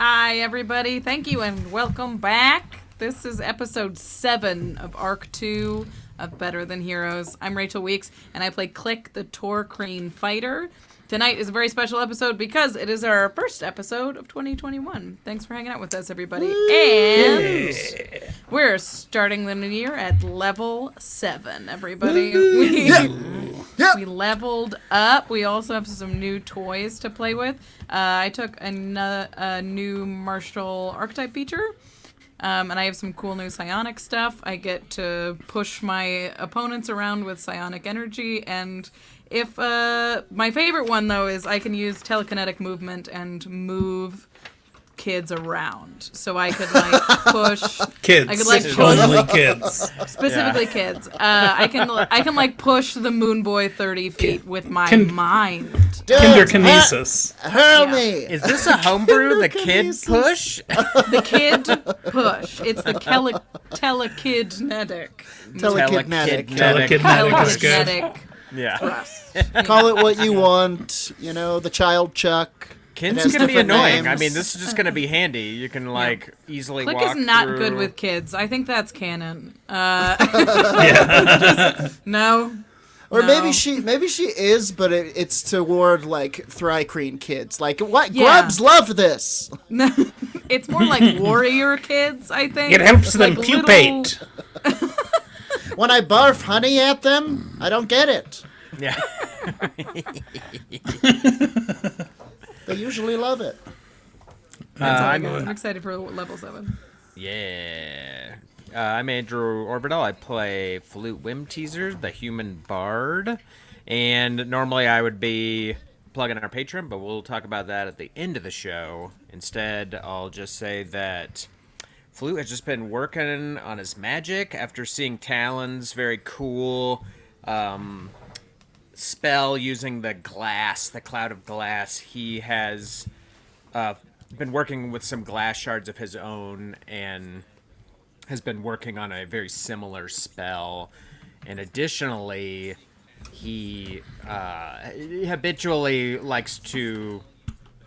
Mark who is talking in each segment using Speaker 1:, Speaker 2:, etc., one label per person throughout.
Speaker 1: Hi, everybody. Thank you and welcome back. This is episode 7 of Arc 2 of Better Than Heroes. I'm Rachel Weeks, and I play Klik, the Tohr-Kreen fighter. Tonight is a very special episode because it is our first episode of 2021. Thanks for hanging out with us, everybody. And we're starting the new year at level 7, everybody. We leveled up. We also have some new toys to play with. I took a new martial archetype feature. And I have some cool new psionic stuff. I get to push my opponents around with psionic energy, and if my favorite one though is I can use telekinetic movement and move kids around. So I could like push
Speaker 2: kids.
Speaker 1: I could like push
Speaker 2: only kids.
Speaker 1: Specifically kids. I can like push the Moonboy 30 feet with my mind.
Speaker 2: Kinderkinesis.
Speaker 3: Hurl me.
Speaker 4: Is this a homebrew? The kid push?
Speaker 1: The kid push. It's the telekinetic.
Speaker 2: Telekinetic is good.
Speaker 4: Yeah.
Speaker 1: Thrust.
Speaker 3: Call it what you want. You know, the child chuck.
Speaker 4: Kids can be
Speaker 3: different
Speaker 4: annoying.
Speaker 3: names.
Speaker 4: I mean, this is just going to be handy. You can, like, easily
Speaker 1: Klik
Speaker 4: walk
Speaker 1: is not
Speaker 4: through...
Speaker 1: good with kids. I think that's canon.
Speaker 2: Yeah.
Speaker 1: No.
Speaker 3: Or
Speaker 1: No.
Speaker 3: maybe she is, but it's toward like Tohr-Kreen kids. Like what?
Speaker 1: Yeah.
Speaker 3: Grubs love this.
Speaker 1: It's more like warrior kids, I think.
Speaker 2: It helps
Speaker 1: It's
Speaker 2: them
Speaker 1: like
Speaker 2: pupate.
Speaker 3: When I barf honey at them, I don't get it.
Speaker 4: Yeah.
Speaker 3: They usually love it.
Speaker 1: I'm excited for level 7.
Speaker 4: Yeah. I'm Andrew Ovredahl. I play Flute Whimteaser, the human bard. And normally I would be plugging our Patreon, but we'll talk about that at the end of the show. Instead, I'll just say that Flute has just been working on his magic after seeing Talon's very cool spell using the glass, the cloud of glass. He has been working with some glass shards of his own and has been working on a very similar spell. And additionally, he habitually likes to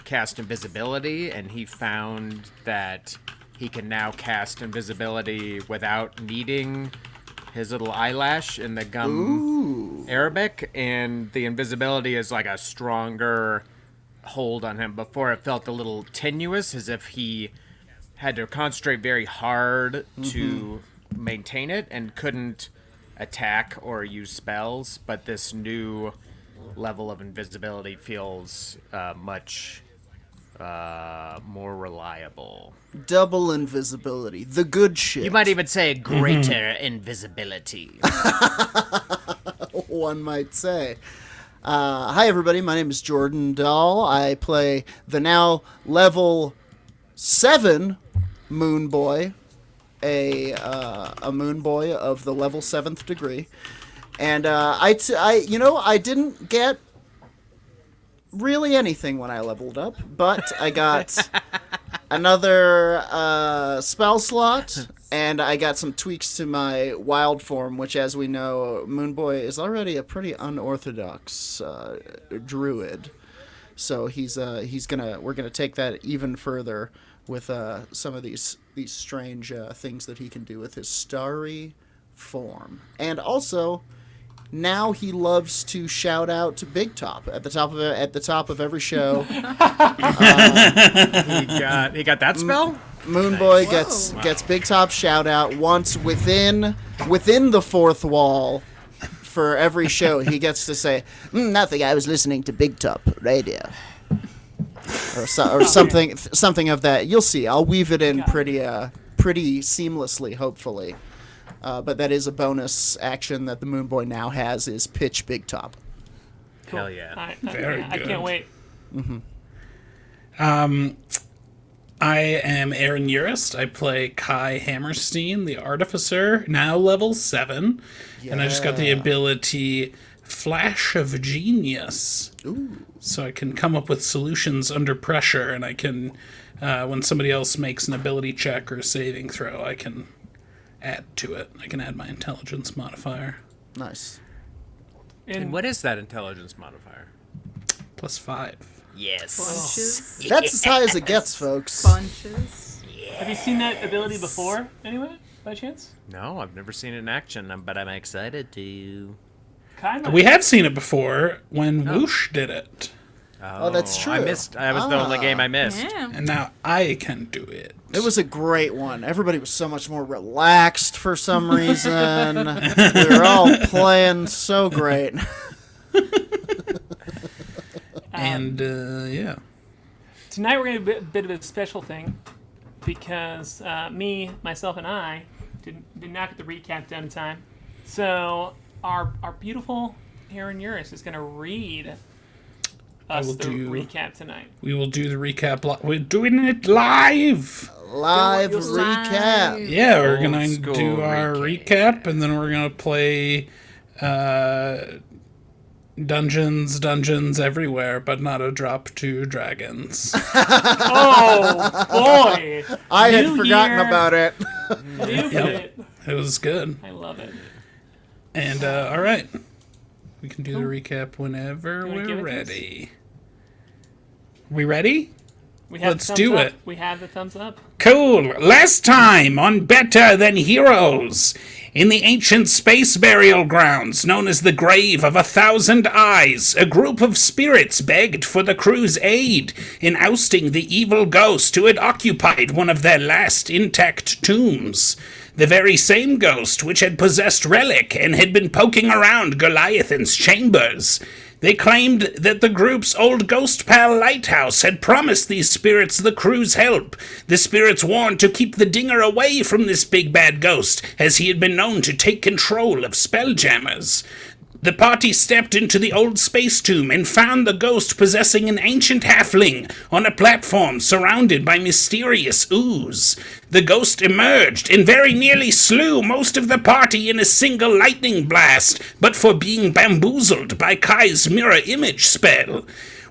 Speaker 4: cast invisibility, and he found that he can now cast invisibility without needing his little eyelash in the gum Arabic, and the invisibility is like a stronger hold on him. Before it felt a little tenuous, as if he had to concentrate very hard to maintain it and couldn't attack or use spells, but this new level of invisibility feels much more reliable.
Speaker 3: Double invisibility, the good shit.
Speaker 4: You might even say greater invisibility.
Speaker 3: One might say. Hi everybody, my name is Jordan Dahl. I play the now level 7 Moonboy, a Moonboy of the level 7th degree, and I didn't get really anything when I leveled up, but I got another spell slot, and I got some tweaks to my wild form, which, as we know, Moonboy is already a pretty unorthodox druid. So we're gonna take that even further with some of these strange things that he can do with his starry form, and also now he loves to shout out to Big Top at the top of every show.
Speaker 4: He got that spell?
Speaker 3: Moonboy gets Big Top shout out once within the fourth wall for every show. He gets to say, "Nothing. I was listening to Big Top radio," or something of that. You'll see. I'll weave it in pretty seamlessly, hopefully. But that is a bonus action that the Moonboy now has, is pitch Big Top.
Speaker 4: Cool. Hell yeah.
Speaker 2: Very good.
Speaker 5: I can't wait.
Speaker 3: Mm-hmm.
Speaker 2: I am Aaron Urist. I play K.A.I. Hammerstein, the Artificer, now level 7. Yeah. And I just got the ability Flash of Genius.
Speaker 3: Ooh.
Speaker 2: So I can come up with solutions under pressure, and I can, when somebody else makes an ability check or a saving throw, I can add to it. I can add my intelligence modifier.
Speaker 3: Nice.
Speaker 4: And what is that intelligence modifier?
Speaker 2: +5.
Speaker 4: Yes.
Speaker 1: Bunches.
Speaker 3: That's as high as it gets, folks.
Speaker 1: Bunches.
Speaker 5: Have you seen that ability before, anyway, by chance?
Speaker 4: No, I've never seen it in action, but I'm excited to.
Speaker 5: Kind of.
Speaker 2: We have seen it before when Whoosh did it.
Speaker 3: Oh, that's true.
Speaker 4: I missed. That was the only game I missed.
Speaker 1: Yeah.
Speaker 2: And now I can do it.
Speaker 3: It was a great one. Everybody was so much more relaxed for some reason. We were all playing so great.
Speaker 2: And, yeah.
Speaker 5: Tonight we're going to do a bit of a special thing because myself, and I did not get the recap done in time. So our beautiful Aaron Urist is going to read us the recap tonight.
Speaker 2: We will do the recap. We're doing it live.
Speaker 3: Live
Speaker 1: Live.
Speaker 3: recap.
Speaker 2: Yeah, we're
Speaker 4: Old
Speaker 2: going to
Speaker 4: school
Speaker 2: do our recap, and then we're going to play Dungeons everywhere, but not a drop to dragons.
Speaker 5: Oh, boy!
Speaker 3: I had
Speaker 5: New
Speaker 3: forgotten
Speaker 5: year.
Speaker 3: about it.
Speaker 5: New bit.
Speaker 2: It was good.
Speaker 5: I love it.
Speaker 2: And, all right. We can do the recap whenever
Speaker 5: You wanna give
Speaker 2: we're
Speaker 5: it to us?
Speaker 2: ready. We ready?
Speaker 5: We have
Speaker 2: Let's
Speaker 5: the thumbs
Speaker 2: do
Speaker 5: up.
Speaker 2: it.
Speaker 5: We have the thumbs up.
Speaker 2: Cool. Last time on Better Than Heroes. In the ancient space burial grounds known as the Grave of 1,000 Eyes, a group of spirits begged for the crew's aid in ousting the evil ghost who had occupied one of their last intact tombs. The very same ghost which had possessed Relic and had been poking around Goliathan's chambers. They claimed that the group's old ghost pal Lighthouse had promised these spirits the crew's help. The spirits warned to keep the Dinger away from this big bad ghost, as he had been known to take control of Spelljammers. The party stepped into the old space tomb and found the ghost possessing an ancient halfling on a platform surrounded by mysterious ooze. The ghost emerged and very nearly slew most of the party in a single lightning blast, but for being bamboozled by K.A.I's mirror image spell.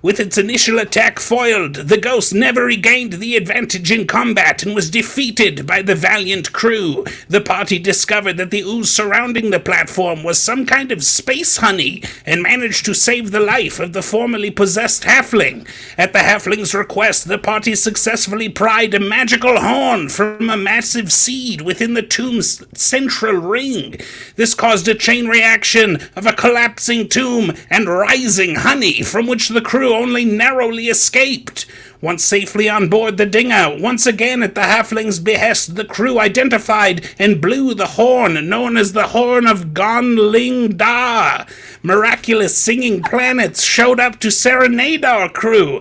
Speaker 2: With its initial attack foiled, the ghost never regained the advantage in combat and was defeated by the valiant crew. The party discovered that the ooze surrounding the platform was some kind of space honey and managed to save the life of the formerly possessed halfling. At the halfling's request, the party successfully pried a magical horn from a massive seed within the tomb's central ring. This caused a chain reaction of a collapsing tomb and rising honey, from which the crew only narrowly escaped. Once safely on board the Dinger, once again at the halfling's behest, the crew identified and blew the horn known as the Horn of Gonling Da. Miraculous singing planets showed up to serenade our crew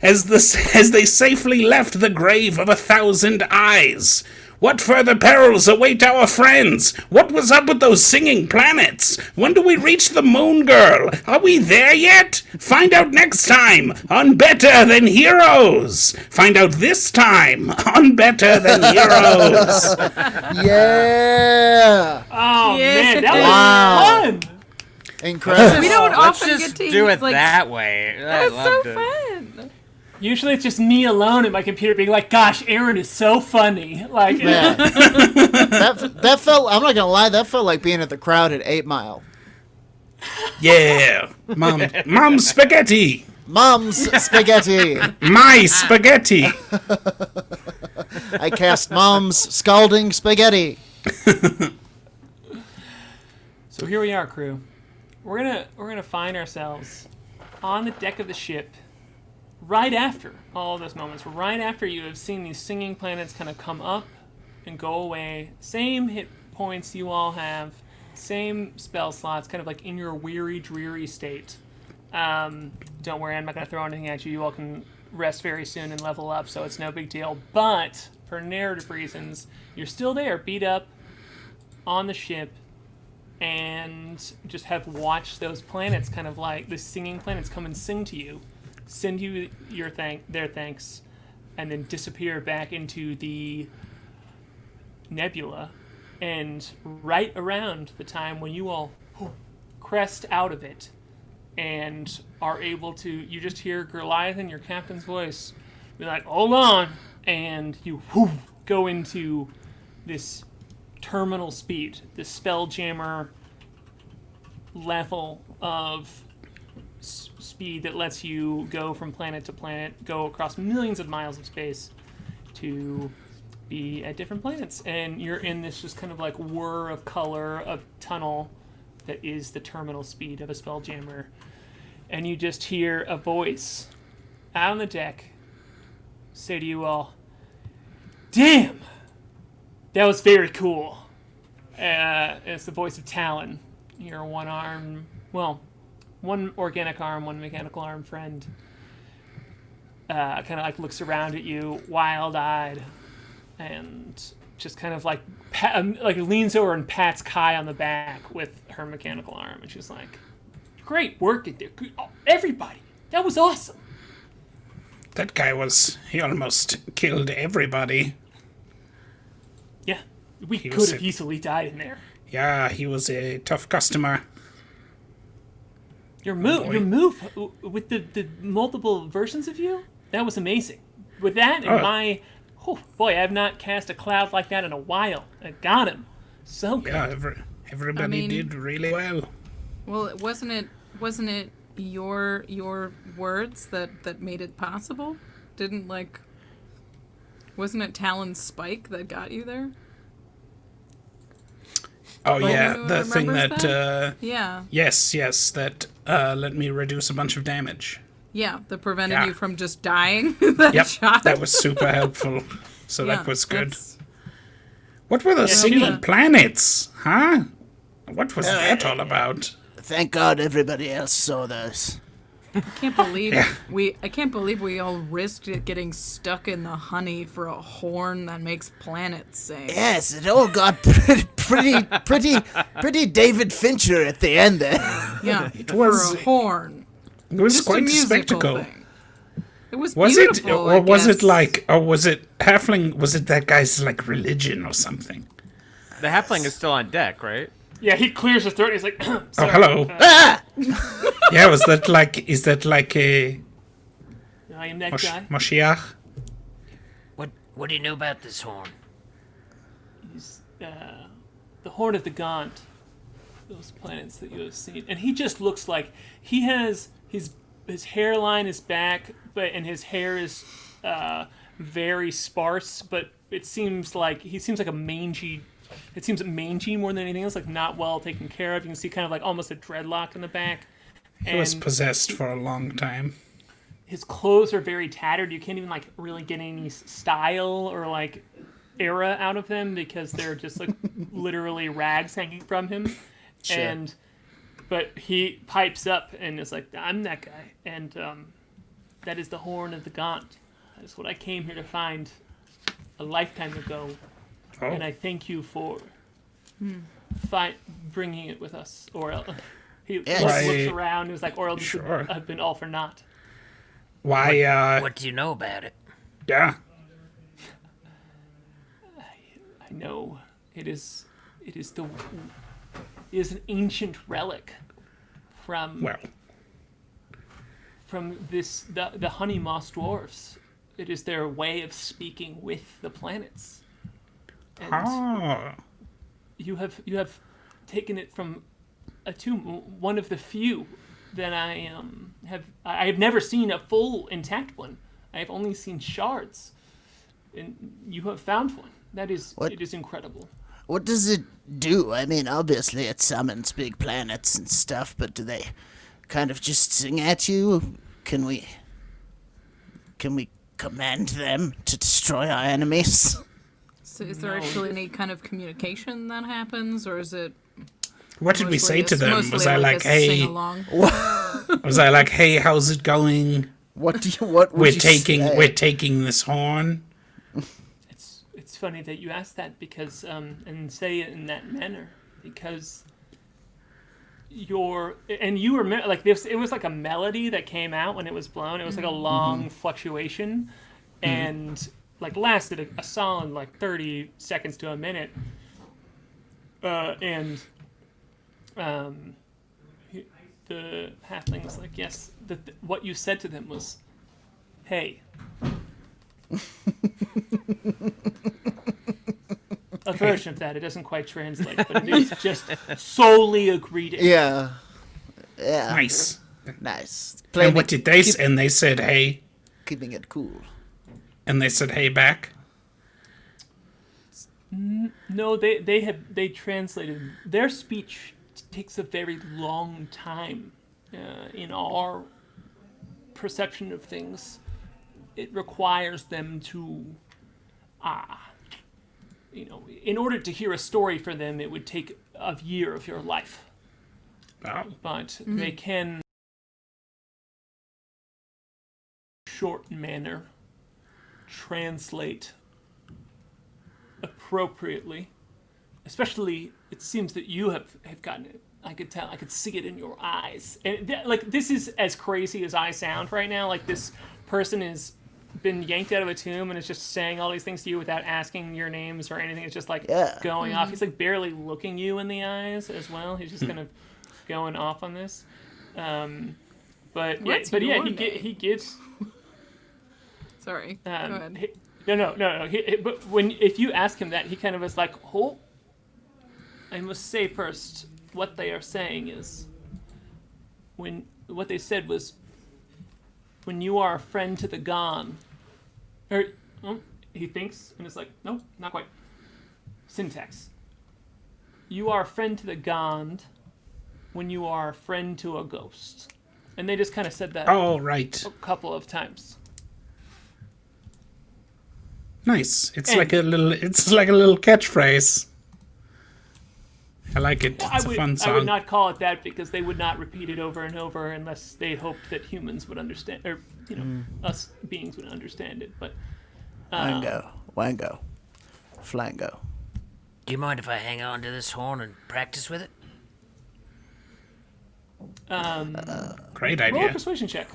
Speaker 2: as they safely left the Grave of 1,000 Eyes. What further perils await our friends? What was up with those singing planets? When do we reach the Moon Girl? Are we there yet? Find out next time on Better Than Heroes. Find out this time on Better Than Heroes.
Speaker 3: Yeah.
Speaker 5: Oh,
Speaker 1: Yeah.
Speaker 5: man, that
Speaker 3: Wow.
Speaker 5: was fun!
Speaker 3: Incredible.
Speaker 1: We don't
Speaker 4: Let's
Speaker 1: often
Speaker 4: just
Speaker 1: get to
Speaker 4: do it
Speaker 1: like,
Speaker 4: that way.
Speaker 1: That was so fun.
Speaker 5: Usually it's just me alone at my computer being like, gosh, Aaron is so funny. Like,
Speaker 3: Man. that felt, I'm not gonna lie, that felt like being at the crowd at 8 Mile.
Speaker 2: Yeah. Mom spaghetti.
Speaker 3: Mom's spaghetti.
Speaker 2: My spaghetti.
Speaker 3: I cast Mom's scalding spaghetti.
Speaker 5: So here we are, crew. We're gonna find ourselves on the deck of the ship right after all of those moments, right after you have seen these singing planets kind of come up and go away. Same hit points you all have, same spell slots, kind of like in your weary, dreary state. Don't worry, I'm not going to throw anything at you. You all can rest very soon and level up, so it's no big deal. But for narrative reasons, you're still there, beat up, on the ship, and just have watched those planets, kind of like the singing planets, come and sing to you, send you their thanks, and then disappear back into the nebula. And right around the time when you all crest out of it and are able to, you just hear Goliathan, your captain's voice, be like, hold on, and you go into this terminal speed, this Spelljammer level of speed that lets you go from planet to planet, go across millions of miles of space to be at different planets. And you're in this just kind of like whir of color of tunnel that is the terminal speed of a Spelljammer. And you just hear a voice out on the deck say to you all, "Damn! That was very cool." It's the voice of Talon, your one organic arm, one mechanical arm friend. Kind of like looks around at you, wild-eyed, and just kind of like leans over and pats K.A.I on the back with her mechanical arm, and she's like, "Great work in there, everybody. That was awesome."
Speaker 2: That guy he almost killed everybody.
Speaker 5: Yeah, we
Speaker 2: He
Speaker 5: could
Speaker 2: was
Speaker 5: have easily died in there.
Speaker 2: Yeah, he was a tough customer.
Speaker 5: Your move with the multiple versions of you, that was amazing. With that in I have not cast a cloud like that in a while. I got him. So good.
Speaker 2: Yeah, everybody did really well.
Speaker 1: Well, wasn't it your words that made it possible? Wasn't it Talon's spike that got you there?
Speaker 2: Oh yeah,
Speaker 1: you
Speaker 2: the thing
Speaker 1: remembers
Speaker 2: that
Speaker 1: Yeah.
Speaker 2: yes, that let me reduce a bunch of damage.
Speaker 1: Yeah, that prevented
Speaker 2: Yeah.
Speaker 1: you from just dying. That
Speaker 2: Yep,
Speaker 1: shot.
Speaker 2: that was super helpful. So
Speaker 1: Yeah,
Speaker 2: that was good.
Speaker 1: that's-
Speaker 2: What were the singing
Speaker 5: yeah.
Speaker 2: planets, huh? What was that all about?
Speaker 3: Thank God everybody else saw those.
Speaker 1: I can't believe we all risked it getting stuck in the honey for a horn that makes planets sing.
Speaker 3: Yes, it all got pretty David Fincher at the end there.
Speaker 1: Yeah,
Speaker 2: was-
Speaker 1: for a horn.
Speaker 2: It was
Speaker 1: Just
Speaker 2: quite
Speaker 1: a
Speaker 2: a
Speaker 1: musical
Speaker 2: spectacle.
Speaker 1: thing. It was
Speaker 2: Was it,
Speaker 1: beautiful,
Speaker 2: or was
Speaker 1: I
Speaker 2: it
Speaker 1: guess.
Speaker 2: like, or was it halfling? Was it that guy's like religion or something?
Speaker 4: The halfling is still on deck, right?
Speaker 5: Yeah, he clears his throat. He's like,
Speaker 2: Oh,
Speaker 5: sorry.
Speaker 2: hello.
Speaker 3: Ah!
Speaker 2: Yeah, is that like a
Speaker 5: I am that guy.
Speaker 2: Moshiach?
Speaker 6: What do you know about this horn?
Speaker 5: He's the Horn of the Gaunt. Those planets that you have seen, and he just looks like he has his hairline is back, and his hair is very sparse. But he seems like a mangy. It seems mangy more than anything else, like not well taken care of. You can see kind of like almost a dreadlock in the back.
Speaker 2: He was possessed for a long time.
Speaker 5: His clothes are very tattered. You can't even like really get any style or like era out of them because they're just like literally rags hanging from him.
Speaker 3: Sure.
Speaker 5: But he pipes up and is like, "I'm that guy," and that is the Horn of the Gaunt. That is what I came here to find a lifetime ago,
Speaker 2: Oh,
Speaker 5: and I thank you for bringing it with us. Or he
Speaker 3: Yes.
Speaker 5: looks
Speaker 2: Right.
Speaker 5: around and is like, "Or else
Speaker 2: Sure.
Speaker 5: have been all for naught."
Speaker 2: why?
Speaker 6: What do you know about it?
Speaker 2: Yeah.
Speaker 5: I know it is an ancient relic from
Speaker 2: Well,
Speaker 5: the honey moss dwarfs. It is their way of speaking with the planets. And you have taken it from a tomb, one of the few that I have never seen a full intact one. I have only seen shards, and you have found one. It is incredible.
Speaker 3: What does it do? I mean, obviously it summons big planets and stuff, but do they kind of just sing at you? Can we command them to destroy our enemies?
Speaker 1: So is there actually any kind of communication that happens, or is it?
Speaker 2: what did we say to them?
Speaker 1: Mostly
Speaker 2: Was I like,
Speaker 1: a
Speaker 2: hey?
Speaker 1: sing-along?
Speaker 2: Was I like, hey? How's it going?
Speaker 3: What would
Speaker 2: We're
Speaker 3: you
Speaker 2: taking
Speaker 3: say?
Speaker 2: this horn.
Speaker 5: It's funny that you ask that because and say it in that manner because you remember like this. It was like a melody that came out when it was blown. It was like a long fluctuation, and like lasted a solid like 30 seconds to a minute. The halfling was like, yes. What you said to them was, "Hey." A version of that. It doesn't quite translate, but it is just solely a greeting.
Speaker 3: Yeah. Yeah.
Speaker 2: Nice.
Speaker 3: Nice.
Speaker 2: And what did they say? And they said, hey.
Speaker 3: Keeping it cool.
Speaker 2: And they said, hey, back.
Speaker 5: No, they translated. Their speech takes a very long time in our perception of things. It requires them to, in order to hear a story for them, it would take a year of your life.
Speaker 2: Oh.
Speaker 5: But they can, short manner, translate appropriately. Especially, it seems that you have gotten it. I could tell. I could see it in your eyes. And this is as crazy as I sound right now. Like, this person has been yanked out of a tomb and is just saying all these things to you without asking your names or anything. It's just like going off. He's like barely looking you in the eyes as well. He's just kind of going off on this. He gives.
Speaker 1: Sorry. Go ahead.
Speaker 5: No. But if you ask him that, he kind of is like, "Oh, I must say first, what they are saying is, what they said was, when you are a friend to the gone." He thinks and it's like, nope, not quite. Syntax. You are a friend to the gone when you are a friend to a ghost. And they just kind of said that a couple of times.
Speaker 2: Nice. It's like a little catchphrase. I like it. It's a fun song.
Speaker 5: I would not call it that because they would not repeat it over and over unless they hoped that humans would understand, or us beings would understand it. But
Speaker 3: Wango, Flango.
Speaker 6: Do you mind if I hang on to this horn and practice with it?
Speaker 2: Great
Speaker 5: roll a
Speaker 2: idea.
Speaker 5: persuasion check.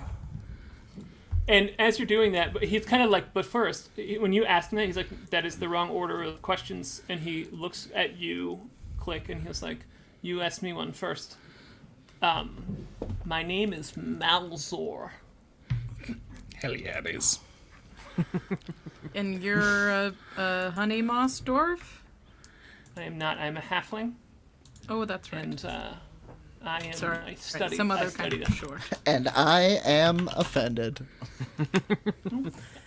Speaker 5: And as you're doing that, he's kind of like, but first, when you ask him that, he's like, that is the wrong order of questions. And he looks at you, Klik, and he was like, you asked me one first. My name is Malzor.
Speaker 2: Hell yeah, it is.
Speaker 1: And you're a honey moss dwarf?
Speaker 5: I am not. I'm a halfling.
Speaker 1: Oh, that's right.
Speaker 5: And I am.
Speaker 1: Sorry,
Speaker 5: I study.
Speaker 1: some other
Speaker 5: I study
Speaker 1: kind
Speaker 5: them.
Speaker 1: of sure.
Speaker 3: And I am offended.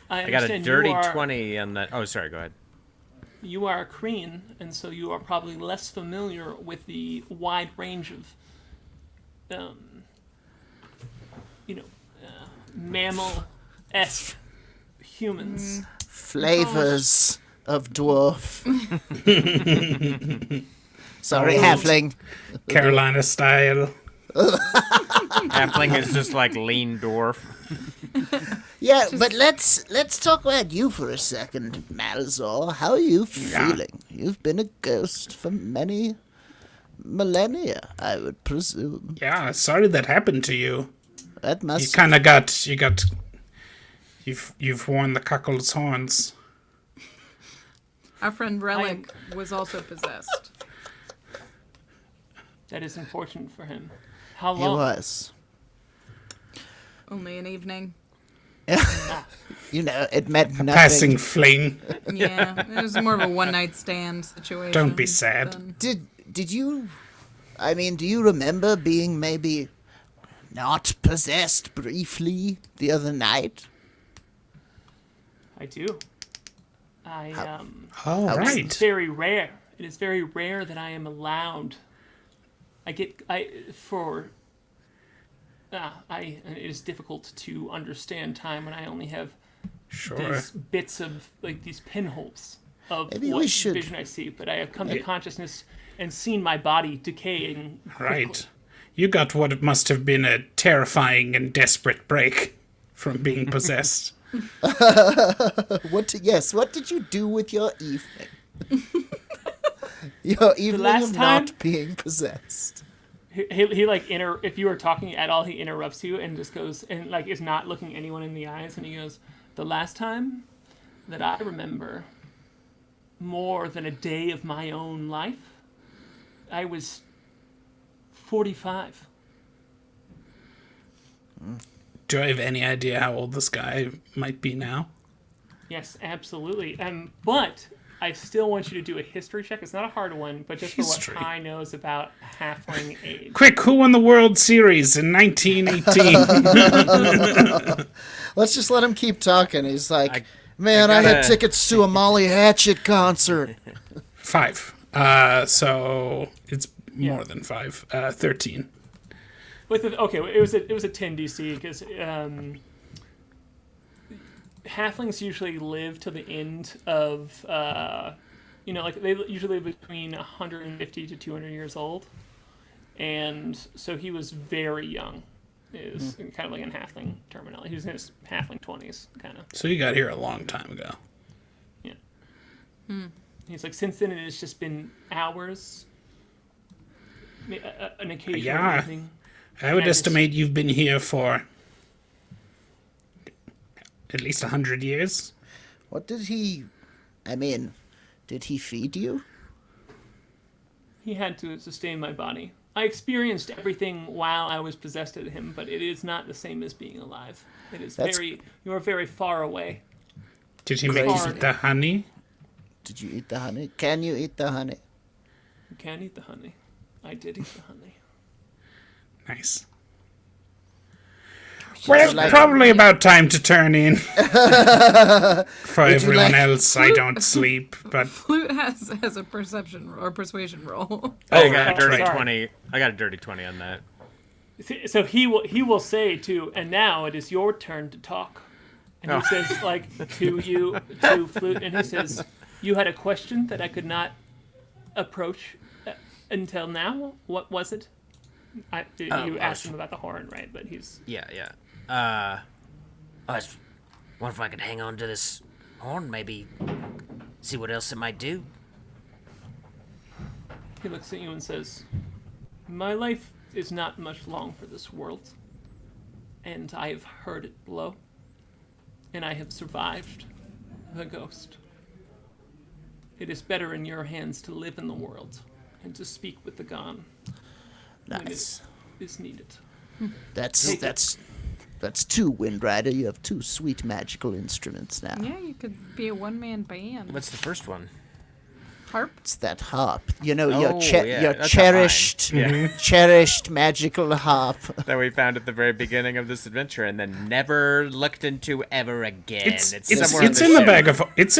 Speaker 4: I got a dirty 20 on that. Oh, sorry. Go ahead.
Speaker 5: You are a Kreen, and so you are probably less familiar with the wide range of, mammal-esque humans.
Speaker 3: Flavors of dwarf. Sorry, halfling.
Speaker 2: Carolina style.
Speaker 4: Halfling is just like lean dwarf.
Speaker 3: Yeah, but let's talk about you for a second, Malzor. How are you feeling? You've been a ghost for many millennia, I would presume.
Speaker 2: Yeah, sorry that happened to you.
Speaker 3: That must.
Speaker 2: You've worn the cuckold's horns.
Speaker 1: Our friend Relic was also possessed.
Speaker 5: That is unfortunate for him. How
Speaker 3: He
Speaker 5: long?
Speaker 3: was.
Speaker 1: Only an evening.
Speaker 3: It meant nothing.
Speaker 2: Passing fling.
Speaker 1: Yeah, it was more of a one-night stand situation.
Speaker 2: Don't be sad.
Speaker 1: than-
Speaker 3: Did you? I mean, do you remember being maybe not possessed briefly the other night?
Speaker 5: I do.
Speaker 2: All
Speaker 5: It's
Speaker 2: right.
Speaker 5: very rare. It is very rare that I am allowed. It is difficult to understand time when I only have
Speaker 2: Sure.
Speaker 5: these bits of, like, these pinholes of
Speaker 3: Maybe
Speaker 5: what
Speaker 3: we should-
Speaker 5: vision I see. But I have come to consciousness and seen my body decaying quickly.
Speaker 2: Right. You got what must have been a terrifying and desperate break from being possessed.
Speaker 3: What did you do with your evening? Your evening
Speaker 5: last
Speaker 3: of
Speaker 5: time-
Speaker 3: not being possessed.
Speaker 5: He like if you are talking at all, he interrupts you and just goes and like is not looking anyone in the eyes, and he goes, the last time that I remember more than a day of my own life, I was 45.
Speaker 2: Do I have any idea how old this guy might be now?
Speaker 5: Yes, absolutely. But I still want you to do a history check. It's not a hard one, but just
Speaker 2: History.
Speaker 5: for what Kai knows about halfling age.
Speaker 2: Quick, who won the World Series in 1918?
Speaker 3: Let's just let him keep talking. He's like,
Speaker 4: I
Speaker 3: man, I had
Speaker 4: gotta-
Speaker 3: tickets to a Molly Hatchet concert.
Speaker 2: 5. So it's more than 5. 13.
Speaker 5: It was a 10 DC because halflings usually live to the end of they usually live between 150 to 200 years old, and so he was very young. Is kind of like in halfling terminology. He was in his halfling 20s, kind of.
Speaker 2: So you got here a long time ago.
Speaker 5: Yeah. He's like, since then it has just been hours, an occasional
Speaker 2: Yeah.
Speaker 5: evening.
Speaker 2: I would
Speaker 5: And it's-
Speaker 2: estimate you've been here for at least 100 years.
Speaker 3: What did he... did he feed you?
Speaker 5: He had to sustain my body. I experienced everything while I was possessed of him, but it is not the same as being alive. It is you are very far away.
Speaker 2: Did he make you
Speaker 5: Crazy.
Speaker 2: eat the honey?
Speaker 3: Did you eat the honey? Can you eat the honey?
Speaker 5: You can't eat the honey. I did eat the honey.
Speaker 2: Nice. Well,
Speaker 3: like-
Speaker 2: probably about time to turn in. For everyone
Speaker 3: like-
Speaker 2: else, I don't sleep, but
Speaker 1: Flute has a perception or persuasion roll.
Speaker 4: I got a
Speaker 2: right,
Speaker 4: dirty
Speaker 2: right.
Speaker 4: 20. I got a dirty 20 on that.
Speaker 5: So he will say to, and now it is your turn to talk. And he says to Flute, and he says, you had a question that I could not approach until now. What was it? You asked him about the horn, right? But he's
Speaker 4: Yeah.
Speaker 6: I was wondering if I could hang on to this horn, maybe see what else it might do.
Speaker 5: He looks at you and says, my life is not much long for this world, and I have heard it blow, and I have survived the ghost. It is better in your hands to live in the world and to speak with the gone when it
Speaker 3: Nice.
Speaker 5: is needed.
Speaker 3: That's 2, Windrider. You have 2 sweet magical instruments now.
Speaker 1: Yeah, you could be a one-man band.
Speaker 4: What's the first one?
Speaker 1: Harp?
Speaker 3: It's that harp. You know,
Speaker 4: Oh,
Speaker 3: your
Speaker 4: yeah,
Speaker 3: your
Speaker 4: that's
Speaker 3: cherished,
Speaker 4: not mine.
Speaker 3: cherished magical harp.
Speaker 4: That we found at the very beginning of this adventure and then never looked into ever again.
Speaker 2: it's
Speaker 4: somewhere
Speaker 2: in the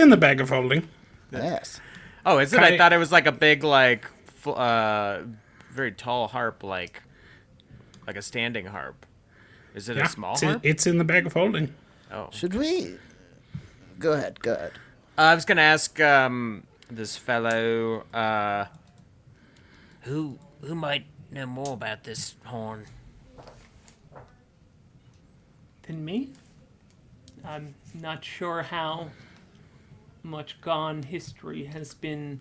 Speaker 4: ship.
Speaker 2: bag of holding.
Speaker 3: Yes.
Speaker 4: Oh, is it?
Speaker 2: Kai-
Speaker 4: I thought it was like a big, like, very tall harp, like a standing harp. Is it
Speaker 2: Yeah,
Speaker 4: a small
Speaker 2: it's,
Speaker 4: harp?
Speaker 2: it's in the bag of holding.
Speaker 4: Oh.
Speaker 3: Should we? Go ahead.
Speaker 4: I was gonna ask this fellow.
Speaker 6: Who might know more about this horn?
Speaker 5: Than me? I'm not sure how much gone history has been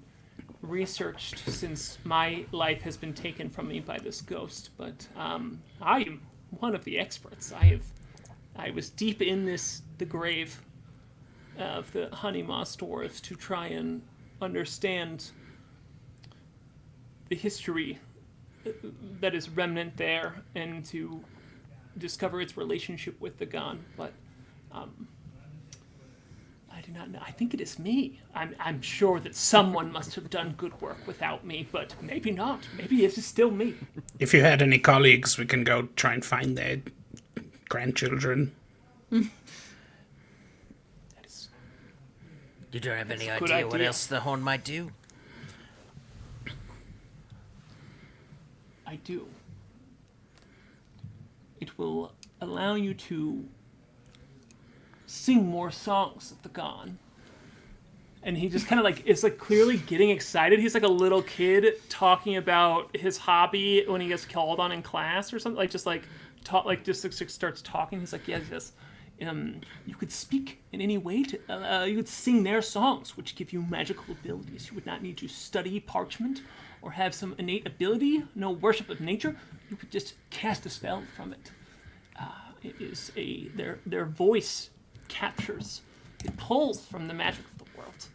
Speaker 5: researched since my life has been taken from me by this ghost, but I am one of the experts. I was deep in the grave of the honey moss dwarves to try and understand the history that is remnant there and to discover its relationship with the gone, but I do not know. I think it is me. I'm sure that someone must have done good work without me, but maybe not. Maybe it is still me.
Speaker 2: If you had any colleagues, we can go try and find their grandchildren.
Speaker 5: That is,
Speaker 6: You don't have any
Speaker 5: That's a good
Speaker 6: idea what
Speaker 5: idea.
Speaker 6: else the horn might do?
Speaker 5: I do. It will allow you to sing more songs of the gone. And he just kind of like is like clearly getting excited. He's like a little kid talking about his hobby when he gets called on in class or something. Like just like talk, like just like, starts talking. He's like, yes. You could speak in any way to. You could sing their songs, which give you magical abilities. You would not need to study parchment or have some innate ability. No worship of nature. You could just cast a spell from it. It is their voice captures. It pulls from the magic of the world.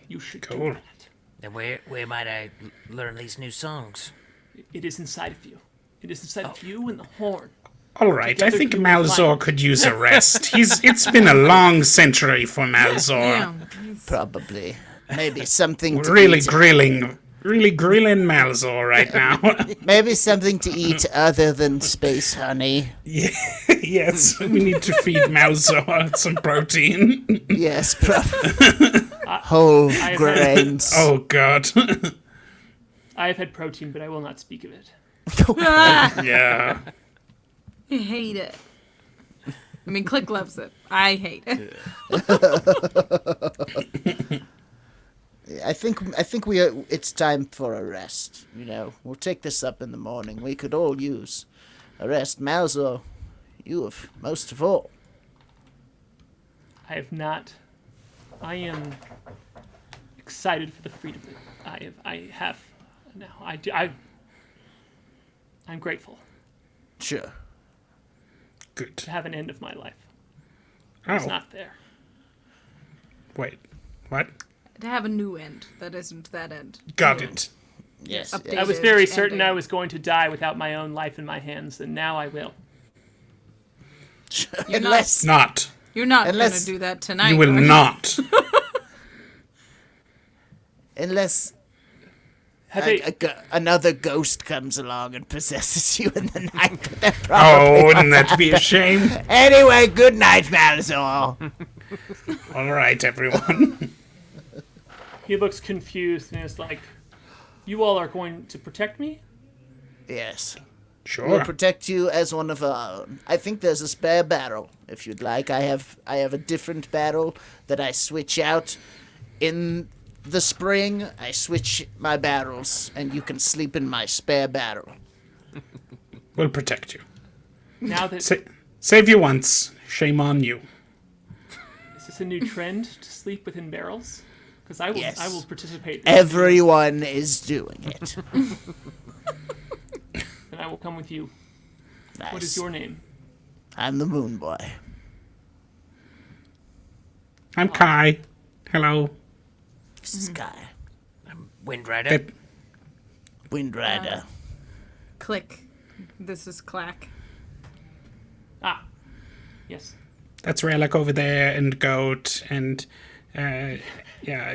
Speaker 5: You should
Speaker 2: Cool.
Speaker 5: do that.
Speaker 6: Then where might I learn these new songs?
Speaker 5: It is inside of you. It is inside of you and the horn.
Speaker 2: All right, I
Speaker 5: Together
Speaker 2: think
Speaker 5: you will
Speaker 2: Malzor
Speaker 5: find-
Speaker 2: could use a rest. It's been a long century for Malzor.
Speaker 1: Yeah.
Speaker 3: Probably. Maybe something
Speaker 2: We're
Speaker 3: to
Speaker 2: really
Speaker 3: eat.
Speaker 2: grilling Malzor right now.
Speaker 3: Maybe something to eat other than space honey.
Speaker 2: Yes, we need to feed Malzor some protein.
Speaker 3: Yes, whole
Speaker 5: had-
Speaker 3: grains.
Speaker 2: Oh God.
Speaker 5: I have had protein, but I will not speak of it.
Speaker 2: Yeah.
Speaker 1: I hate it. I mean, Klik loves it. I hate it.
Speaker 3: I think it's time for a rest. You know, we'll take this up in the morning. We could all use a rest. Malzo, you have most of all.
Speaker 5: I have not. I am excited for the freedom that I have now. I'm grateful
Speaker 3: Sure.
Speaker 2: Good.
Speaker 5: to have an end of my life. It's
Speaker 2: Oh,
Speaker 5: not there.
Speaker 2: wait. What?
Speaker 1: To have a new end that isn't that end.
Speaker 2: Got it.
Speaker 3: Yes.
Speaker 1: Update.
Speaker 5: I was very
Speaker 1: Ending.
Speaker 5: certain I was going to die without my own life in my hands, and now I will.
Speaker 1: You're not-
Speaker 3: Unless
Speaker 2: Not.
Speaker 1: You're not going
Speaker 3: Unless-
Speaker 1: to do that tonight.
Speaker 2: You will
Speaker 1: are
Speaker 2: not.
Speaker 3: unless
Speaker 5: Have they,
Speaker 3: another ghost comes along and possesses you in the night. But that probably
Speaker 2: Oh, wouldn't that be a shame?
Speaker 3: Anyway, good night, Malzor.
Speaker 2: All right, everyone.
Speaker 5: he looks confused and is like, "You all are going to protect me?"
Speaker 3: Yes. We'll
Speaker 2: Sure.
Speaker 3: protect you as one of our own. I think there's a spare barrel, if you'd like. I have a different barrel that I switch out in the spring. I switch my barrels, and you can sleep in my spare barrel.
Speaker 2: We'll protect you.
Speaker 5: Now that
Speaker 2: Save you once. Shame on you.
Speaker 5: is this a new trend to sleep within barrels? Because I will,
Speaker 3: Yes.
Speaker 5: I will participate.
Speaker 3: Everyone is doing it.
Speaker 5: And I will come with you.
Speaker 3: Nice.
Speaker 5: What is your name?
Speaker 3: I'm the Moonboy.
Speaker 2: I'm Kai. Hello.
Speaker 3: This is Guy.
Speaker 6: Windrider.
Speaker 2: That-
Speaker 3: Windrider.
Speaker 1: Klik. This is Clack.
Speaker 5: Ah, yes.
Speaker 2: That's Relic over there, and Goat, and yeah.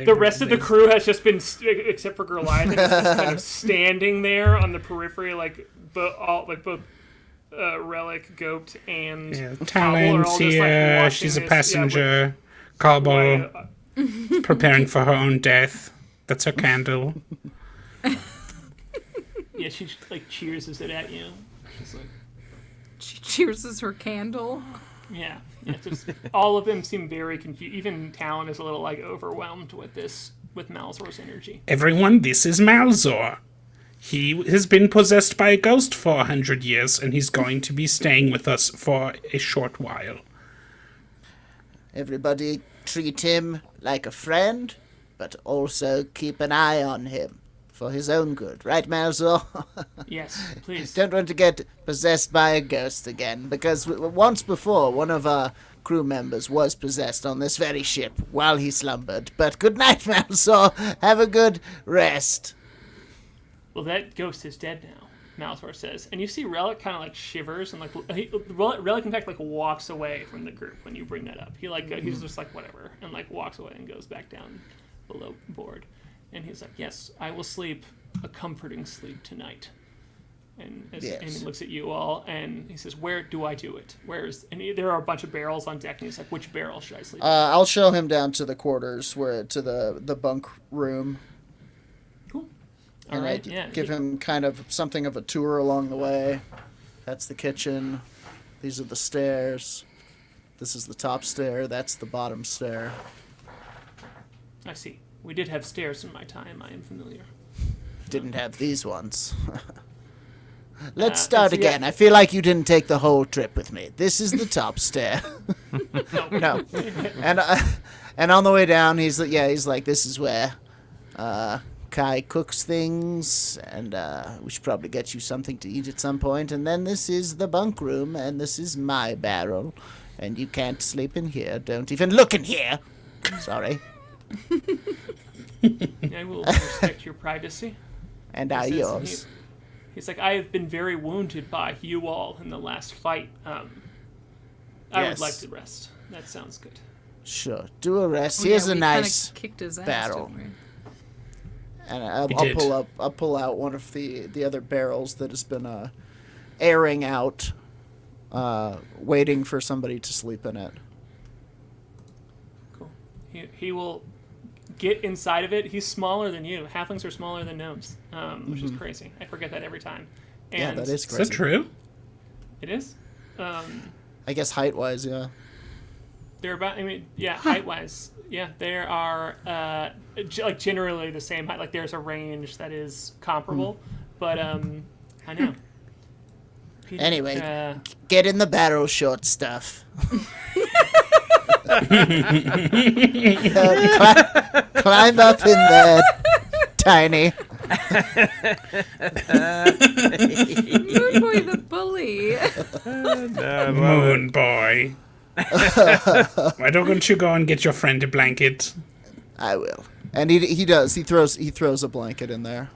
Speaker 5: The rest of the crew has just been, except for Goliath, is just kind of standing there on the periphery, like both Relic, Goat, and
Speaker 2: Yeah,
Speaker 5: Hobble are
Speaker 2: Talon's
Speaker 5: all just, like,
Speaker 2: here.
Speaker 5: watching
Speaker 2: She's a
Speaker 5: this,
Speaker 2: passenger. Cobble,
Speaker 5: yeah,
Speaker 2: preparing for her own death. That's her candle.
Speaker 5: yeah, she like cheers it at you. She's like,
Speaker 1: She cheerses her candle.
Speaker 5: yeah, just, all of them seem very confused. Even Talon is a little like overwhelmed with Malzor's energy.
Speaker 2: Everyone, this is Malzor. He has been possessed by a ghost for 100 years, and he's going to be staying with us for a short while.
Speaker 3: Everybody treat him like a friend, but also keep an eye on him for his own good. Right, Malzor?
Speaker 5: Yes, please.
Speaker 3: Don't want to get possessed by a ghost again, because once before, one of our crew members was possessed on this very ship while he slumbered. But good night, Malzor. Have a good rest.
Speaker 5: Well, that ghost is dead now, Malzor says. And you see Relic kind of like shivers and like Relic in fact like walks away from the group when you bring that up. He like he's just like whatever and like walks away and goes back down below board. And he's like, "Yes, I will sleep a comforting sleep tonight." And and he looks at you all and he says, "Where do I do it? There are a bunch of barrels on deck and he's like, "Which barrel should I sleep in?"
Speaker 3: I'll show him down to the quarters, to the bunk room.
Speaker 5: Cool.
Speaker 3: And
Speaker 5: All right,
Speaker 3: I
Speaker 5: yeah.
Speaker 3: give him kind of something of a tour along the way. That's the kitchen. These are the stairs. This is the top stair. That's the bottom stair.
Speaker 5: I see. We did have stairs in my time. I am familiar.
Speaker 3: Didn't have these ones. Let's start
Speaker 5: let's see,
Speaker 3: again. I feel like you didn't take the whole trip with me. This is the top stair. No. And on the way down, he's like, this is where K.A.I cooks things, and we should probably get you something to eat at some point. And then this is the bunk room, and this is my barrel, and you can't sleep in here. Don't even look in here. Sorry.
Speaker 5: I will respect your privacy.
Speaker 3: And
Speaker 5: He
Speaker 3: I
Speaker 5: says-
Speaker 3: yours.
Speaker 5: He's like, I have been very wounded by you all in the last fight. I would
Speaker 3: Yes.
Speaker 5: like to rest. That sounds good.
Speaker 3: Sure. Do a rest.
Speaker 1: Oh,
Speaker 3: Here's
Speaker 1: yeah,
Speaker 3: a
Speaker 1: we kinda
Speaker 3: nice
Speaker 1: kicked his ass,
Speaker 3: barrel.
Speaker 1: didn't we?
Speaker 3: And
Speaker 2: You
Speaker 3: I'll
Speaker 2: did.
Speaker 3: I'll pull out one of the other barrels that has been airing out, waiting for somebody to sleep in it.
Speaker 5: Cool. He will get inside of it. He's smaller than you. Halflings are smaller than gnomes, which is crazy. I forget that every time. And
Speaker 3: Yeah, that is
Speaker 2: Is
Speaker 3: crazy.
Speaker 2: that true?
Speaker 5: It is.
Speaker 3: I guess height-wise, yeah.
Speaker 5: They're about. I mean, yeah, height-wise, yeah, there are like generally the same height. Like there's a range that is comparable, but I know.
Speaker 3: Anyway, get in the barrel, short stuff. Climb up in there, tiny.
Speaker 1: Moonboy the bully.
Speaker 2: Moon boy. Why don't you go and get your friend a blanket?
Speaker 3: I will. And he does. He throws a blanket in there.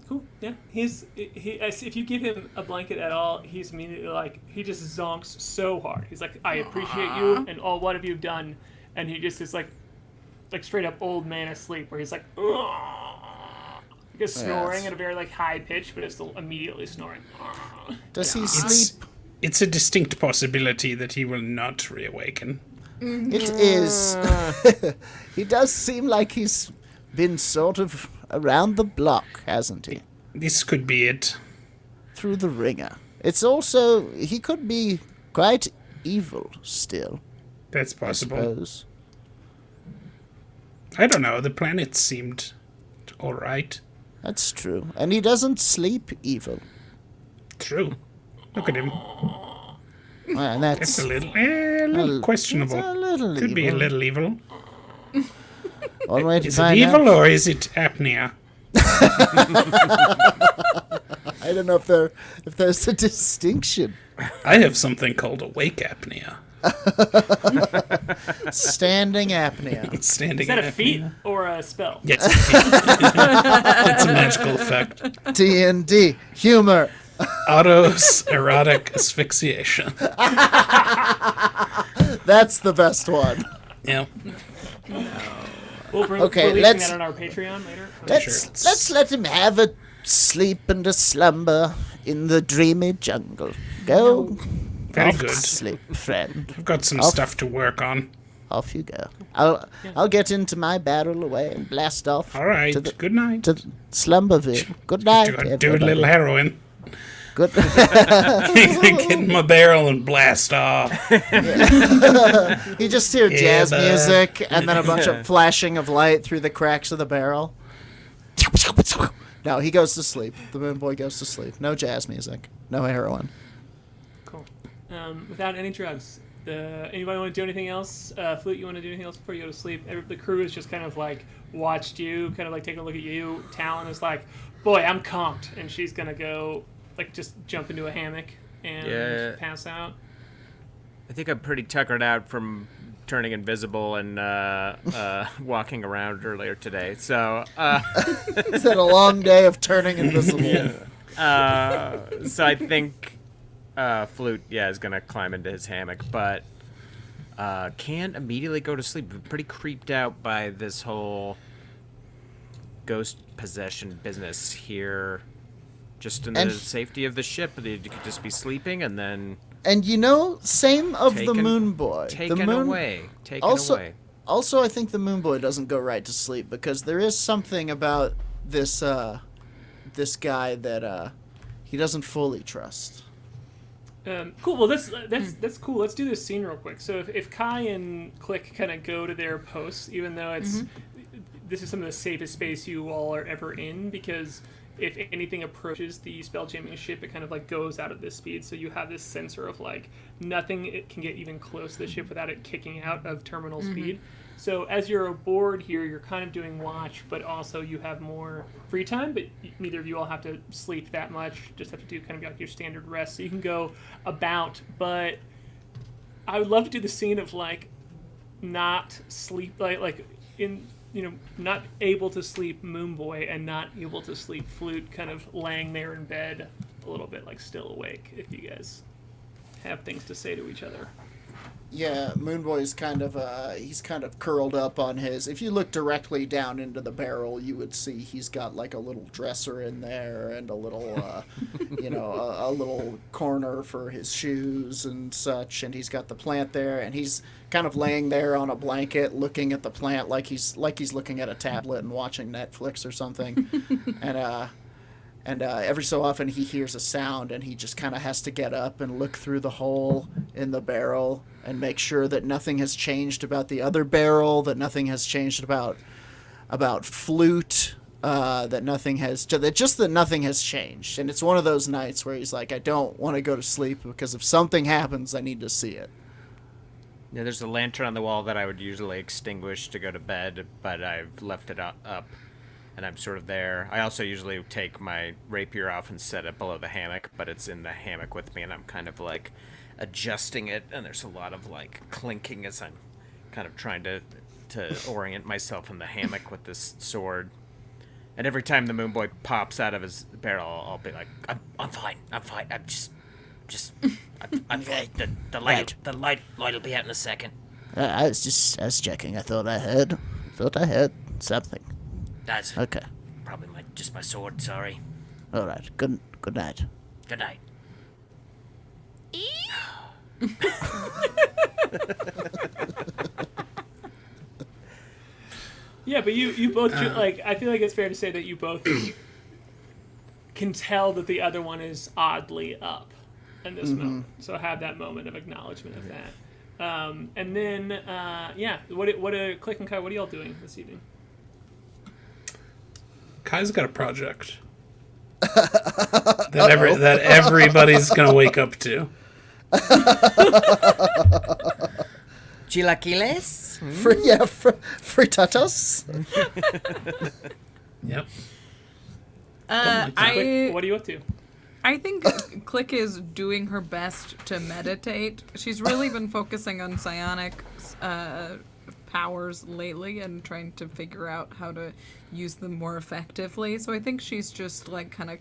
Speaker 5: Cool. Yeah, if you give him a blanket at all, he's immediately like he just zonks so hard. He's like, I appreciate you and all what have you done, and he just is like straight up old man asleep, where he's like, just snoring
Speaker 3: Yes.
Speaker 5: at a very like high pitch, but it's still immediately snoring.
Speaker 3: Does he sleep?
Speaker 2: It's a distinct possibility that he will not reawaken.
Speaker 3: It is. He does seem like he's been sort of around the block, hasn't he?
Speaker 2: This could be it.
Speaker 3: Through the ringer. It's also, he could be quite evil still,
Speaker 2: That's
Speaker 3: I
Speaker 2: possible.
Speaker 3: suppose.
Speaker 2: I don't know. The planet seemed all right.
Speaker 3: That's true. And he doesn't sleep evil.
Speaker 2: True. Look at him.
Speaker 3: And
Speaker 2: It's
Speaker 3: that's
Speaker 2: a little questionable.
Speaker 3: it's a little
Speaker 2: Could be a
Speaker 3: evil.
Speaker 2: little evil.
Speaker 3: One way to
Speaker 2: Is it
Speaker 3: find
Speaker 2: evil
Speaker 3: out.
Speaker 2: or is it apnea?
Speaker 3: I don't know if there's a distinction.
Speaker 2: I have something called awake apnea.
Speaker 3: Standing apnea.
Speaker 2: Standing
Speaker 5: Is that a
Speaker 2: apnea.
Speaker 5: feat or a spell?
Speaker 2: Yes. It's a magical effect.
Speaker 3: D&D. Humor.
Speaker 2: Autos erotic asphyxiation.
Speaker 3: That's the best one.
Speaker 2: Yeah.
Speaker 5: We're
Speaker 3: Okay,
Speaker 5: releasing
Speaker 3: let's-
Speaker 5: that on our Patreon later.
Speaker 3: Let's let him have a sleep and a slumber in the dreamy jungle. Go
Speaker 2: Very
Speaker 3: off
Speaker 2: good.
Speaker 3: to sleep, friend.
Speaker 2: I've got some
Speaker 3: Off.
Speaker 2: stuff to work on.
Speaker 3: Off you go. I'll get into my barrel away and blast off.
Speaker 2: All right.
Speaker 3: To the,
Speaker 2: Good night.
Speaker 3: to Slumberville. Good night.
Speaker 2: Do a
Speaker 3: everybody.
Speaker 2: little heroin.
Speaker 3: Good.
Speaker 2: Get in my barrel and blast off.
Speaker 3: You just hear jazz
Speaker 2: bud.
Speaker 3: music and then a bunch of flashing of light through the cracks of the barrel. No, he goes to sleep. The moon boy goes to sleep. No jazz music. No heroin.
Speaker 5: Cool. Without any drugs. Anybody want to do anything else? Flute, you want to do anything else before you go to sleep? The crew is just kind of like watched you, kind of like taking a look at you. Talon is like, boy, I'm comped. And she's going to go, like, just jump into a hammock and
Speaker 4: Yeah.
Speaker 5: pass out.
Speaker 4: I think I'm pretty tuckered out from turning invisible and walking around earlier today. So,
Speaker 3: It's been a long day of turning invisible.
Speaker 4: so I think Flute, is gonna climb into his hammock, but can't immediately go to sleep. I'm pretty creeped out by this whole ghost possession business here. Just in the
Speaker 3: And-
Speaker 4: safety of the ship, you could just be sleeping and then
Speaker 3: And same of the
Speaker 4: Taken-
Speaker 3: moon boy.
Speaker 4: taken
Speaker 3: the moon,
Speaker 4: away. Taken
Speaker 3: also,
Speaker 4: away.
Speaker 3: Also, I think the moon boy doesn't go right to sleep because there is something about this this guy that he doesn't fully trust.
Speaker 5: Cool. Well, that's cool. Let's do this scene real quick. So if K.A.I and Klik kind of go to their posts, even though this is some of the safest space you all are ever in, because if anything approaches the spelljamming ship, it kind of like goes out at this speed. So you have this sensor of like nothing it can get even close to the ship without it kicking out of terminal speed. So as you're aboard here, you're kind of doing watch, but also you have more free time. But neither of you all have to sleep that much. Just have to do kind of like your standard rest. So you can go about. But I would love to do the scene of like not sleep like in not able to sleep Moonboy and not able to sleep Flute, kind of laying there in bed a little bit, like still awake. If you guys have things to say to each other.
Speaker 3: Yeah, Moonboy's he's kind of curled up on his. If you look directly down into the barrel, you would see he's got like a little dresser in there and a little, a little corner for his shoes and such. And he's got the plant there, and he's kind of laying there on a blanket, looking at the plant like he's looking at a tablet and watching Netflix or something. And every so often he hears a sound, and he just kind of has to get up and look through the hole in the barrel and make sure that nothing has changed about the other barrel, that nothing has changed about Flute, that nothing has changed. And it's one of those nights where he's like, I don't want to go to sleep because if something happens, I need to see it.
Speaker 4: Yeah, there's a lantern on the wall that I would usually extinguish to go to bed, but I've left it up. And I'm sort of there. I also usually take my rapier off and set it below the hammock, but it's in the hammock with me, and I'm kind of like adjusting it, and there's a lot of like clinking as I'm kind of trying to orient myself in the hammock with this sword. And every time the Moonboy pops out of his barrel, I'll be like, I'm fine. I'm fine.
Speaker 6: The light will be out in a second.
Speaker 3: I was checking. I thought I heard something.
Speaker 6: That's
Speaker 3: Okay.
Speaker 6: probably just my sword. Sorry.
Speaker 3: All right. Good night.
Speaker 6: Good night.
Speaker 5: Yeah, but you both like. I feel like it's fair to say that you both can tell that the other one is oddly up in this moment. So have that moment of acknowledgement of that. And then what are Klik and K.A.I, what are y'all doing this evening?
Speaker 2: K.A.I.'s got a project that everybody's gonna wake up to.
Speaker 4: Chilaquiles?
Speaker 3: Frittatas.
Speaker 2: Yep.
Speaker 5: Klik, what are you up to?
Speaker 1: I think Klik is doing her best to meditate. She's really been focusing on psionics powers lately and trying to figure out how to use them more effectively. So I think she's just like kind of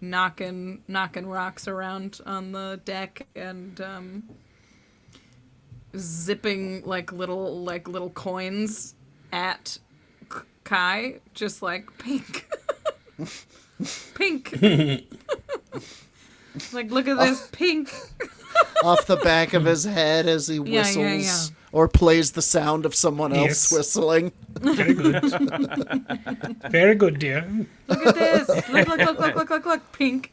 Speaker 1: knocking rocks around on the deck and zipping like little coins at K.A.I, just like pink. Pink. Like, look at this pink.
Speaker 3: Off the back of his head as he whistles or plays the sound of someone else whistling.
Speaker 2: Very good. Very good, dear.
Speaker 1: Look at this. Look. Pink.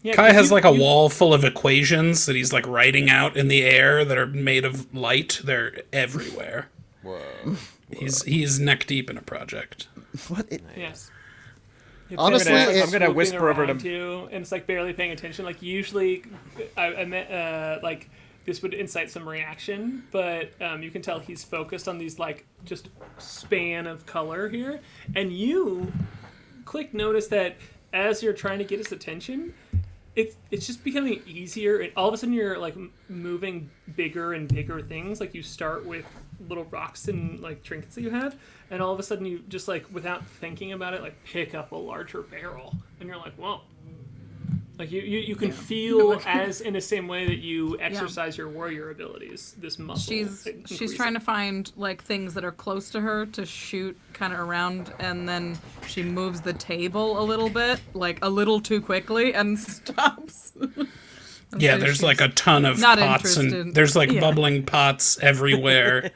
Speaker 5: Yeah,
Speaker 2: K.A.I has like a wall full of equations that he's like writing out in the air that are made of light. They're everywhere.
Speaker 4: Whoa.
Speaker 2: He's neck deep in a project.
Speaker 3: What?
Speaker 5: Yes.
Speaker 3: Honestly,
Speaker 4: I'm gonna whisper over to
Speaker 5: you, and it's like barely paying attention. Like usually, I meant like this would incite some reaction, but you can tell he's focused on these like just span of color here, and you, Klik, notice that as you're trying to get his attention, it's just becoming easier. And all of a sudden, you're like moving bigger and bigger things. Like you start with little rocks and like trinkets that you have, and all of a sudden you just like without thinking about it like pick up a larger barrel, and you're like, whoa. Like you can feel as in the same way that you exercise your warrior abilities, this muscle.
Speaker 1: She's trying to find like things that are close to her to shoot kind of around, and then she moves the table a little bit, like a little too quickly, and stops.
Speaker 2: Yeah, there's like a ton of pots and there's like bubbling pots everywhere.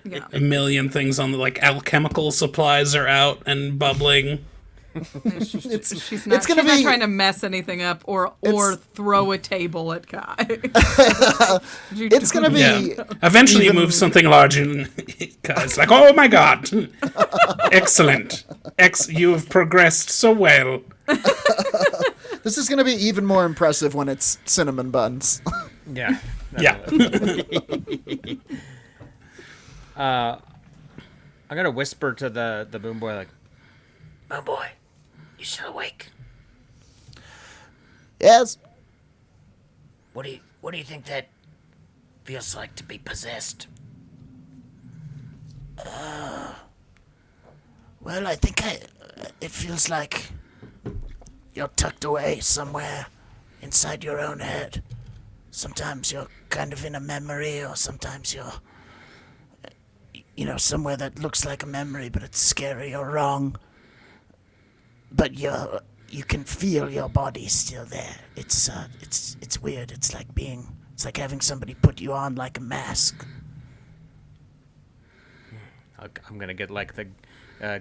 Speaker 1: Yeah.
Speaker 2: A million things on the like alchemical supplies are out and bubbling.
Speaker 1: She's not trying to mess anything up or throw a table at K.A.I.
Speaker 3: It's gonna be.
Speaker 2: Yeah. Eventually, you move something large, and K.A.I's like, "Oh my god, excellent! You have progressed so well."
Speaker 3: This is gonna be even more impressive when it's cinnamon buns.
Speaker 4: Yeah.
Speaker 2: Yeah.
Speaker 4: I'm gonna whisper to the Moonboy like,
Speaker 6: Moonboy, you still awake?
Speaker 3: Yes.
Speaker 6: What do you think that feels like to be possessed?
Speaker 7: Well, I think it feels like you're tucked away somewhere inside your own head. Sometimes you're kind of in a memory, or sometimes you're, somewhere that looks like a memory, but it's scary or wrong. But you can feel your body still there. It's weird. It's like having somebody put you on like a mask.
Speaker 4: I'm gonna get like the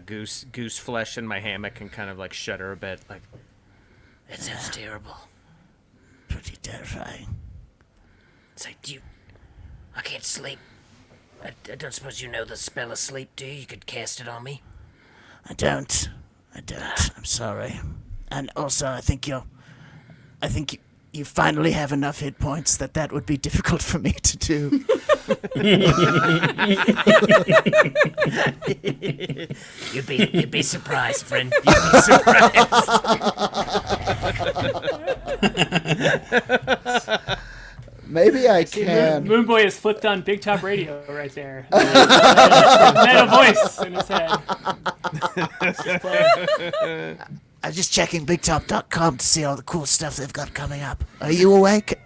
Speaker 4: goose flesh in my hammock and kind of like shudder a bit. Like,
Speaker 6: That sounds terrible.
Speaker 7: Pretty terrifying.
Speaker 6: It's like, I can't sleep. I don't suppose you know the spell of sleep, do you? You could cast it on me.
Speaker 7: I don't. I'm sorry. And also, I think you finally have enough hit points that would be difficult for me to do.
Speaker 6: You'd be surprised, friend. You'd be surprised.
Speaker 3: Maybe I can.
Speaker 5: Moonboy has flipped on Big Top Radio right there. Meta voice in his head.
Speaker 7: I'm just checking BigTop.com to see all the cool stuff they've got coming up. Are you awake?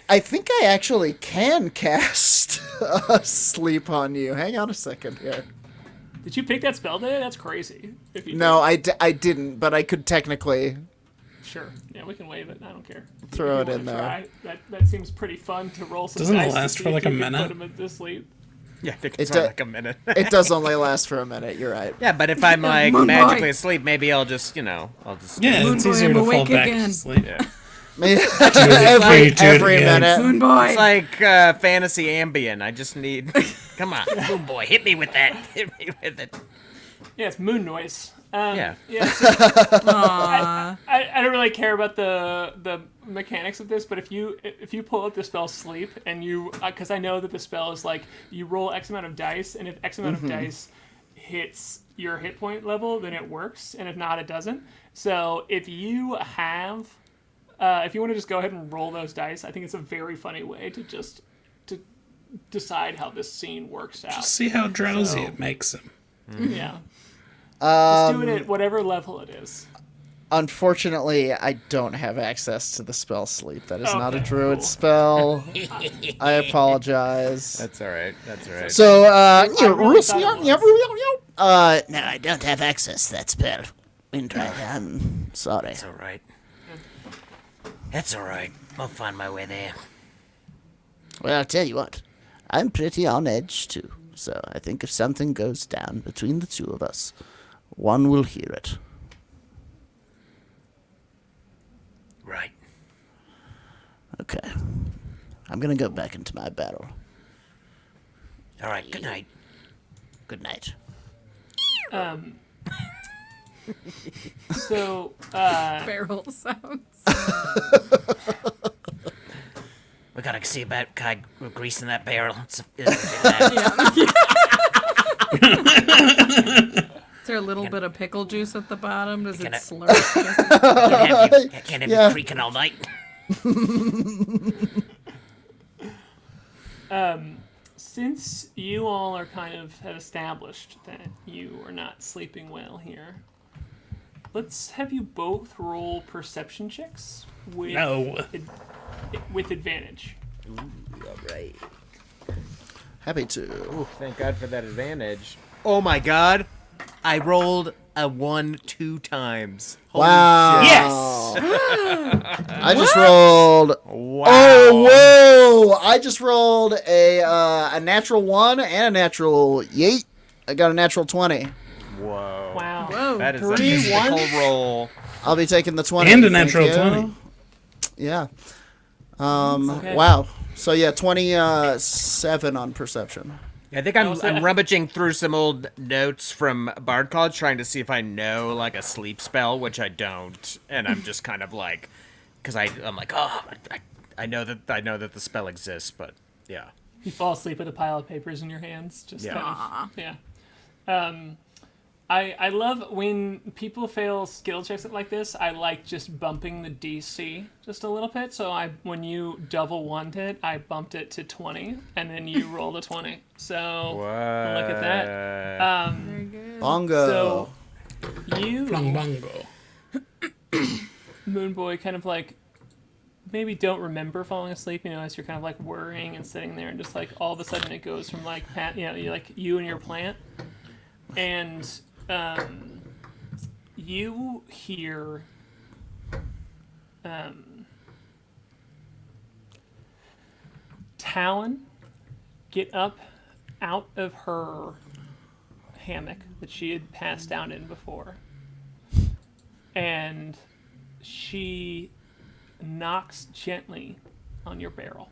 Speaker 3: I think I actually can cast sleep on you. Hang on a second here.
Speaker 5: Did you pick that spell today? That's crazy. If you
Speaker 3: No, I didn't, but I could technically
Speaker 5: Sure. Yeah, we can waive it. I don't care.
Speaker 3: throw
Speaker 5: If
Speaker 3: it
Speaker 5: you
Speaker 3: in
Speaker 5: wanna
Speaker 3: there.
Speaker 5: try, that seems pretty fun to roll some
Speaker 2: Doesn't it
Speaker 5: dice to
Speaker 2: last
Speaker 5: see
Speaker 2: for
Speaker 5: if
Speaker 2: like
Speaker 5: you
Speaker 2: a
Speaker 5: can
Speaker 2: minute?
Speaker 5: Put them to sleep.
Speaker 4: yeah, I think
Speaker 3: It
Speaker 4: it's
Speaker 3: do-
Speaker 4: like a minute.
Speaker 3: It does only last for a minute. You're right.
Speaker 4: Yeah, but if I'm like
Speaker 1: Moonboy.
Speaker 4: magically asleep, maybe I'll just.
Speaker 2: Yeah,
Speaker 1: Moonboy,
Speaker 2: it's easier
Speaker 1: I'm
Speaker 2: to fall
Speaker 1: awake
Speaker 2: back
Speaker 1: again.
Speaker 2: to sleep.
Speaker 4: Yeah.
Speaker 3: every
Speaker 2: do it again.
Speaker 3: minute.
Speaker 1: Moonboy.
Speaker 4: It's like fantasy Ambien. I just need. Come on.
Speaker 6: Moonboy, hit me with that. Hit me with it.
Speaker 5: Yeah, it's moon noise.
Speaker 4: Yeah.
Speaker 5: So
Speaker 1: Aw.
Speaker 5: I don't really care about the mechanics of this, but if you pull up the spell sleep and you, because I know that the spell is like you roll X amount of dice, and if X amount of dice hits your hit point level, then it works, and if not, it doesn't. So if you have, if you want to just go ahead and roll those dice, I think it's a very funny way to just to decide how this scene works out.
Speaker 2: See how drowsy it makes him.
Speaker 5: Yeah. Just do it at whatever level it is.
Speaker 3: Unfortunately, I don't have access to the spell sleep. That is not a
Speaker 5: Okay,
Speaker 3: druid
Speaker 5: cool.
Speaker 3: spell. I apologize.
Speaker 4: That's all right. That's all right.
Speaker 3: So,
Speaker 5: really thought it was.
Speaker 7: No, I don't have access to that spell. Windrider, I'm sorry.
Speaker 6: It's all right. That's all right. I'll find my way there.
Speaker 7: Well, I'll tell you what. I'm pretty on edge, too. So I think if something goes down between the two of us, one will hear it.
Speaker 6: Right.
Speaker 7: Okay. I'm gonna go back into my barrel.
Speaker 6: All right. Good night.
Speaker 7: Good night.
Speaker 5: So,
Speaker 1: Barrel sounds.
Speaker 6: We gotta see about K.A.I greasing that barrel.
Speaker 1: Is there a little bit of pickle juice at the bottom? Does it
Speaker 6: Can I-
Speaker 1: slurp?
Speaker 6: Can't have
Speaker 3: Yeah.
Speaker 6: you creaking all night.
Speaker 5: since you all are kind of have established that you are not sleeping well here, let's have you both roll perception checks with
Speaker 2: No.
Speaker 5: with advantage.
Speaker 6: All right.
Speaker 3: Happy to.
Speaker 4: Ooh, thank God for that advantage. Oh my God, I rolled a 1 2 times. Holy
Speaker 3: Wow.
Speaker 4: shit.
Speaker 5: Yes.
Speaker 3: I just rolled.
Speaker 4: Wow.
Speaker 3: Oh, whoa! I just rolled a natural 1 and a natural 8. I got a natural 20.
Speaker 4: Whoa.
Speaker 5: Wow.
Speaker 1: Whoa.
Speaker 4: That is a
Speaker 5: 3,
Speaker 4: mystical
Speaker 5: 1.
Speaker 4: roll.
Speaker 3: I'll be taking the 20.
Speaker 2: And a
Speaker 3: thank
Speaker 2: natural
Speaker 3: you.
Speaker 2: 20.
Speaker 3: Yeah.
Speaker 5: Okay.
Speaker 3: Wow. So yeah, 27 on perception.
Speaker 4: I think I'm
Speaker 5: Also-
Speaker 4: rummaging through some old notes from Bard College trying to see if I know like a sleep spell, which I don't, and I'm just kind of like, because I'm like, oh, I know that the spell exists, but yeah.
Speaker 5: You fall asleep with a pile of papers in your hands. Just
Speaker 4: Yeah.
Speaker 5: kind of, yeah. I love when people fail skill checks like this. I like just bumping the DC just a little bit. So when you double one it, I bumped it to 20, and then you roll the 20. So look at that.
Speaker 1: Very good.
Speaker 3: Bongo.
Speaker 5: So you,
Speaker 2: Flung bongo.
Speaker 5: Moonboy, kind of like maybe don't remember falling asleep. As you're kind of like worrying and sitting there, and just like all of a sudden it goes from like you're like you and your plant, and you hear Talon get up out of her hammock that she had passed down in before, and she knocks gently on your barrel.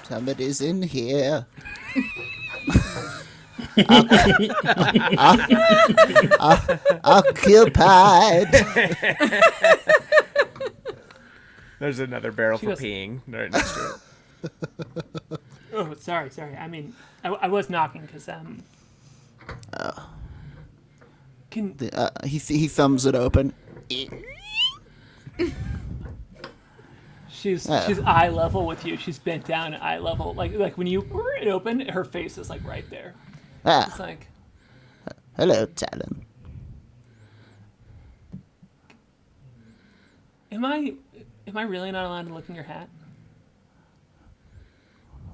Speaker 3: Somebody's in here. Occupied.
Speaker 4: There's another barrel
Speaker 5: She
Speaker 4: for
Speaker 5: goes-
Speaker 4: peeing right next to it.
Speaker 5: Oh, sorry. I mean, I was knocking because can
Speaker 3: He thumbs it open.
Speaker 5: she's eye level with you. She's bent down at eye level. Like when you it open, her face is like right there. It's like,
Speaker 3: Hello, Talon.
Speaker 5: am I really not allowed to look in your hat?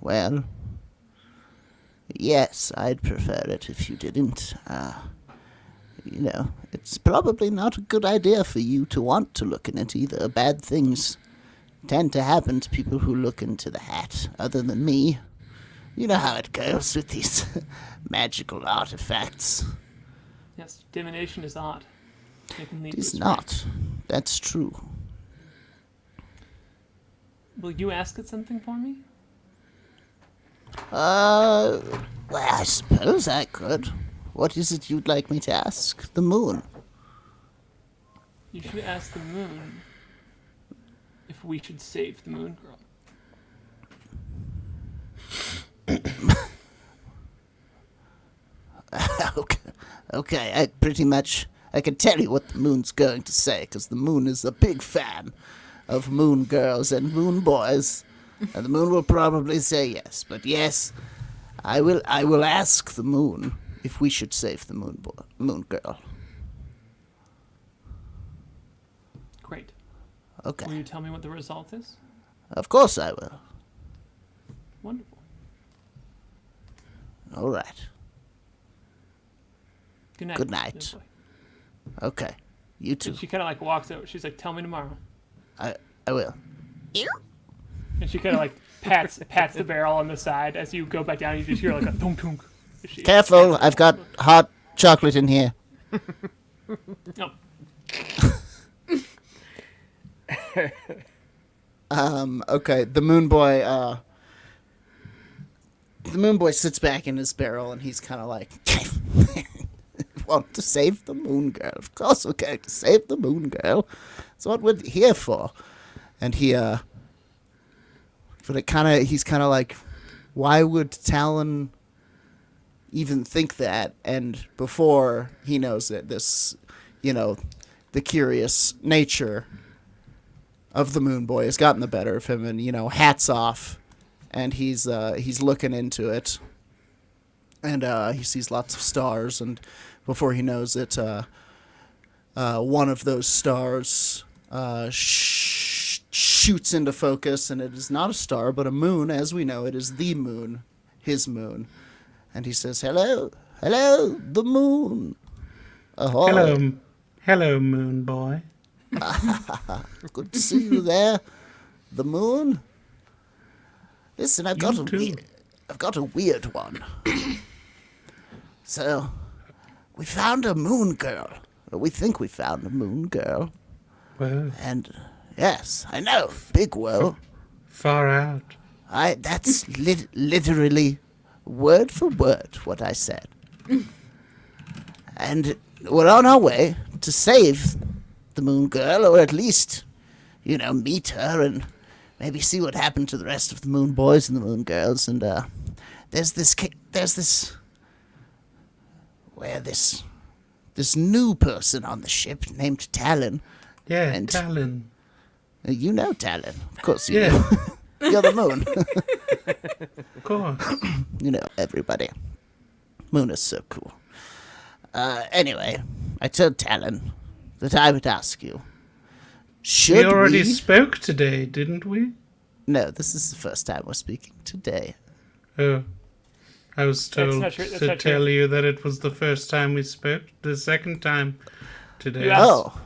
Speaker 3: Well, yes, I'd prefer it if you didn't. It's probably not a good idea for you to want to look in it either. Bad things tend to happen to people who look into the hat, other than me. You know how it goes with these magical artifacts.
Speaker 5: Yes, divination is odd. It can lead
Speaker 3: It is
Speaker 5: to a
Speaker 3: not. That's true.
Speaker 5: Will you ask it something for me?
Speaker 3: Well, I suppose I could. What is it you'd like me to ask? The moon.
Speaker 5: You should ask the moon if we should save the moon girl.
Speaker 3: Okay, I can tell you what the moon's going to say, because the moon is a big fan of moon girls and moon boys, and the moon will probably say yes. But yes, I will ask the moon if we should save the moon girl.
Speaker 5: Great.
Speaker 3: Okay,
Speaker 5: Will you tell me what the result is?
Speaker 3: of course I will.
Speaker 5: Wonderful.
Speaker 3: All right.
Speaker 5: Good night.
Speaker 3: Good night.
Speaker 5: Moonboy.
Speaker 3: Okay, you too.
Speaker 5: And she kind of like walks over. She's like, "Tell me tomorrow."
Speaker 3: I will.
Speaker 5: And she kind of like pats the barrel on the side as you go back down. You just hear like a thunk thunk. She-
Speaker 3: Careful, I've got hot chocolate in here.
Speaker 5: No.
Speaker 3: Okay, the moon boy sits back in his barrel and he's kind of like, want to save the moon girl. Of course we're going to save the moon girl. That's what we're here for. And he's kind of like, why would Talon even think that? And before he knows it, this, the curious nature of the moon boy has gotten the better of him, and hats off, and he's looking into it, and he sees lots of stars, and before he knows it, one of those stars shoots into focus, and it is not a star but a moon. As we know, it is the moon, his moon, and he says, hello, the moon. Ahoy.
Speaker 2: Hello, moon boy.
Speaker 3: Good to see you there, the moon. Listen, I've got a weird one. So, we found a moon girl. Or we think we found a moon girl.
Speaker 2: Well,
Speaker 3: And yes, I know, big well.
Speaker 2: far out.
Speaker 3: That's literally word for word what I said. And we're on our way to save the moon girl, or at least, meet her and maybe see what happened to the rest of the moon boys and the moon girls. And
Speaker 7: there's this new person on the ship named Talon.
Speaker 2: Yeah,
Speaker 7: And-
Speaker 2: Talon.
Speaker 7: You know Talon, of course you
Speaker 2: Yeah,
Speaker 7: do. You're the moon.
Speaker 2: of course.
Speaker 7: You know everybody. Moon is so cool. Anyway, I told Talon that I would ask you. Should
Speaker 2: We already spoke today, didn't we?
Speaker 7: No, this is the first time we're speaking today.
Speaker 2: Oh. I was told
Speaker 5: not true, that's
Speaker 2: to
Speaker 5: not true.
Speaker 2: tell you that it was the first time we spoke, the second time today.
Speaker 5: You asked-
Speaker 7: Oh,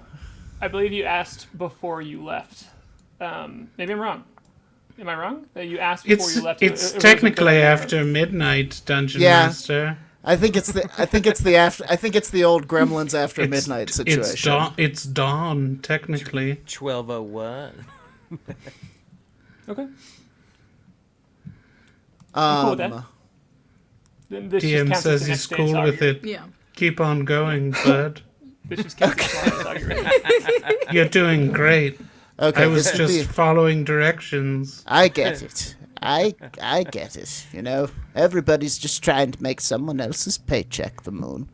Speaker 5: I believe you asked before you left. Maybe I'm wrong. Am I wrong? That you asked before
Speaker 2: It's
Speaker 5: you left.
Speaker 2: it's
Speaker 5: It was a
Speaker 2: technically
Speaker 5: good idea.
Speaker 2: after midnight, Dungeon
Speaker 3: Yeah.
Speaker 2: Master.
Speaker 3: I think it's the old Gremlins after midnight situation.
Speaker 2: It's dawn, technically.
Speaker 8: 12:01.
Speaker 5: Okay. cool with that.
Speaker 3: Um,
Speaker 5: Then this just
Speaker 2: DM
Speaker 5: counts as
Speaker 2: says
Speaker 5: the
Speaker 2: he's
Speaker 5: next day's
Speaker 2: cool with
Speaker 5: argument.
Speaker 2: it.
Speaker 1: Yeah.
Speaker 2: Keep on going, bud.
Speaker 5: This just counts as the next argument.
Speaker 2: You're doing great.
Speaker 3: okay,
Speaker 2: I was
Speaker 3: this would
Speaker 2: just
Speaker 3: be-
Speaker 2: following directions.
Speaker 7: I get it. I get it. You know, everybody's just trying to make someone else's paycheck the moon.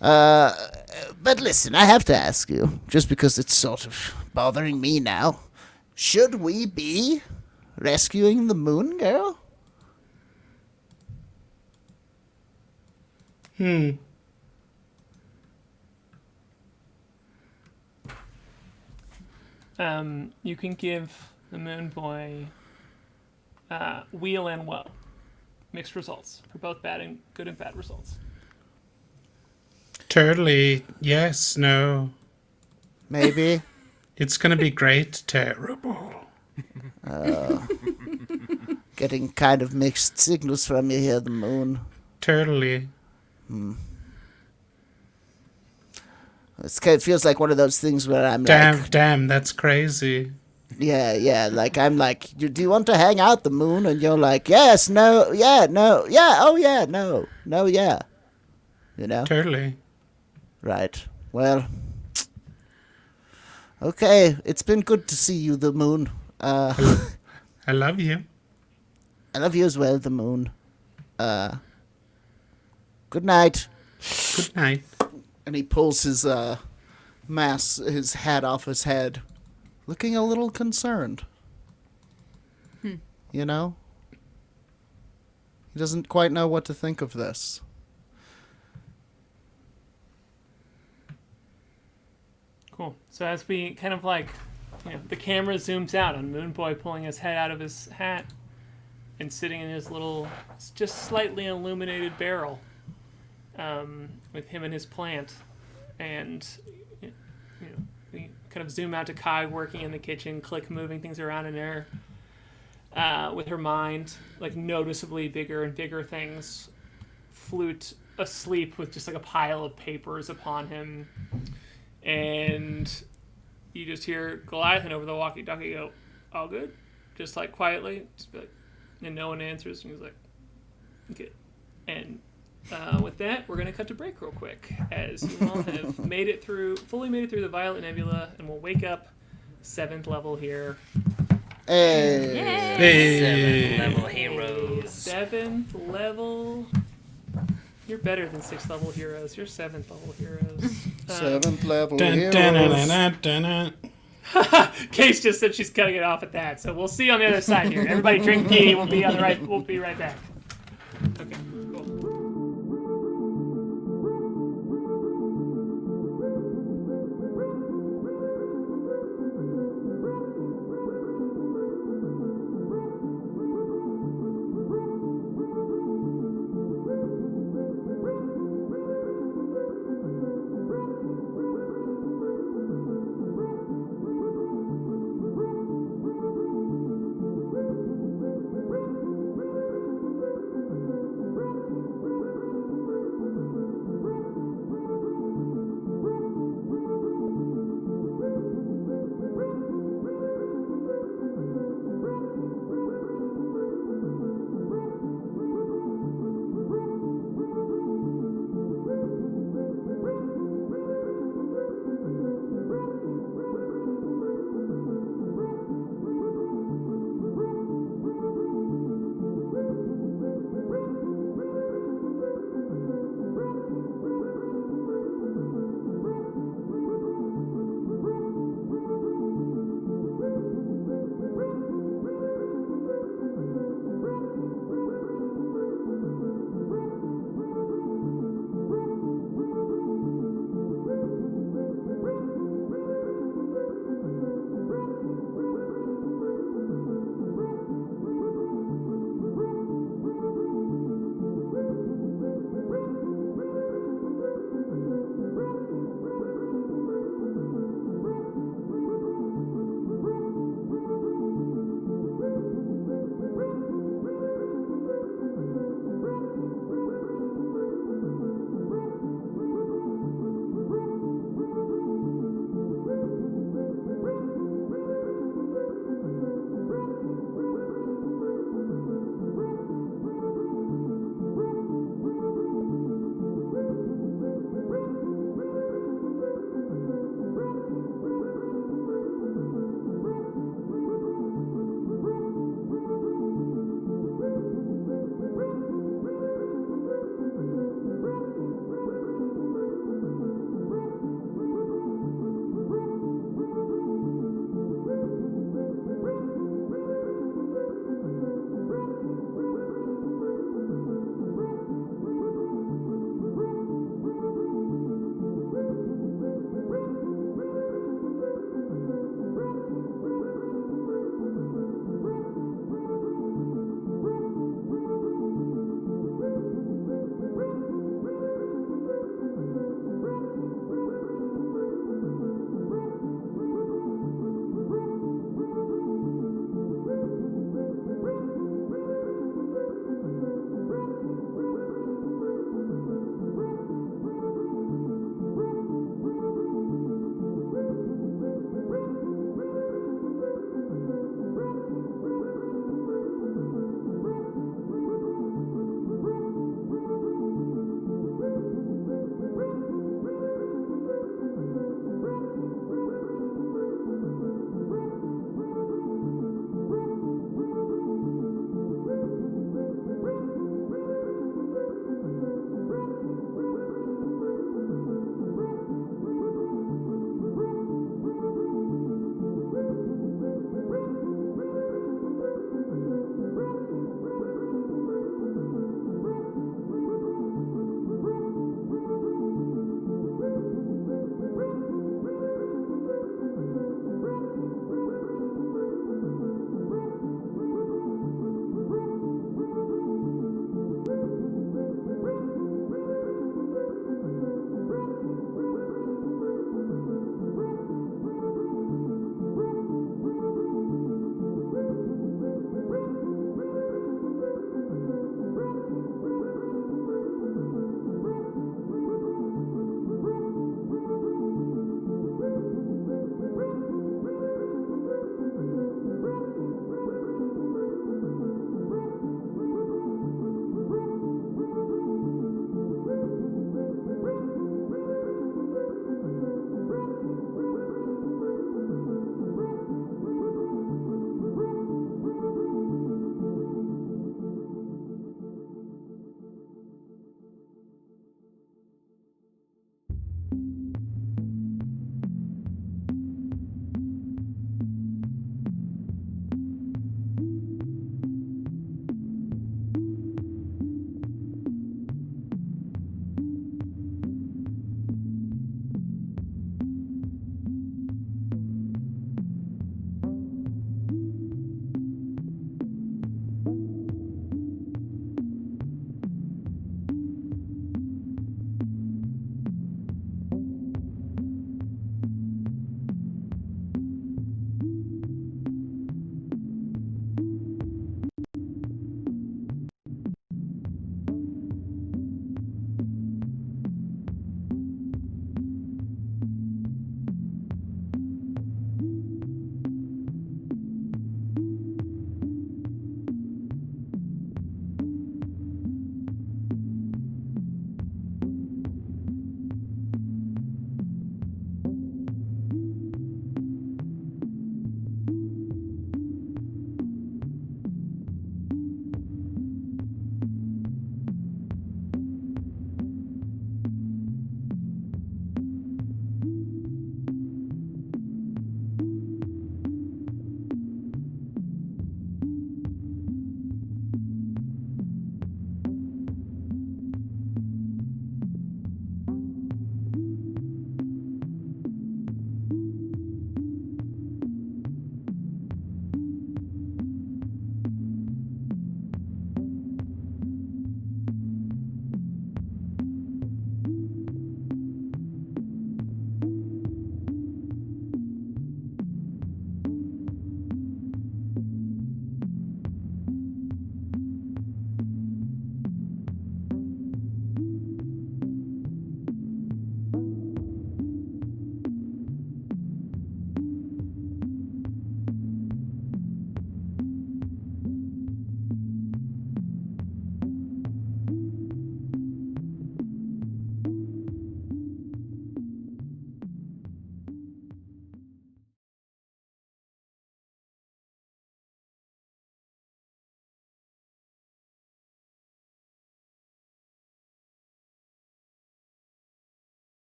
Speaker 7: But listen, I have to ask you, just because it's sort of bothering me now. Should we be rescuing the moon girl?
Speaker 5: You can give the Moon Boy wheel and woe. Mixed results for both good and bad results.
Speaker 2: Totally. Yes, no.
Speaker 3: maybe.
Speaker 2: It's gonna be great. Terrible.
Speaker 7: Getting kind of mixed signals from you here, the moon.
Speaker 2: Totally.
Speaker 7: It feels like one of those things where I'm like,
Speaker 2: Damn, that's crazy.
Speaker 7: yeah, like I'm like, do you want to hang out the moon? And you're like, yes, no, yeah, no, yeah, oh yeah, no, yeah. You know?
Speaker 2: Totally.
Speaker 7: Right. Well, okay, it's been good to see you, the moon.
Speaker 2: I love you.
Speaker 7: I love you as well, the moon. Good night.
Speaker 2: Good night.
Speaker 3: And he pulls his his hat off his head, looking a little concerned. You know? He doesn't quite know what to think of this.
Speaker 5: Cool. So as we kind of like, the camera zooms out on Moon Boy pulling his head out of his hat and sitting in his little, just slightly illuminated barrel, with him and his plant, and we kind of zoom out to K.A.I working in the kitchen, Klik moving things around in there, with her mind like noticeably bigger and bigger things. Flute asleep with just like a pile of papers upon him. And you just hear Goliath over the walkie-talkie go, "All good?" Just like quietly, just be like, and no one answers. And he's like, "Okay." And with that, we're gonna cut to break real quick, as you all have fully made it through the Violet Nebula, and we'll wake up 7th level here.
Speaker 3: Hey.
Speaker 8: 7th level heroes.
Speaker 5: 7th level. You're better than 6th level heroes. You're 7th level heroes.
Speaker 3: 7th level
Speaker 2: Dun,
Speaker 3: heroes.
Speaker 2: dun, dun, dun, dun, dun.
Speaker 5: Case just said she's cutting it off at that, so we'll see you on the other side here. Everybody drink tea. We'll be right back. Okay. Cool.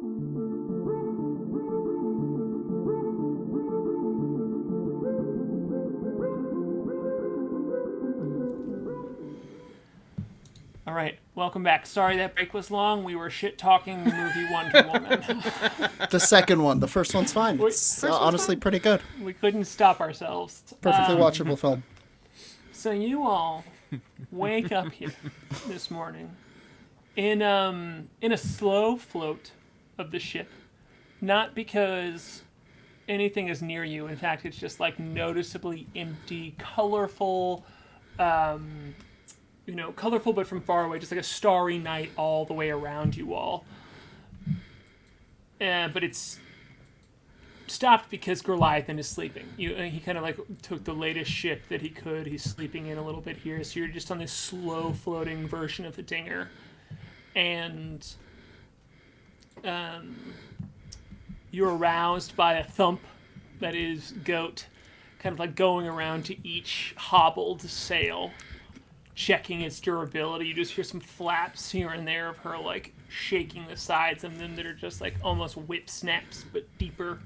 Speaker 5: All right, welcome back. Sorry that break was long. We were shit-talking the movie Wonder Woman.
Speaker 3: The second one. The first one's fine. It's
Speaker 5: first one's
Speaker 3: honestly
Speaker 5: fine.
Speaker 3: pretty good.
Speaker 5: We couldn't stop ourselves.
Speaker 3: Perfectly watchable film.
Speaker 5: So you all wake up here this morning in a slow float of the ship. Not because anything is near you. In fact, it's just like noticeably empty, colorful, colorful but from far away, just like a starry night all the way around you all. But it's stopped because Goliathan is sleeping. He kind of like took the latest ship that he could. He's sleeping in a little bit here, so you're just on this slow floating version of the Dinger. And you're aroused by a thump that is Goat kind of like going around to each hobbled sail, checking its durability. You just hear some flaps here and there of her like shaking the sides of them that are just like almost whip snaps but deeper.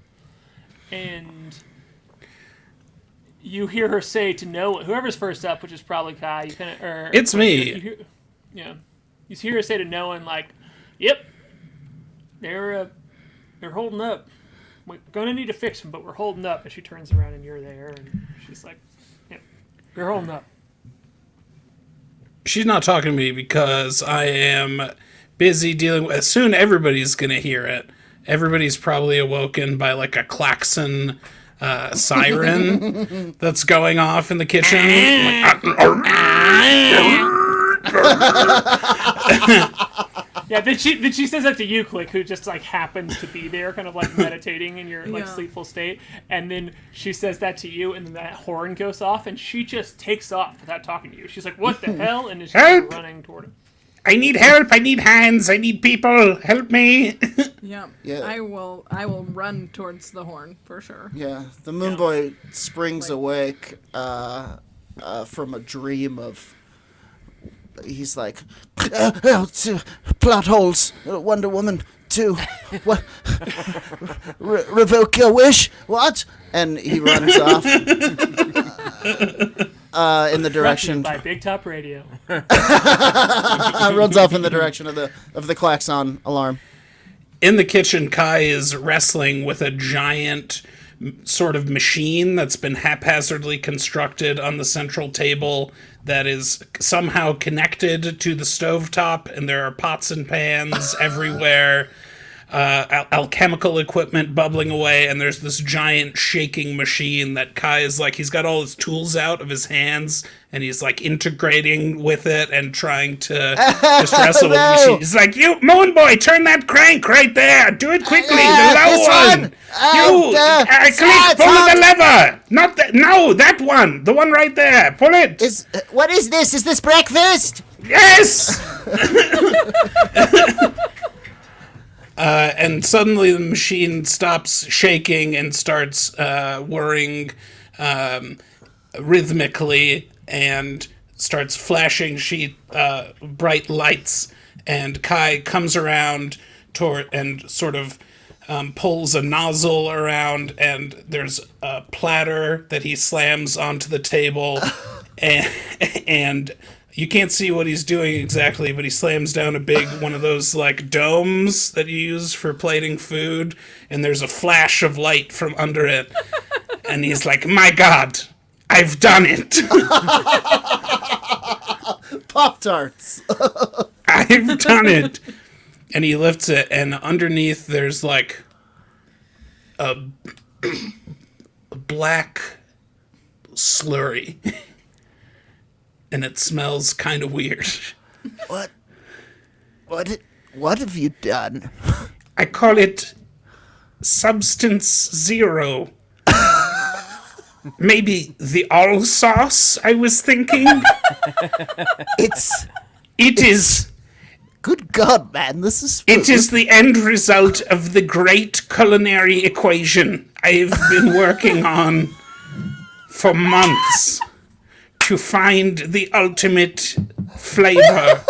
Speaker 5: And you hear her say to Noah, whoever's first up, which is probably K.A.I, you kind of
Speaker 2: It's me.
Speaker 5: You hear her say to Noah, and like, "Yep, they're holding up. We're gonna need to fix them, but we're holding up." And she turns around, and you're there, and she's like, "Yep, you're holding up."
Speaker 2: She's not talking to me because I am busy dealing with... Soon everybody's going to hear it. Everybody's probably awoken by like a klaxon siren that's going off in the kitchen.
Speaker 5: Yeah, then she says that to you, Klik, who just like happens to be there, kind of like meditating in your like sleepful state. And then she says that to you, and then that horn goes off, and she just takes off without talking to you. She's like, "What the hell?" And is just running toward him.
Speaker 2: I need help. I need hands. I need people. Help me.
Speaker 1: Yeah.
Speaker 3: Yeah.
Speaker 1: I will run towards the horn for sure.
Speaker 3: Yeah, the Moonboy springs awake from a dream of... He's like, plot holes, Wonder Woman 2, what? Revoke your wish, what? And he runs off in the direction...
Speaker 5: By Big Top Radio.
Speaker 3: runs off in the direction of the klaxon alarm.
Speaker 2: In the kitchen, K.A.I is wrestling with a giant sort of machine that's been haphazardly constructed on the central table that is somehow connected to the stovetop, and there are pots and pans everywhere, alchemical equipment bubbling away, and there's this giant shaking machine that K.A.I is like, he's got all his tools out of his hands, and he's like integrating with it and trying to just wrestle with the machine. He's like, "You, Moonboy, turn that crank right there. Do it quickly, the low one. Klik, pull the lever. Not that, no, that one. The one right there. Pull it."
Speaker 7: What is this? Is this breakfast?
Speaker 2: Yes! And suddenly the machine stops shaking and starts whirring rhythmically and starts flashing bright lights. And K.A.I comes around and sort of pulls a nozzle around, and there's a platter that he slams onto the table. and you can't see what he's doing exactly, but he slams down a big one of those like domes that you use for plating food, and there's a flash of light from under it. And he's like, "My God, I've done it."
Speaker 3: Pop-Tarts.
Speaker 2: I've done it. And he lifts it, and underneath there's like a black slurry. And it smells kind of weird.
Speaker 7: What have you done?
Speaker 2: I call it Substance Zero. Maybe the AllSauce, I was thinking. It is.
Speaker 7: Good God, man, this is...
Speaker 2: It is the end result of the great culinary equation I've been working on for months to find the ultimate flavor.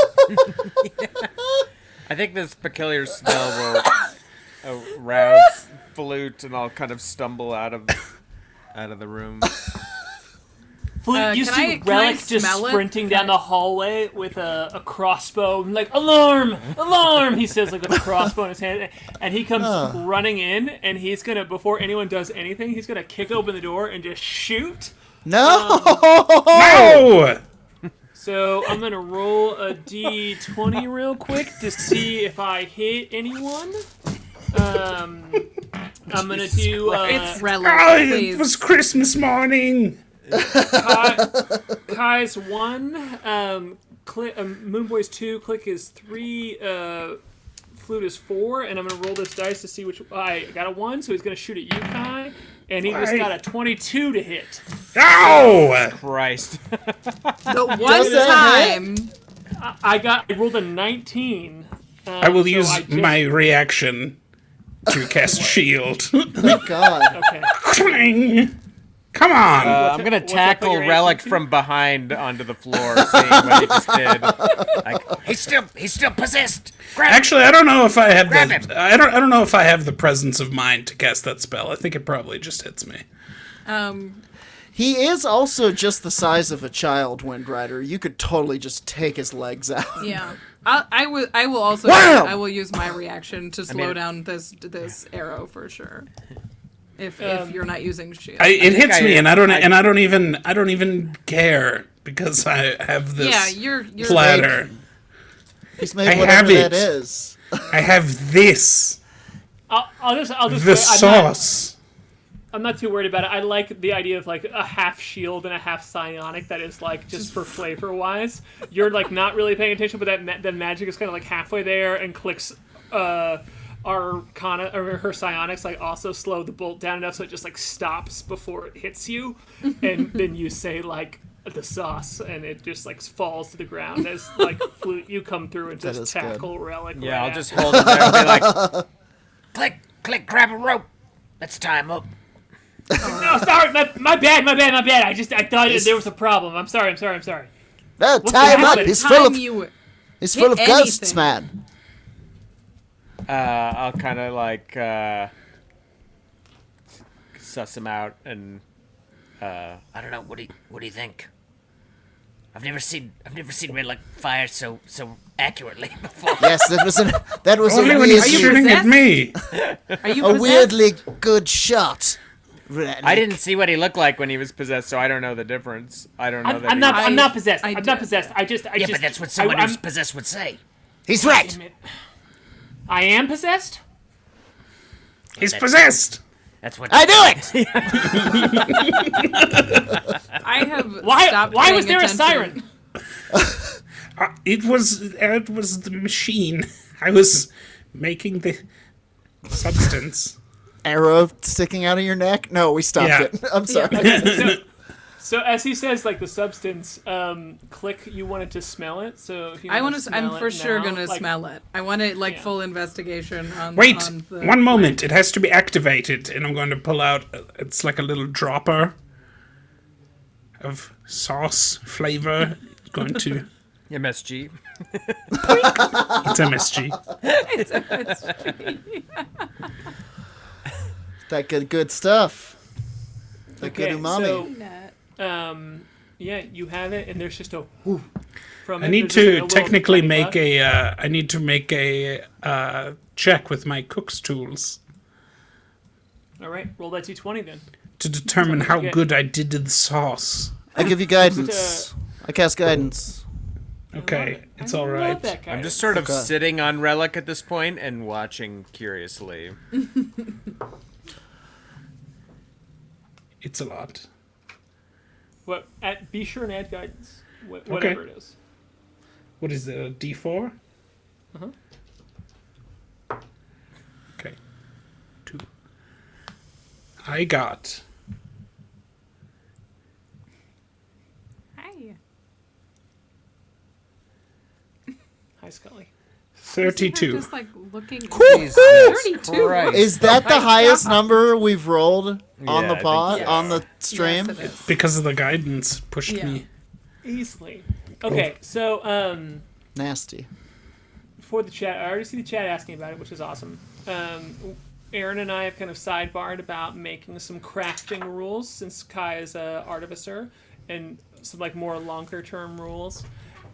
Speaker 4: I think this peculiar smell will arouse Flute, and I'll kind of stumble out of the room.
Speaker 5: Flute, you
Speaker 1: can
Speaker 5: see
Speaker 1: I
Speaker 5: Relic just
Speaker 1: smell it?
Speaker 5: sprinting down the hallway with a crossbow, like, alarm, alarm, he says, like, with a crossbow in his hand, and he comes running in, and he's gonna, before anyone does anything, he's gonna kick open the door and just shoot.
Speaker 3: No!
Speaker 2: No!
Speaker 5: So I'm gonna roll a d20 real quick to see if I hit anyone. I'm gonna do.
Speaker 1: It's Relic,
Speaker 2: Oh,
Speaker 1: please.
Speaker 2: it was Christmas morning.
Speaker 5: Kai's 1, Moonboy's 2, Klik is 3, Flute is 4, and I'm gonna roll this dice to see which. I got a 1, so he's gonna shoot at you, Kai, and he just got a 22 to hit.
Speaker 2: No!
Speaker 4: Christ.
Speaker 1: The one time.
Speaker 5: I rolled a 19.
Speaker 2: I will
Speaker 5: so
Speaker 2: use
Speaker 5: I just-
Speaker 2: my reaction to cast shield.
Speaker 3: Thank God.
Speaker 5: Okay.
Speaker 2: Clang! Come on!
Speaker 4: I'm gonna
Speaker 5: what's that
Speaker 4: tackle
Speaker 5: for your
Speaker 4: Relic
Speaker 5: AC?
Speaker 4: from behind onto the floor, seeing what he just did. Like,
Speaker 6: He's still possessed. Grab him.
Speaker 2: Actually, I don't know if I have
Speaker 6: Grab him.
Speaker 2: I don't know if I have the presence of mind to cast that spell. I think it probably just hits me.
Speaker 3: He is also just the size of a child, Windrider. You could totally just take his legs out.
Speaker 1: Yeah. I will also.
Speaker 3: Wham!
Speaker 1: I will use my reaction to slow down this arrow for sure. If you're not using shield.
Speaker 2: It hits me, and I don't
Speaker 4: I
Speaker 2: even care because I have this
Speaker 1: yeah, you're
Speaker 2: platter.
Speaker 3: He's
Speaker 2: I
Speaker 3: made
Speaker 2: have
Speaker 3: whatever that
Speaker 2: it.
Speaker 3: is.
Speaker 2: I have this.
Speaker 5: I'll just
Speaker 2: The sauce.
Speaker 5: I'm not too worried about it. I like the idea of like a half shield and a half psionic that is like just for flavor wise. You're like not really paying attention, but the magic is kind of like halfway there, and Klik's Arcana or her psionics like also slow the bolt down enough so it just like stops before it hits you, and then you say like the sauce, and it just like falls to the ground as like Flute you come through and
Speaker 3: That
Speaker 5: just
Speaker 3: is
Speaker 5: tackle Relic.
Speaker 4: yeah,
Speaker 5: right
Speaker 4: I'll just
Speaker 5: after.
Speaker 4: hold it there and be like,
Speaker 6: Klik, grab a rope. Let's tie him up.
Speaker 5: No, sorry, my bad. I thought there was a problem. I'm sorry.
Speaker 3: No,
Speaker 5: What's
Speaker 3: tie him
Speaker 5: the
Speaker 3: up.
Speaker 5: habit?
Speaker 3: He's full of
Speaker 1: you
Speaker 3: he's full of
Speaker 1: hit
Speaker 3: ghosts,
Speaker 1: anything.
Speaker 3: man.
Speaker 4: I'll kind of like suss him out and.
Speaker 6: I don't know. What do you think? I've never seen Relic fire so accurately before.
Speaker 3: Yes, that was
Speaker 2: Only
Speaker 3: a
Speaker 2: when he's
Speaker 1: you
Speaker 2: shooting at
Speaker 1: possessed?
Speaker 2: me.
Speaker 1: Are you
Speaker 3: a
Speaker 1: possessed?
Speaker 3: weirdly good shot.
Speaker 4: I didn't see what he looked like when he was possessed, so I don't know the difference. I don't know that.
Speaker 5: I'm
Speaker 4: he
Speaker 5: not.
Speaker 4: was-
Speaker 5: I'm not possessed.
Speaker 1: I
Speaker 5: I'm
Speaker 1: did.
Speaker 5: not possessed. I just.
Speaker 6: Yeah, but that's what someone who's
Speaker 5: I'm-
Speaker 6: possessed would say.
Speaker 3: He's right.
Speaker 5: Damn it. I am possessed.
Speaker 2: He's possessed.
Speaker 6: That's what.
Speaker 3: I knew it.
Speaker 1: I have
Speaker 5: Why?
Speaker 1: stopped
Speaker 5: Why
Speaker 1: paying
Speaker 5: was there
Speaker 1: attention.
Speaker 5: a siren?
Speaker 2: It was the machine. I was making the substance.
Speaker 3: Arrow sticking out of your neck? No, we stopped
Speaker 2: Yeah.
Speaker 3: it. I'm sorry.
Speaker 5: So as he says, like the substance, Klik, you wanted to smell it. So if you
Speaker 1: I
Speaker 5: want
Speaker 1: want
Speaker 5: to.
Speaker 1: to. I'm for sure
Speaker 5: now,
Speaker 1: gonna
Speaker 5: like,
Speaker 1: smell it. I want it like
Speaker 5: Yeah.
Speaker 1: full investigation on.
Speaker 2: Wait,
Speaker 1: on the
Speaker 2: one moment. It has to be activated, and I'm going to pull out. It's like a little dropper of sauce flavor. It's going to.
Speaker 4: MSG.
Speaker 2: It's MSG.
Speaker 3: That good stuff. The
Speaker 5: Okay,
Speaker 3: good umami.
Speaker 5: so yeah, you have it, and there's just a whoo from it.
Speaker 2: I need
Speaker 5: There's just, like, a
Speaker 2: to
Speaker 5: little
Speaker 2: technically
Speaker 5: tiny
Speaker 2: make
Speaker 5: bug.
Speaker 2: a. I need to make a check with my cook's tools
Speaker 5: All right, roll that d20 then.
Speaker 2: to determine how
Speaker 5: Okay.
Speaker 2: good I did the sauce.
Speaker 3: I give you guidance. I cast guidance.
Speaker 2: Okay, it's
Speaker 5: I
Speaker 2: all
Speaker 5: love
Speaker 2: right.
Speaker 5: that guy.
Speaker 4: I'm just sort of
Speaker 3: Okay.
Speaker 4: sitting on Relic at this point and watching curiously.
Speaker 2: It's a lot.
Speaker 5: What? Be sure and add guidance. Whatever it is.
Speaker 2: What is it? A D4?
Speaker 5: Uh-huh.
Speaker 2: Okay. 2. I got
Speaker 1: Hi.
Speaker 5: Hi, Scully.
Speaker 2: 32.
Speaker 1: Just like looking.
Speaker 4: Jesus
Speaker 1: 32.
Speaker 4: Christ.
Speaker 3: Is that the
Speaker 1: my
Speaker 3: highest
Speaker 1: God.
Speaker 3: number we've rolled on
Speaker 4: Yeah, I
Speaker 3: the
Speaker 4: think
Speaker 3: pod,
Speaker 4: so.
Speaker 3: on the stream?
Speaker 1: Yes, it is.
Speaker 2: Because of the guidance pushed
Speaker 1: Yeah.
Speaker 2: me.
Speaker 5: Easily. Okay, so
Speaker 3: Nasty.
Speaker 5: for the chat, I already see the chat asking about it, which is awesome. Aaron and I have kind of sidebarred about making some crafting rules since K.A.I is a artificer, and some like more longer term rules.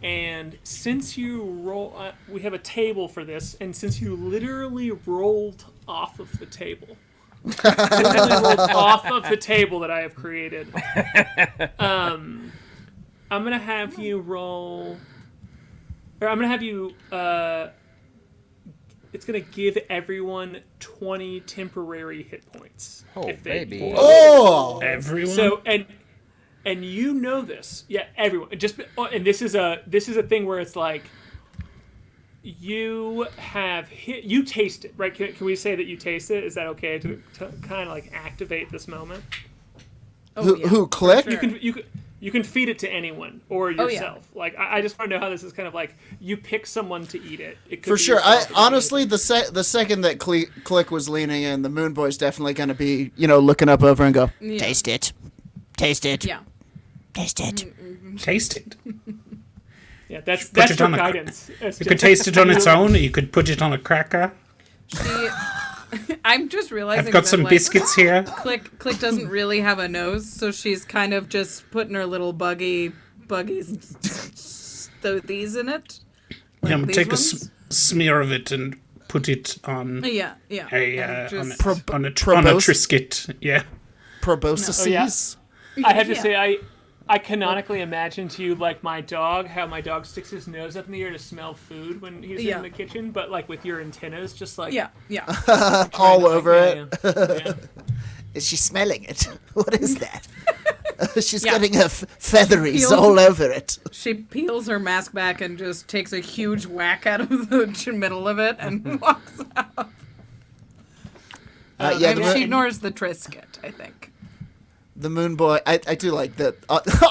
Speaker 5: And since you roll, we have a table for this, and since you literally rolled off of the table, that I have created, I'm gonna have you roll, or I'm gonna have you. It's gonna give everyone 20 temporary hit points.
Speaker 4: Oh,
Speaker 5: if they
Speaker 4: baby.
Speaker 3: Oh!
Speaker 2: Everyone.
Speaker 5: So and you know this, yeah. Everyone, and this is a thing where it's like you taste it, right? Can we say that you taste it? Is that okay to kind of like activate this moment?
Speaker 3: Who Klik?
Speaker 5: Sure. You can feed it to anyone or yourself. Like I just want to know how this is kind of like you pick someone to eat it. It could
Speaker 3: For
Speaker 5: be
Speaker 3: sure.
Speaker 5: yourself,
Speaker 3: I honestly, the second that Klik was leaning in, the Moonboy's definitely going to be, looking up over and go,
Speaker 1: Yeah.
Speaker 7: Taste it. Taste it.
Speaker 1: Yeah.
Speaker 7: Taste it.
Speaker 2: Taste it.
Speaker 5: Yeah, that's
Speaker 2: it
Speaker 5: your
Speaker 2: on a cr-
Speaker 5: guidance.
Speaker 2: You could taste it on its own, or you could put it on a cracker.
Speaker 1: I'm just realizing
Speaker 2: I've got
Speaker 1: that,
Speaker 2: some
Speaker 1: like,
Speaker 2: biscuits here.
Speaker 1: Klik doesn't really have a nose, so she's kind of just putting her little buggies these in it. Like
Speaker 2: Yeah,
Speaker 1: these
Speaker 2: take
Speaker 1: ones.
Speaker 2: a smear of it and put it on
Speaker 1: Yeah. And
Speaker 2: on
Speaker 1: just-
Speaker 2: a
Speaker 3: probos-
Speaker 2: Triscuit. Yeah.
Speaker 3: proboscises.
Speaker 5: I have to
Speaker 1: Yeah.
Speaker 5: say, I canonically imagine to you like my dog, how my dog sticks his nose up in the air to smell food when he's
Speaker 1: Yeah.
Speaker 5: in the kitchen, but like with your antennas, just like
Speaker 1: Yeah.
Speaker 3: All over it.
Speaker 5: Yeah.
Speaker 7: Is she smelling it? What is that?
Speaker 3: She's
Speaker 1: Yeah.
Speaker 3: getting her featheries
Speaker 1: Feels-
Speaker 3: all over it.
Speaker 1: She peels her mask back and just takes a huge whack out of the middle of it and walks out.
Speaker 3: Yeah,
Speaker 1: Maybe she ignores the Triscuit, I think.
Speaker 3: The Moonboy, I do like that.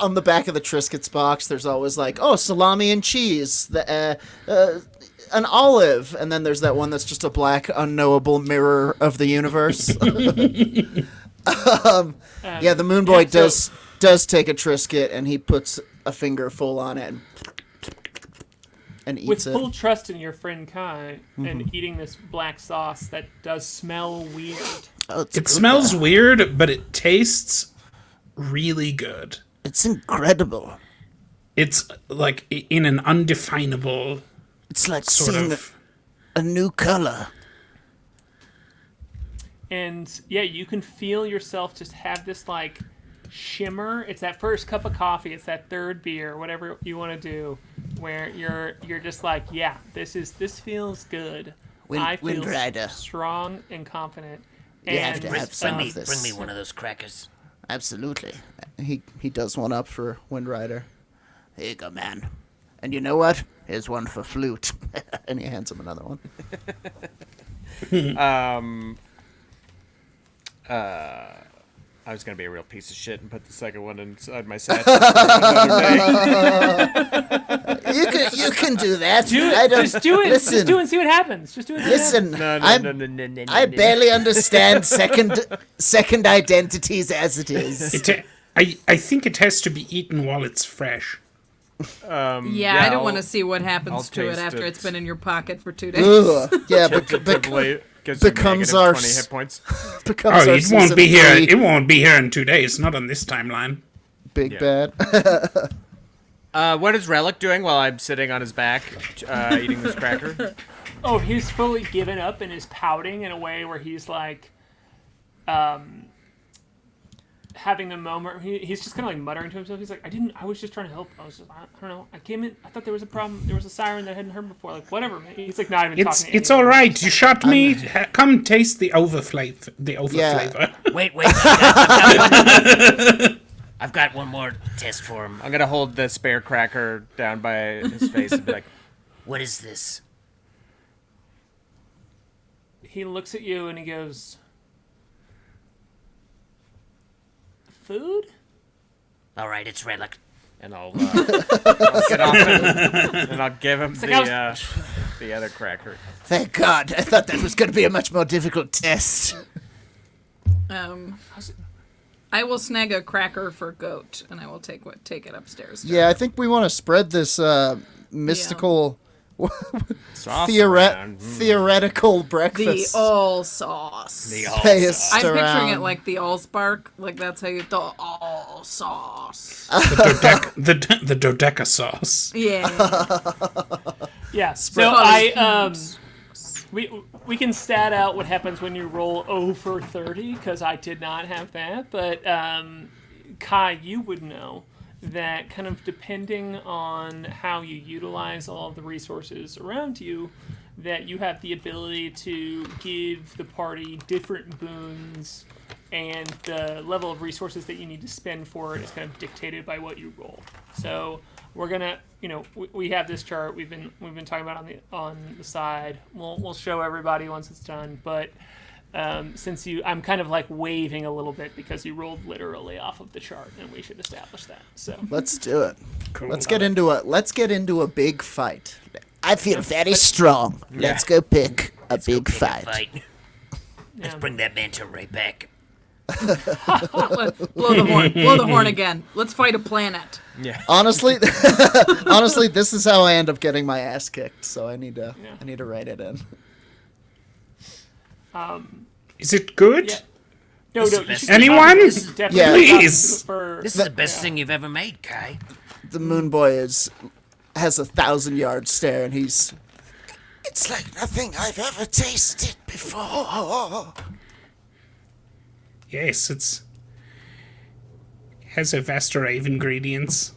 Speaker 3: On the back of the Triscuits box, there's always like, salami and cheese, an olive, and then there's that one that's just a black, unknowable mirror of the universe. The Moonboy does take a Triscuit, and he puts a finger full on it and eats
Speaker 5: With
Speaker 3: it.
Speaker 5: full trust in your friend K.A.I and eating this black sauce that does smell weird.
Speaker 3: Oh, it's
Speaker 2: It
Speaker 3: good.
Speaker 2: smells weird, but it tastes really good.
Speaker 7: It's incredible.
Speaker 2: It's like in an undefinable
Speaker 7: It's like
Speaker 2: sort
Speaker 7: seeing
Speaker 2: of.
Speaker 7: a new color.
Speaker 5: And yeah, you can feel yourself just have this like shimmer. It's that first cup of coffee, it's that third beer, whatever you want to do, where you're just like, yeah, this feels good. I feel
Speaker 7: Windrider.
Speaker 5: strong and confident.
Speaker 7: You have to
Speaker 5: And,
Speaker 7: have some
Speaker 6: Bring
Speaker 7: of this.
Speaker 6: bring me one of those crackers.
Speaker 7: Absolutely.
Speaker 3: He does one up for Windrider.
Speaker 7: Here you go, man. And you know what? Here's one for Flute.
Speaker 3: And he hands him another one.
Speaker 4: I was gonna be a real piece of shit and put the second one inside my satchel.
Speaker 3: You can do that.
Speaker 5: do
Speaker 3: I
Speaker 5: it.
Speaker 3: don't,
Speaker 5: Just do it.
Speaker 3: Listen,
Speaker 5: Just do it and see what happens. Just do it. And see what happens.
Speaker 3: listen. I barely understand second identities as it is.
Speaker 2: I think it has to be eaten while it's fresh.
Speaker 1: Yeah, I don't want to see what happens
Speaker 4: I'll
Speaker 1: to it
Speaker 4: taste
Speaker 1: after
Speaker 4: it.
Speaker 1: it's been in your pocket for 2 days.
Speaker 3: Ugh. Yeah,
Speaker 4: Becomes our 20 hit points.
Speaker 3: becomes
Speaker 2: Oh,
Speaker 3: our
Speaker 2: it won't
Speaker 3: season
Speaker 2: be here.
Speaker 3: 3
Speaker 2: It won't be here in 2 days. Not on this timeline.
Speaker 3: big
Speaker 4: Yeah.
Speaker 3: bad.
Speaker 4: What is Relic doing while I'm sitting on his back, eating this cracker?
Speaker 5: Oh, he's fully given up and is pouting in a way where he's like, having the moment. He's just kind of like muttering to himself. He's like, I was just trying to help. I don't know. I came in. I thought there was a problem. There was a siren that I hadn't heard before. Like, whatever, man. He's like not even talking to
Speaker 2: It's
Speaker 5: anyone.
Speaker 2: all right. You shot me. Come taste the overflavor. The overflavor.
Speaker 6: Wait. I've got one more test for him.
Speaker 4: I'm gonna hold the spare cracker down by his face and be like,
Speaker 6: What is this?
Speaker 5: He looks at you and he goes, food?
Speaker 6: All right, it's Relic.
Speaker 4: and I'll get off and I'll give him
Speaker 5: like
Speaker 4: the other cracker.
Speaker 7: Thank God. I thought that was going to be a much more difficult test.
Speaker 1: I will snag a cracker for Goat, and I will take it upstairs.
Speaker 3: Yeah, I think we want to spread this mystical
Speaker 4: Sauce around.
Speaker 3: Theoretical
Speaker 1: The
Speaker 3: breakfast.
Speaker 1: AllSauce.
Speaker 4: The
Speaker 3: Spaced
Speaker 1: I'm picturing
Speaker 3: around.
Speaker 1: it like the AllSpark. Like that's how you the AllSauce.
Speaker 2: The dodeca sauce.
Speaker 1: Yeah.
Speaker 5: Yeah. So
Speaker 1: Spread.
Speaker 5: we can stat out what happens when you roll 0 for 30 because I did not have that, but Kai, you would know that kind of depending on how you utilize all of the resources around you, that you have the ability to give the party different boons, and the level of resources that you need to spend for it is kind of dictated by what you roll. So we're gonna, we have this chart we've been talking about on the side. We'll show everybody once it's done, but. Since I'm kind of like waving a little bit because you rolled literally off of the chart, and we should establish that. So
Speaker 3: Let's do it.
Speaker 2: Cool.
Speaker 3: Let's get into a big fight.
Speaker 7: I feel very strong. Let's go pick a big fight.
Speaker 8: Let's bring that manta ray back.
Speaker 1: Blow the horn. Blow the horn again. Let's fight a planet.
Speaker 4: Yeah.
Speaker 3: Honestly, this is how I end up getting my ass kicked. So I need to write it in.
Speaker 2: Is it good?
Speaker 5: Yeah. No, you
Speaker 8: best
Speaker 5: should
Speaker 2: Anyone?
Speaker 5: definitely
Speaker 3: Yeah.
Speaker 2: Please.
Speaker 8: This is the best thing you've ever made, Kai.
Speaker 3: The Moonboy has a 1,000-yard stare, and he's.
Speaker 7: It's like nothing I've ever tasted before.
Speaker 2: Yes, has a vast array of ingredients.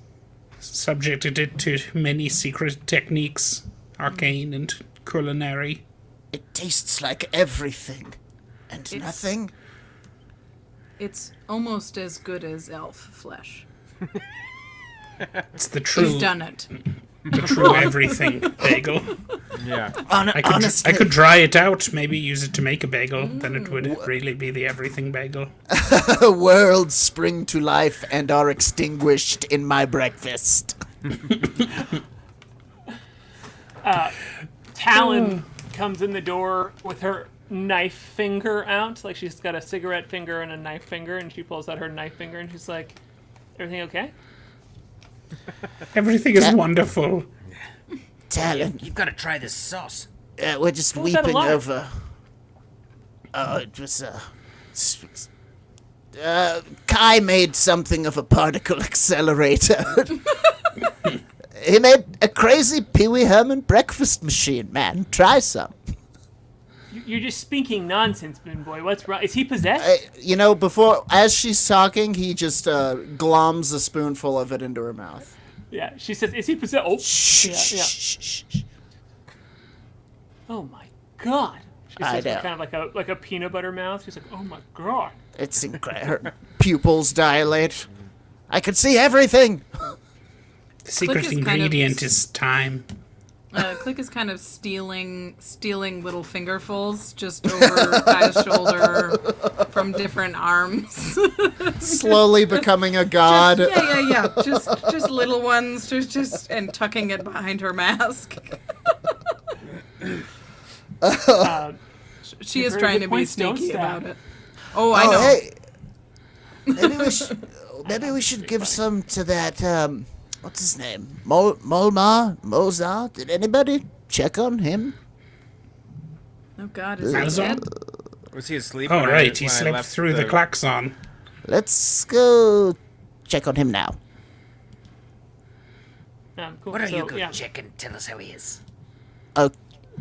Speaker 2: Subjected it to many secret techniques, arcane and culinary.
Speaker 7: It tastes like everything and nothing.
Speaker 1: It's almost as good as elf flesh.
Speaker 2: It's the true,
Speaker 1: You've done it.
Speaker 2: the true everything bagel.
Speaker 4: Yeah.
Speaker 7: Honestly,
Speaker 2: I could dry it out, maybe use it to make a bagel. Then it would really be the everything bagel.
Speaker 7: worlds spring to life and are extinguished in my breakfast.
Speaker 5: Talon comes in the door with her knife finger out, like she's got a cigarette finger and a knife finger, and she pulls out her knife finger and she's like, "Everything okay?"
Speaker 2: Everything is wonderful.
Speaker 7: Talon,
Speaker 8: You've got to try this sauce.
Speaker 7: we're just
Speaker 5: What was that
Speaker 7: weeping
Speaker 5: alive?
Speaker 7: over. Oh, it was Kai made something of a particle accelerator. He made a crazy Pee Wee Herman breakfast machine, man. Try some.
Speaker 5: You're just speaking nonsense, Moonboy. What's wrong? Is he possessed?
Speaker 3: As she's talking, he just gloms a spoonful of it into her mouth.
Speaker 5: Yeah. She says, "Is he possessed?" Oh,
Speaker 7: Shh,
Speaker 5: yeah,
Speaker 7: shh,
Speaker 5: yeah.
Speaker 7: shh, shh, shh.
Speaker 5: Oh my god. She
Speaker 7: I
Speaker 5: says with
Speaker 7: know.
Speaker 5: kind of like a peanut butter mouth. She's like, "Oh my god."
Speaker 7: It's incredible. Her pupils dilate. I can see everything.
Speaker 2: The secret
Speaker 1: is kind of-
Speaker 2: ingredient is time.
Speaker 1: Klik is kind of stealing little fingerfuls just over Kai's shoulder from different arms.
Speaker 3: Slowly becoming a god.
Speaker 1: Yeah. Just little ones, just and tucking it behind her mask. She is
Speaker 5: very
Speaker 1: trying
Speaker 5: good
Speaker 1: to be
Speaker 5: points, don't
Speaker 1: sneaky
Speaker 5: stab.
Speaker 1: about it. Oh, I know.
Speaker 7: Hey. Maybe we should give some to that, what's his name? Mozart? Did anybody check on him?
Speaker 1: Oh God, is he
Speaker 2: Malzahn?
Speaker 1: dead?
Speaker 4: Was he asleep?
Speaker 2: Oh,
Speaker 4: when
Speaker 2: right, he
Speaker 4: when I
Speaker 2: slept
Speaker 4: left
Speaker 2: through the klaxon.
Speaker 7: Let's go check on him now.
Speaker 5: Cool.
Speaker 8: What are
Speaker 5: So,
Speaker 8: you going
Speaker 5: yeah.
Speaker 8: to check and tell us how he is?
Speaker 7: Oh,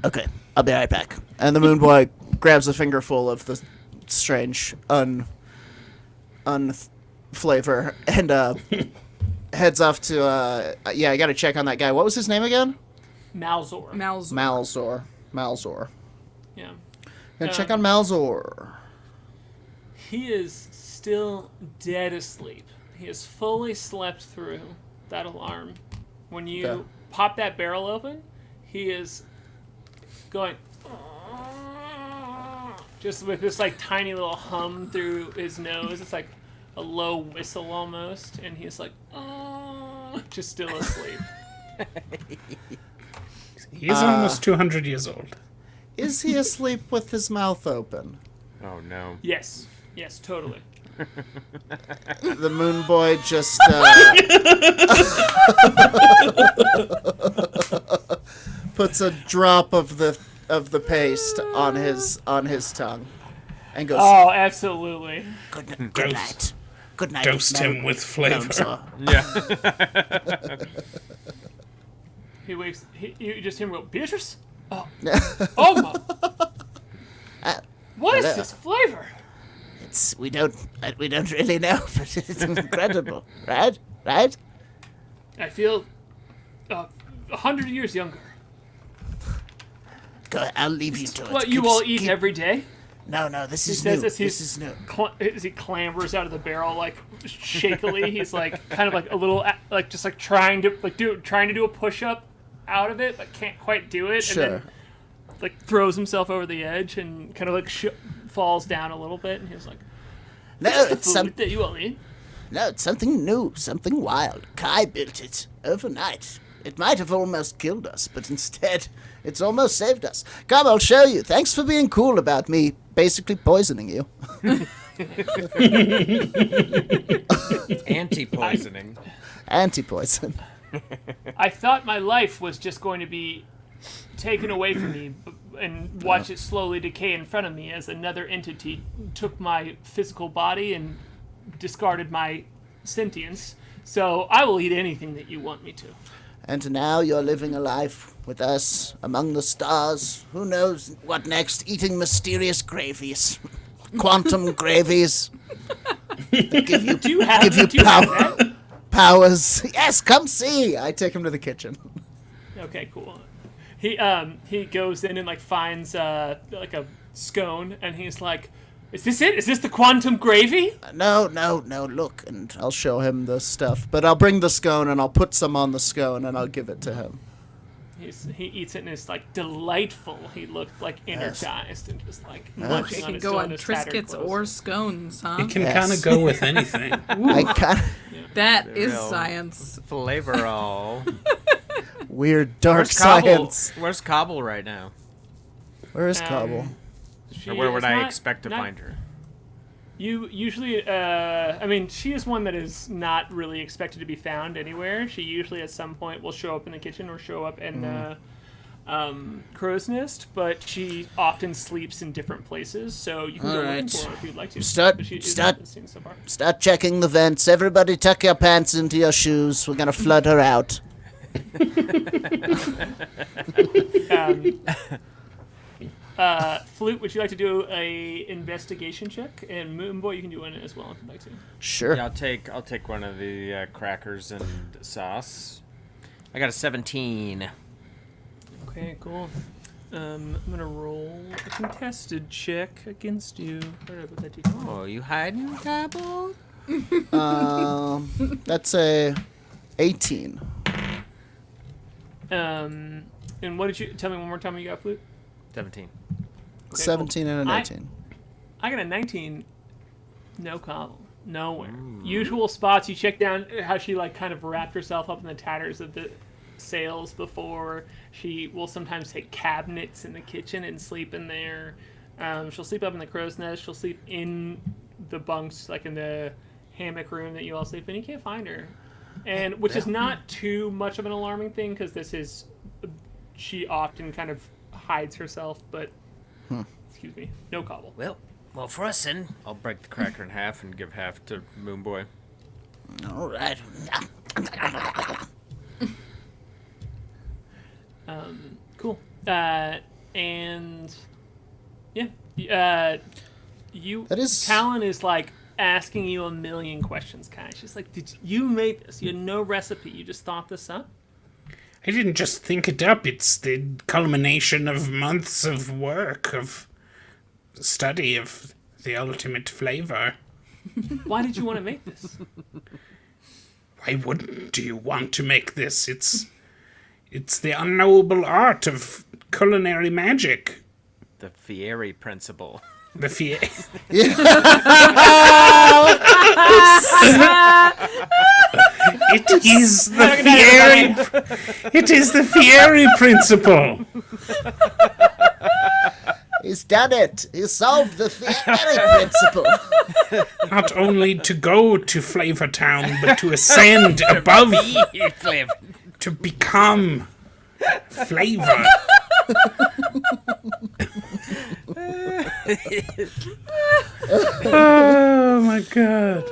Speaker 7: okay. I'll be right back.
Speaker 3: And the Moonboy grabs a fingerful of the strange flavor and heads off to I gotta check on that guy. What was his name again?
Speaker 5: Malzor.
Speaker 3: Malzor.
Speaker 5: Yeah.
Speaker 3: Gonna check on Malzor.
Speaker 5: He is still dead asleep. He has fully slept through that alarm. When you
Speaker 3: Okay.
Speaker 5: pop that barrel open, he is going just with this like tiny little hum through his nose. It's like a low whistle almost, and he's like just still asleep.
Speaker 2: He is almost 200 years old.
Speaker 3: Is he asleep with his mouth open?
Speaker 4: Oh no.
Speaker 5: Yes, totally.
Speaker 3: The Moonboy just puts a drop of the paste on his tongue, and goes.
Speaker 5: Oh, absolutely.
Speaker 7: Good night. Good night.
Speaker 2: Dosed him with flavor.
Speaker 4: Yeah.
Speaker 5: He wakes. You just hear him go, Beatrice? Oh. Oh, my. What is this flavor?
Speaker 7: We don't really know, but it's incredible, right? Right?
Speaker 5: I feel 100 years younger.
Speaker 7: Go, I'll leave you to it.
Speaker 5: What you all eat every day?
Speaker 7: No, this is
Speaker 5: says
Speaker 7: new.
Speaker 5: as
Speaker 7: This is new.
Speaker 5: As he clambers out of the barrel, like shakily, he's like kind of like a little like just like trying to do a push up out of it, but can't quite do it,
Speaker 3: Sure.
Speaker 5: and then like throws himself over the edge and kind of like falls down a little bit, and he's like,
Speaker 7: No,
Speaker 5: the
Speaker 7: it's
Speaker 5: food that you all eat.
Speaker 7: No, it's something new, something wild. K.A.I built it overnight. It might have almost killed us, but instead, it's almost saved us. Come, I'll show you. Thanks for being cool about me basically poisoning you.
Speaker 4: Anti-poisoning.
Speaker 7: Anti-poison.
Speaker 5: I thought my life was just going to be taken away from me and watch it slowly decay in front of me as another entity took my physical body and discarded my sentience. So I will eat anything that you want me to.
Speaker 7: And now you're living a life with us among the stars. Who knows what next? Eating mysterious gravies. Quantum gravies. That give you,
Speaker 5: Do you have that?
Speaker 7: powers. Yes, come see. I take him to the kitchen.
Speaker 5: Okay, cool. He goes in and like finds like a scone, and he's like, "Is this it? Is this the quantum gravy?"
Speaker 7: No, look, and I'll show him the stuff. But I'll bring the scone, and I'll put some on the scone, and I'll give it to him.
Speaker 5: He eats it, and it's like delightful. He looked like energized and just like munching
Speaker 1: It
Speaker 5: on
Speaker 1: can
Speaker 5: his
Speaker 1: go on
Speaker 5: tattered
Speaker 1: Triscuits
Speaker 5: clothes.
Speaker 1: or scones, huh?
Speaker 2: It can
Speaker 7: Yes.
Speaker 2: kind of go with anything.
Speaker 7: I kind of
Speaker 1: That is
Speaker 4: Real
Speaker 1: science.
Speaker 4: Flavor all.
Speaker 7: weird dark
Speaker 4: Where's Cobble?
Speaker 7: science.
Speaker 4: Where's Cobble right now?
Speaker 7: Where is Cobble?
Speaker 5: She
Speaker 4: Or where would
Speaker 5: is
Speaker 4: I
Speaker 5: not-
Speaker 4: expect to
Speaker 5: not-
Speaker 4: find her?
Speaker 5: You usually, I mean, she is one that is not really expected to be found anywhere. She usually at some point will show up in the kitchen or show up in the crow's nest, but she often sleeps in different places, so you can go looking
Speaker 7: Alright.
Speaker 5: for her if you'd like to.
Speaker 7: Start-
Speaker 5: But she
Speaker 7: start-
Speaker 5: isn't seen so far.
Speaker 7: Start checking the vents. Everybody tuck your pants into your shoes. We're gonna flood her out.
Speaker 5: Flute, would you like to do a investigation check? And Moonboy, you can do one as well if you'd like to.
Speaker 7: Sure.
Speaker 4: Yeah, I'll take one of the crackers and sauce. I got a 17.
Speaker 5: Okay, cool. I'm gonna roll a contested check against you. Where did I put that D20?
Speaker 4: Oh, you hiding, Cobble?
Speaker 3: That's a 18.
Speaker 5: And what did you tell me one more time? You got Flute?
Speaker 4: 17.
Speaker 5: Okay,
Speaker 3: 17 and an
Speaker 5: I-
Speaker 3: 18.
Speaker 5: I got a 19. No Cobble. Nowhere. Usual spots. You check down how she like kind of wrapped herself up in the tatters of the sails before. She will sometimes take cabinets in the kitchen and sleep in there. She'll sleep up in the crow's nest. She'll sleep in the bunks, like in the hammock room that you all sleep in. You can't find her, and which is not too much of an alarming thing because this is she often kind of hides herself. But excuse me, no Cobble.
Speaker 8: Well, for us then.
Speaker 4: I'll break the cracker in half and give half to Moonboy.
Speaker 7: All right.
Speaker 5: Cool. And yeah, you.
Speaker 3: That is-
Speaker 5: Talon is like asking you a million questions, Kai. She's like, "Did you make this? You had no recipe. You just thought this up."
Speaker 2: I didn't just think it up. It's the culmination of months of work, of study of the ultimate flavor.
Speaker 5: Why did you want to make this?
Speaker 2: Why wouldn't you want to make this? It's the unknowable art of culinary magic.
Speaker 4: The Fieri principle.
Speaker 2: The It is the Fieri. It is the Fieri principle.
Speaker 7: He's done it. He solved the Fieri principle.
Speaker 2: Not only to go to Flavor Town, but to ascend above,
Speaker 8: Flavor.
Speaker 2: to become Flavor. Oh my god.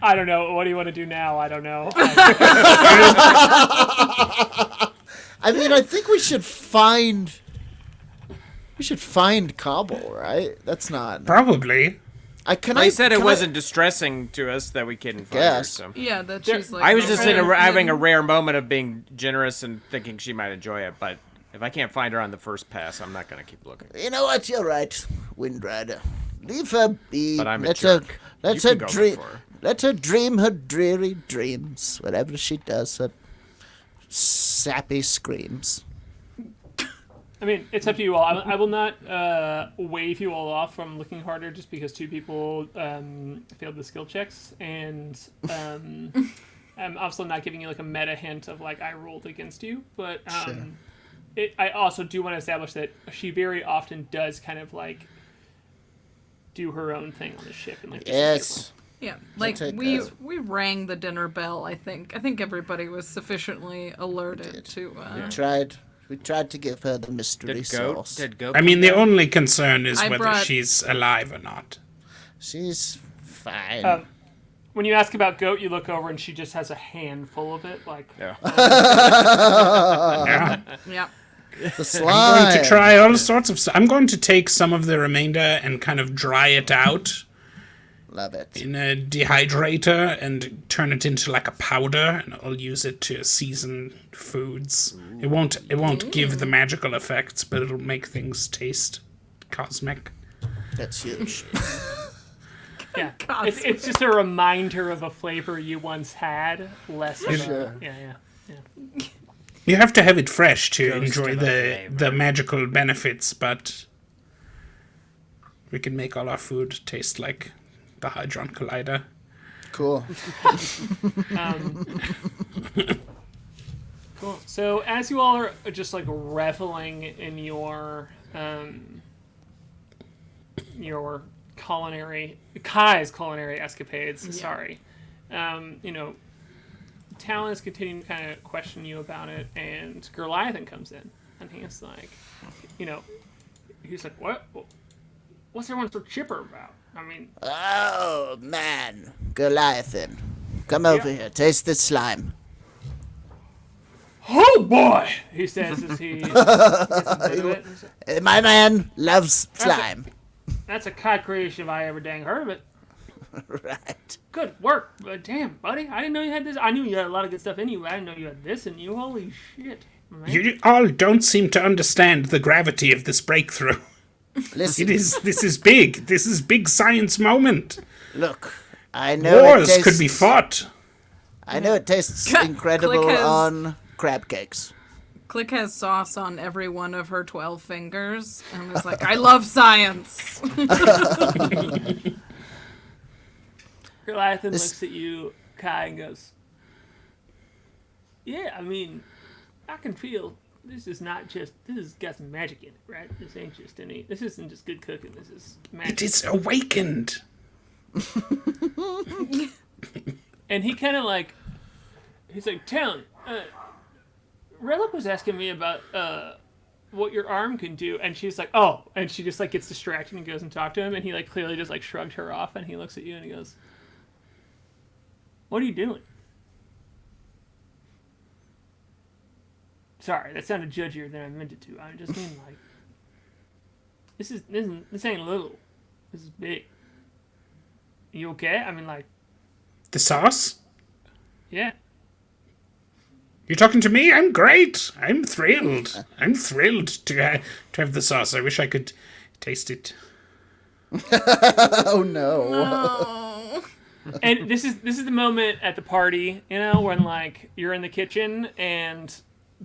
Speaker 5: I don't know. What do you want to do now? I don't know.
Speaker 3: I mean, I think we should find Cobble, right? That's not.
Speaker 2: Probably.
Speaker 4: He said it wasn't distressing to us that we couldn't find her.
Speaker 3: Guess.
Speaker 4: So.
Speaker 1: Yeah, that she's like.
Speaker 4: I was just having a rare moment of being generous and thinking she might enjoy it, but if I can't find her on the first pass, I'm not going to keep looking.
Speaker 7: You know what? You're right, Windrider. Leave her be.
Speaker 4: But I'm a
Speaker 7: let
Speaker 4: jerk.
Speaker 7: Let
Speaker 4: You
Speaker 7: her
Speaker 4: can go
Speaker 7: dream.
Speaker 4: before her.
Speaker 7: Let her dream her dreary dreams. Whatever she does, her sappy screams.
Speaker 5: I mean, it's up to you all. I will not wave you all off from looking harder just because 2 people failed the skill checks, and I'm also not giving you like a meta hint of like I rolled against you. But I also do want to establish that she very often does kind of like do her own thing on the ship and like.
Speaker 3: Yes.
Speaker 1: Yeah, like we rang the dinner bell. I think everybody was sufficiently alerted to.
Speaker 7: We tried to give her the mystery sauce.
Speaker 4: Did Goat
Speaker 2: I mean,
Speaker 4: come
Speaker 2: the
Speaker 4: down?
Speaker 2: only concern is
Speaker 1: I
Speaker 2: whether
Speaker 1: brought-
Speaker 2: she's alive or not.
Speaker 7: She's fine.
Speaker 5: When you ask about goat, you look over and she just has a handful of it. Like,
Speaker 4: Yeah.
Speaker 2: Yeah.
Speaker 1: Yeah.
Speaker 3: The slime.
Speaker 2: I'm going to try all sorts of stuff. I'm going to take some of the remainder and kind of dry it out
Speaker 7: Love it.
Speaker 2: in a dehydrator and turn it into like a powder, and I'll use it to season foods. It won't give the magical effects, but it'll make things taste cosmic.
Speaker 7: That's huge.
Speaker 5: yeah,
Speaker 1: Cosmic.
Speaker 5: it's just a reminder of a flavor you once had, less of a, yeah.
Speaker 2: You have to have it fresh to
Speaker 8: Ghost
Speaker 2: enjoy
Speaker 8: of a
Speaker 2: the
Speaker 8: flavor.
Speaker 2: magical benefits, but we can make all our food taste like the Hadron Collider.
Speaker 3: Cool.
Speaker 5: Cool. So as you all are just like reveling in your K.A.I.'s culinary escapades, sorry, you know, Talon is continuing to kind of question you about it, and Goliathan comes in, and he's like, you know, he's like, what's everyone so chipper about? I mean,
Speaker 7: Oh, man. Goliathan. Come over here. Taste this slime.
Speaker 5: oh boy, he says as he gets a bit of it. He's like,
Speaker 7: My man loves slime.
Speaker 5: that's a K.A.I. creation if I ever dang heard of it.
Speaker 7: Right.
Speaker 5: Good work. Damn, buddy. I didn't know you had this. I knew you had a lot of good stuff in you. I didn't know you had this in you. Holy shit. Man.
Speaker 2: You all don't seem to understand the gravity of this breakthrough.
Speaker 7: Listen,
Speaker 2: This is big. This is big science moment.
Speaker 7: look. I know
Speaker 2: Wars
Speaker 7: it tastes,
Speaker 2: could be fought.
Speaker 7: I know it tastes
Speaker 1: Click
Speaker 7: incredible
Speaker 1: has-
Speaker 7: on crab cakes.
Speaker 1: Klik has sauce on every one of her 12 fingers, and is like, I love science.
Speaker 5: Goliathan
Speaker 7: This-
Speaker 5: looks at you, K.A.I., and goes, yeah, I mean, I can feel this is not just, this has got some magic in it, right? This ain't just any, this isn't just good cooking. This is magic.
Speaker 2: It is awakened.
Speaker 5: And he kind of like, he's like, Talon, Relic was asking me about what your arm can do, and she's like, oh, and she just like gets distracted and goes and talks to him, and he like clearly just like shrugged her off, and he looks at you and he goes, what are you doing? Sorry, that sounded judgier than I meant it to. I just mean like, this ain't little, this is big. You okay? I mean like,
Speaker 2: The sauce?
Speaker 5: yeah.
Speaker 2: You're talking to me? I'm great. I'm thrilled. I'm thrilled to have the sauce. I wish I could taste it.
Speaker 3: Oh no.
Speaker 1: Oh.
Speaker 5: And this is the moment at the party, you know, when like you're in the kitchen and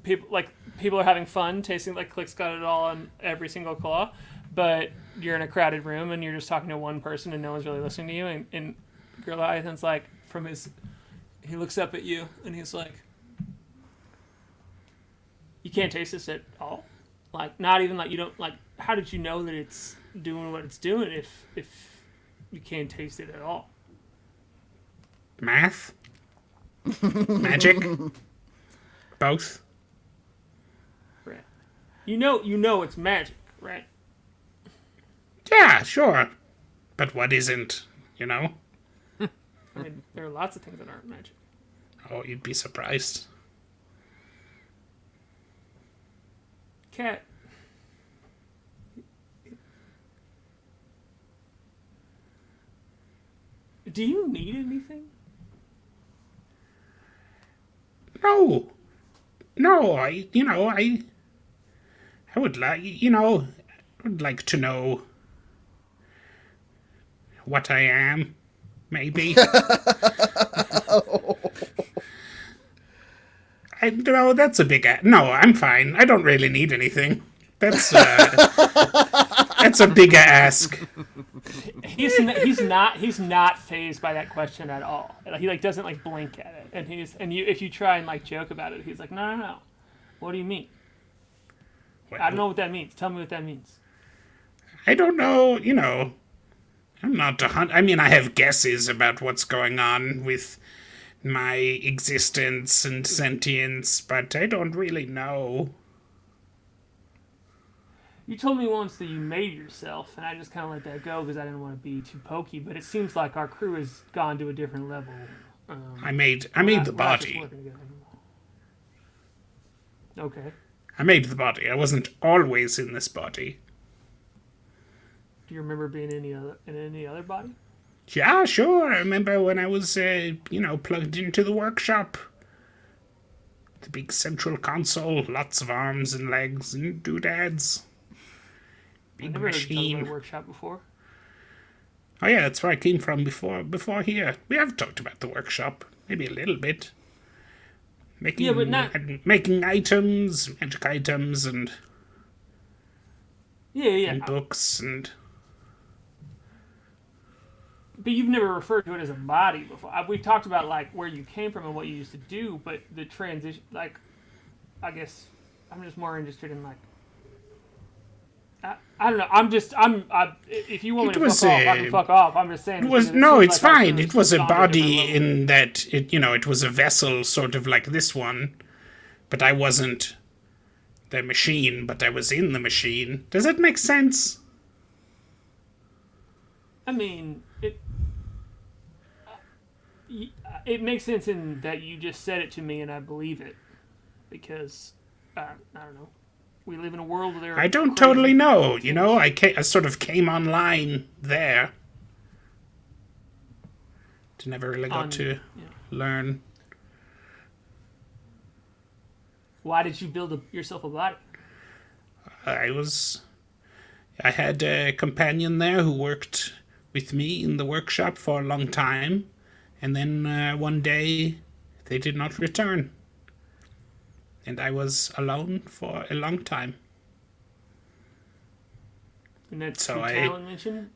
Speaker 5: people are having fun tasting, like Klik's got it all on every single claw, but you're in a crowded room and you're just talking to one person and no one's really listening to you, and Goliathan's like, he looks up at you and he's like, you can't taste this at all? Like, not even like, you don't, like, how did you know that it's doing what it's doing if you can't taste it at all?
Speaker 2: Math? Magic? Both?
Speaker 5: Right. You know it's magic, right?
Speaker 2: Yeah, sure. But what isn't, you know?
Speaker 5: I mean, there are lots of things that aren't magic.
Speaker 2: Oh, you'd be surprised.
Speaker 5: Cat. Do you need anything?
Speaker 2: No. No, I would like to know what I am, maybe. No, that's a big... No, I'm fine. I don't really need anything. That's a big ask.
Speaker 5: He's not fazed by that question at all. He doesn't blink at it, and if you try and joke about it, he's like, no. What do you mean?
Speaker 2: Well,
Speaker 5: I don't know what that means. Tell me what that means.
Speaker 2: I don't know. I'm not I mean, I have guesses about what's going on with my existence and sentience, but I don't really know.
Speaker 5: You told me once that you made yourself, and I just kind of let that go because I didn't want to be too pokey. But it seems like our crew has gone to a different level.
Speaker 2: I made the
Speaker 5: we're not just
Speaker 2: body.
Speaker 5: working together anymore. Okay.
Speaker 2: I made the body. I wasn't always in this body.
Speaker 5: Do you remember being in any other body?
Speaker 2: Yeah, sure. I remember when I was, plugged into the workshop. The big central console, lots of arms and legs and doodads. Big
Speaker 5: I never heard you talk about
Speaker 2: machine.
Speaker 5: a workshop before.
Speaker 2: Oh yeah, that's where I came from before here. We have talked about the workshop. Maybe a little bit. Making,
Speaker 5: but not...
Speaker 2: making items, magic items, and
Speaker 5: Yeah.
Speaker 2: books, and...
Speaker 5: But you've never referred to it as a body before. We've talked about like where you came from and what you used to do, but the transition, like, I guess I'm just more interested in like, I don't know. If you want me to fuck off, I can fuck off. I'm just saying.
Speaker 2: It was no, it's fine. It was a body in that it was a vessel, sort of like this one, but I wasn't the machine, but I was in the machine. Does that make sense?
Speaker 5: I mean, it makes sense in that you just said it to me and I believe it, because I don't know. We live in a world where there are
Speaker 2: I don't
Speaker 5: crazy
Speaker 2: totally know.
Speaker 5: things.
Speaker 2: I sort of came online there. Never really got to learn.
Speaker 5: Why did you build yourself a body?
Speaker 2: I had a companion there who worked with me in the workshop for a long time, and then one day they did not return. And I was alone for a long time.
Speaker 5: And that's
Speaker 2: So
Speaker 5: Talon mentioned?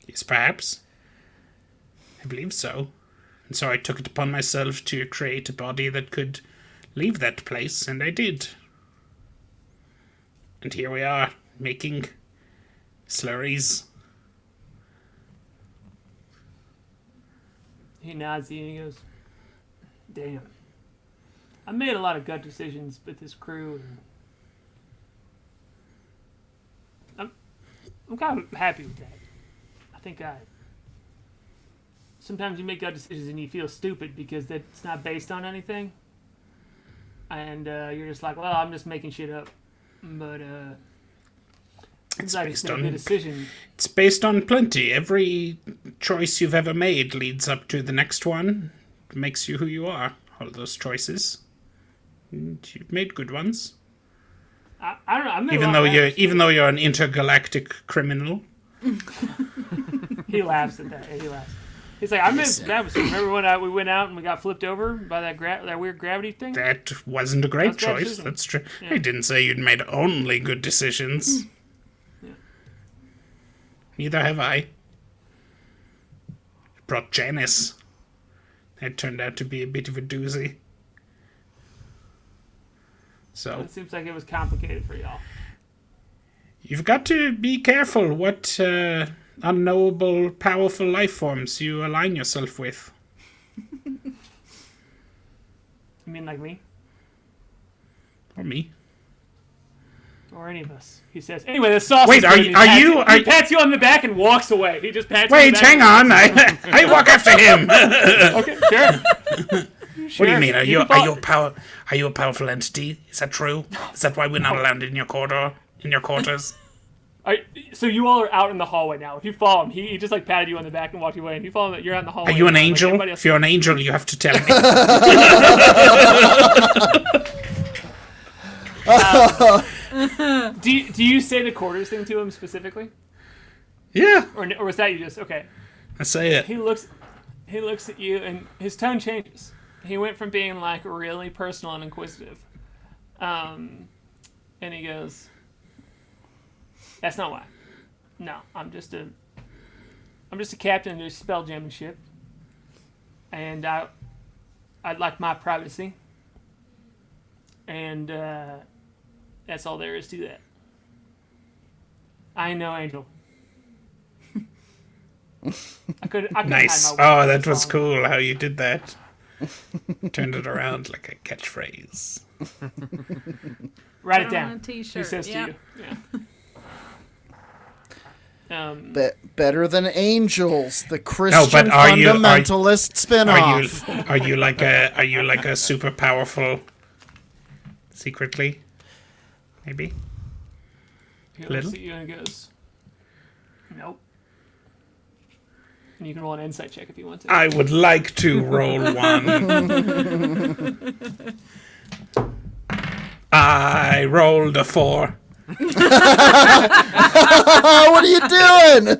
Speaker 2: Yes, perhaps. I believe so. And so I took it upon myself to create a body that could leave that place, and I did. And here we are, making slurries.
Speaker 5: He nods and he goes, damn. I made a lot of gut decisions with this crew, and I'm kind of happy with that. I think sometimes you make gut decisions and you feel stupid because it's not based on anything, and you're just like, well, I'm just making shit up. But it's like it's a good decision.
Speaker 2: It's based on plenty. Every choice you've ever made leads up to the next one. It makes you who you are. All those choices. And you've made good ones.
Speaker 5: I don't know. I made
Speaker 2: Even though you're an intergalactic criminal.
Speaker 5: He laughs at that. He laughs. He's like, I made that was. Remember when we went out and we got flipped over by that weird gravity thing?
Speaker 2: That wasn't a great
Speaker 5: That's a bad
Speaker 2: choice.
Speaker 5: decision.
Speaker 2: That's true.
Speaker 5: Yeah.
Speaker 2: I didn't say you'd made only good decisions.
Speaker 5: Yeah.
Speaker 2: Neither have I. Brought Janice. That turned out to be a bit of a doozy. So
Speaker 5: It seems like it was complicated for y'all.
Speaker 2: you've got to be careful what unknowable, powerful life forms you align yourself with.
Speaker 5: You mean like me?
Speaker 2: Or me?
Speaker 5: Or any of us? He says. Anyway, the sauce.
Speaker 2: Wait,
Speaker 5: He pats you on the back and walks away. He just pats.
Speaker 2: Wait,
Speaker 5: you on the
Speaker 2: hang
Speaker 5: back.
Speaker 2: on. I walk after him.
Speaker 5: Okay, sure.
Speaker 2: What do you mean? Are you
Speaker 5: can
Speaker 2: a powerful entity? Is that true? Is that why we're not allowed in your corridor? In your quarters?
Speaker 5: So you all are out in the hallway now. If you follow him, he just like patted you on the back and walked away. And you follow him, you're out in the hallway.
Speaker 2: Are you an
Speaker 5: like
Speaker 2: angel?
Speaker 5: everybody else-
Speaker 2: If you're an angel, you have to tell me.
Speaker 5: Do you say the quarters thing to him specifically,
Speaker 2: Yeah,
Speaker 5: or was that you just okay?
Speaker 2: I say it.
Speaker 5: He looks at you and his tone changes. He went from being like really personal and inquisitive, and he goes, "That's not why. No, I'm just a captain of a spelljamming ship, and I'd like my privacy, and that's all there is to that. I ain't no angel." I could
Speaker 2: Nice.
Speaker 5: hide my
Speaker 2: Oh,
Speaker 5: way
Speaker 2: that
Speaker 5: this
Speaker 2: was
Speaker 5: long.
Speaker 2: cool how you did that. Turned it around like a catchphrase.
Speaker 5: Write it
Speaker 1: On a
Speaker 5: down.
Speaker 1: t-shirt.
Speaker 5: He says
Speaker 1: Yep.
Speaker 5: to you. Yeah.
Speaker 3: Better than angels, the Christian
Speaker 2: but are you-
Speaker 3: fundamentalist spin-off.
Speaker 2: Are you like a super powerful secretly? Maybe?
Speaker 5: He
Speaker 2: Little?
Speaker 5: looks at you and goes, "Nope." And you can roll an insight check if you want to.
Speaker 2: I would like to roll one. I rolled a 4.
Speaker 3: Oh, what are you doing?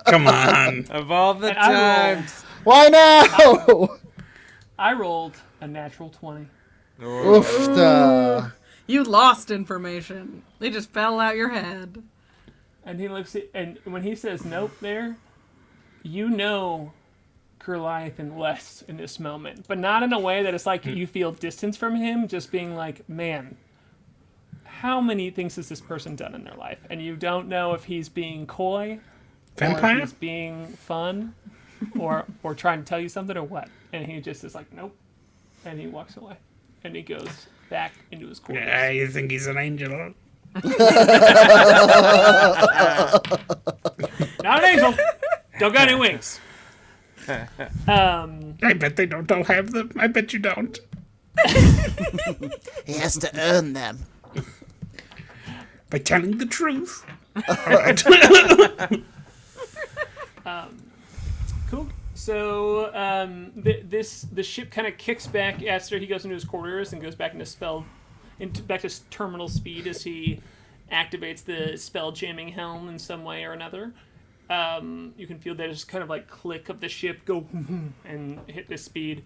Speaker 2: Come on.
Speaker 4: Of all the
Speaker 5: And I
Speaker 4: times.
Speaker 3: Why now?
Speaker 5: I rolled a natural 20.
Speaker 3: Oofta.
Speaker 1: You lost information. They just fell out your head.
Speaker 5: And he looks at, and when he says nope there, you know Goliathan less in this moment. But not in a way that it's like you feel distance from him, just being like, man, how many things has this person done in their life? And you don't know if he's being coy, or
Speaker 2: Vampire?
Speaker 5: if he's being fun, or trying to tell you something, or what. And he just is like, nope. And he walks away. And he goes back into his quarters.
Speaker 2: Yeah, you think he's an angel?
Speaker 5: Not an angel. Don't got any wings.
Speaker 2: I bet they don't all have them. I bet you don't.
Speaker 7: He has to earn them.
Speaker 2: By telling the truth. Alright.
Speaker 5: Cool. So the ship kind of kicks back after he goes into his quarters and goes back back to terminal speed as he activates the spell jamming helm in some way or another. You can feel that just kind of like click of the ship go and hit this speed,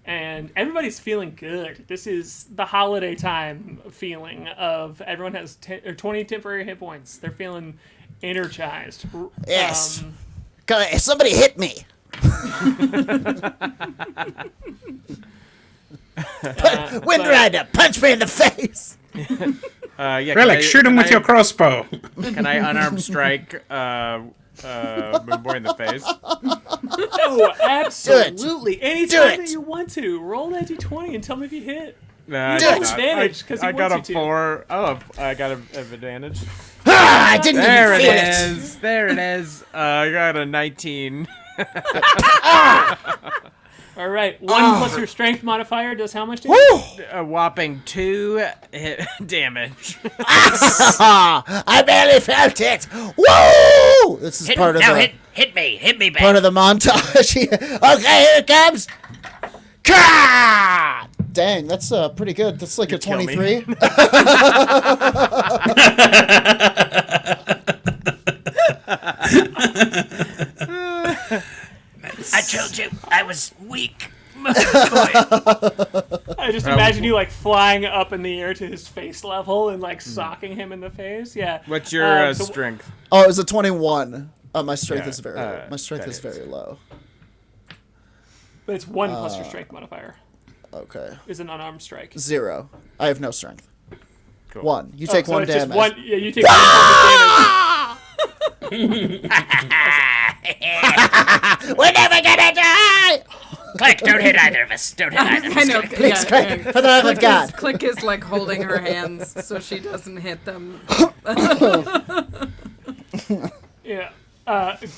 Speaker 5: and everybody's feeling good. This is the holiday time feeling of everyone has 20 temporary hit points. They're feeling energized.
Speaker 7: Yes. Somebody hit me. Windrider, punch me in the face.
Speaker 4: Yeah,
Speaker 2: Relic, shoot him with your crossbow.
Speaker 4: Can I unarmed strike Moonboy in the face?
Speaker 5: Oh, absolutely. Anytime
Speaker 7: it.
Speaker 5: that you want to. Roll that d20 and tell me if you hit.
Speaker 4: Nah,
Speaker 5: You
Speaker 4: I
Speaker 5: have
Speaker 4: did not.
Speaker 5: advantage because he
Speaker 4: I got a
Speaker 5: wants you to.
Speaker 4: 4. Oh, I got an advantage.
Speaker 7: Ah, I didn't
Speaker 4: There
Speaker 7: even
Speaker 4: it
Speaker 7: feel it.
Speaker 4: is. There it is. I got a 19.
Speaker 5: All right. 1 plus your strength modifier does how much damage?
Speaker 4: A whopping 2 hit damage.
Speaker 7: I barely felt it. Woo! This is
Speaker 8: Hit,
Speaker 7: part of
Speaker 8: now
Speaker 7: the
Speaker 8: hit me back.
Speaker 7: part of the montage. Okay, here it comes. Ka!
Speaker 3: Dang, that's pretty good. That's like a
Speaker 4: kill me.
Speaker 3: 23.
Speaker 8: I told you I was weak. Boy.
Speaker 5: I just imagine you like flying up in the air to his face level and like socking him in the face. Yeah.
Speaker 4: What's your
Speaker 5: So-
Speaker 4: strength?
Speaker 3: Oh, it was a 21. My strength
Speaker 4: Yeah,
Speaker 3: is very my strength
Speaker 4: that
Speaker 3: is
Speaker 4: is.
Speaker 3: very low.
Speaker 5: But it's 1 plus your strength modifier.
Speaker 3: Okay.
Speaker 5: Is an unarmed strike.
Speaker 3: 0. I have no strength.
Speaker 4: Cool.
Speaker 3: 1. You take
Speaker 5: So
Speaker 3: 1
Speaker 5: it's just
Speaker 3: damage.
Speaker 5: yeah, you take 1 point of damage.
Speaker 7: We're never gonna die.
Speaker 8: Klik, don't hit either of us. Don't hit either of us.
Speaker 1: I know.
Speaker 3: Klik's
Speaker 1: Yeah,
Speaker 3: great.
Speaker 1: yeah.
Speaker 3: For the love of God.
Speaker 1: Klik is like holding her hands so she doesn't hit them.
Speaker 5: Yeah.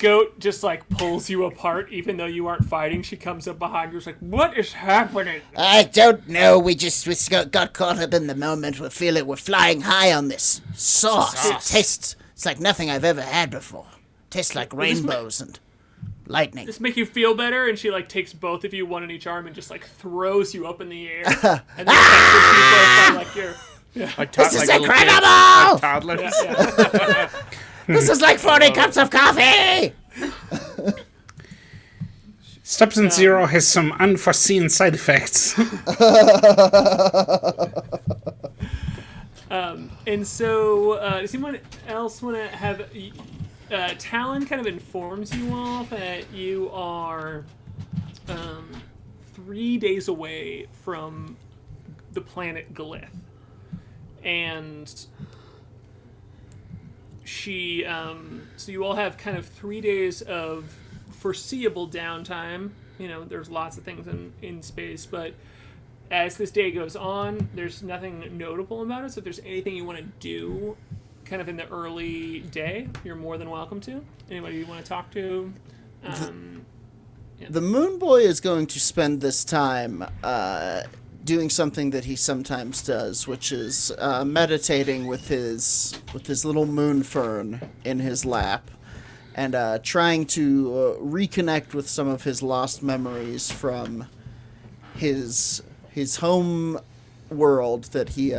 Speaker 5: Goat just like pulls you apart even though you aren't fighting. She comes up behind you. It's like, what is happening?
Speaker 7: I don't know. We got caught up in the moment. We feel it. We're flying high on this sauce. It tastes. It's like nothing I've ever had before. Tastes like rainbows and lightning.
Speaker 5: This make you feel better? And she like takes both of you, one in each arm, and just like throws you up in the air. And then catches you both by like your.
Speaker 7: This is
Speaker 4: like little kids,
Speaker 7: incredible!
Speaker 4: like toddlers.
Speaker 5: Yeah.
Speaker 7: This is like 40 cups of coffee!
Speaker 2: Steps in Zero has some unforeseen side effects.
Speaker 5: And so, does anyone else want to have... Talon kind of informs you all that you are 3 days away from the planet Glyph. And she... so you all have kind of 3 days of foreseeable downtime. You know, there's lots of things in space, but as this day goes on, there's nothing notable about it. So if there's anything you want to do kind of in the early day, you're more than welcome to. Anybody you want to talk to?
Speaker 3: The Moonboy is going to spend this time doing something that he sometimes does, which is meditating with his little moon fern in his lap, and trying to reconnect with some of his lost memories from his home world that he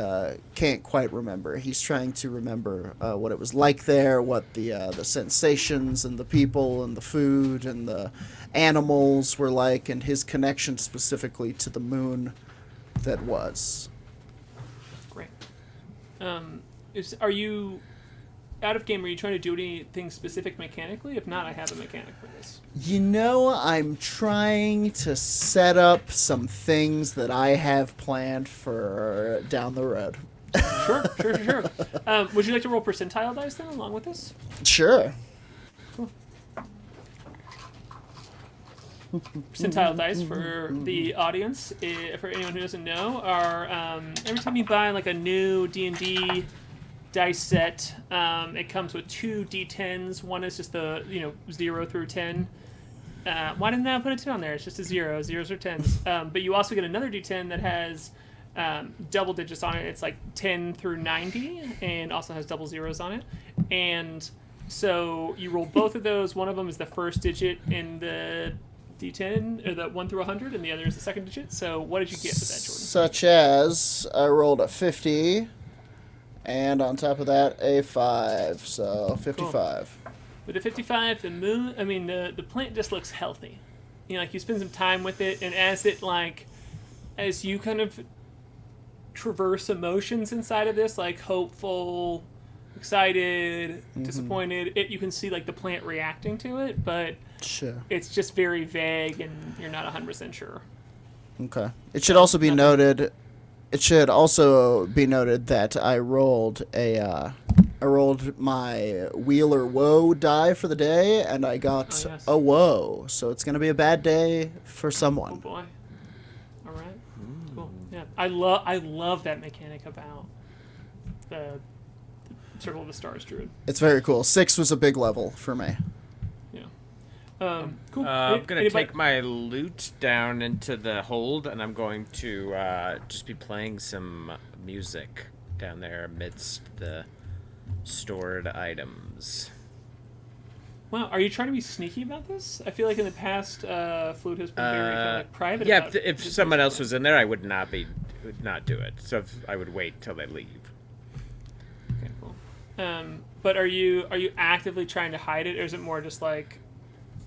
Speaker 3: can't quite remember. He's trying to remember what it was like there, what the sensations and the people and the food and the animals were like, and his connection specifically to the moon that was.
Speaker 5: Great. Are you out of game? Are you trying to do anything specific mechanically? If not, I have a mechanic for this.
Speaker 3: You know, I'm trying to set up some things that I have planned for down the road.
Speaker 5: Sure. Would you like to roll percentile dice then, along with this?
Speaker 3: Sure.
Speaker 5: Percentile dice for the audience, for anyone who doesn't know, are every time you buy like a new D&D dice set, it comes with 2 D10s. One is just the 0 through 10. Why didn't I put a 10 on there? It's just a 0. Zeros or 10s. But you also get another D10 that has double digits on it. It's like 10 through 90, and also has double zeros on it. And so you roll both of those. One of them is the first digit in the D10, or the 1 through 100, and the other is the second digit. So what did you get with that, Jordan?
Speaker 3: Such as, I rolled a 50, and on top of that, a 5, so 55.
Speaker 5: Cool. With the 55, the plant just looks healthy. You know, like you spend some time with it, and as you kind of traverse emotions inside of this, like hopeful, excited, disappointed, you can see like the plant reacting to it, but
Speaker 3: Sure.
Speaker 5: it's just very vague, and you're not 100% sure.
Speaker 3: Okay. It should also be noted. It should also be noted that I rolled my Wheel or Woe die for the day, and I got a woe. So it's going to be a bad day for someone.
Speaker 5: Oh boy. All right. Cool. Yeah. I love that mechanic about the Circle of the Stars Druid.
Speaker 3: It's very cool. 6 was a big level for me.
Speaker 5: Cool.
Speaker 4: I'm going to take my loot down into the hold, and I'm going to just be playing some music down there amidst the stored items.
Speaker 5: Wow, are you trying to be sneaky about this? I feel like in the past, Flute has been very kind of like private.
Speaker 4: Yeah,
Speaker 5: about
Speaker 4: if someone else was in there, I would not do it. So I would wait till they leave.
Speaker 5: Okay, cool. But are you actively trying to hide it, or is it more just like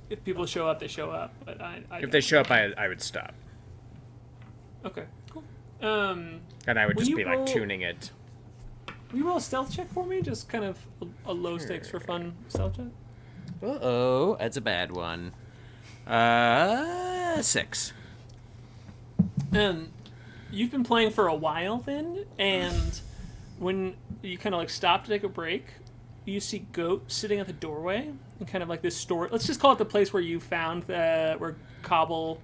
Speaker 5: if people show up, they show up? But
Speaker 4: if they show up, I would stop.
Speaker 5: Okay, cool.
Speaker 4: And I would just be like tuning it.
Speaker 5: Will you roll a stealth check for me? Just kind of a low stakes for fun stealth check.
Speaker 4: Uh-oh, that's a bad one. 6.
Speaker 5: You've been playing for a while then, and when you kind of like stop to take a break, you see Goat sitting at the doorway and kind of like this store. Let's just call it the place where you found where Cobble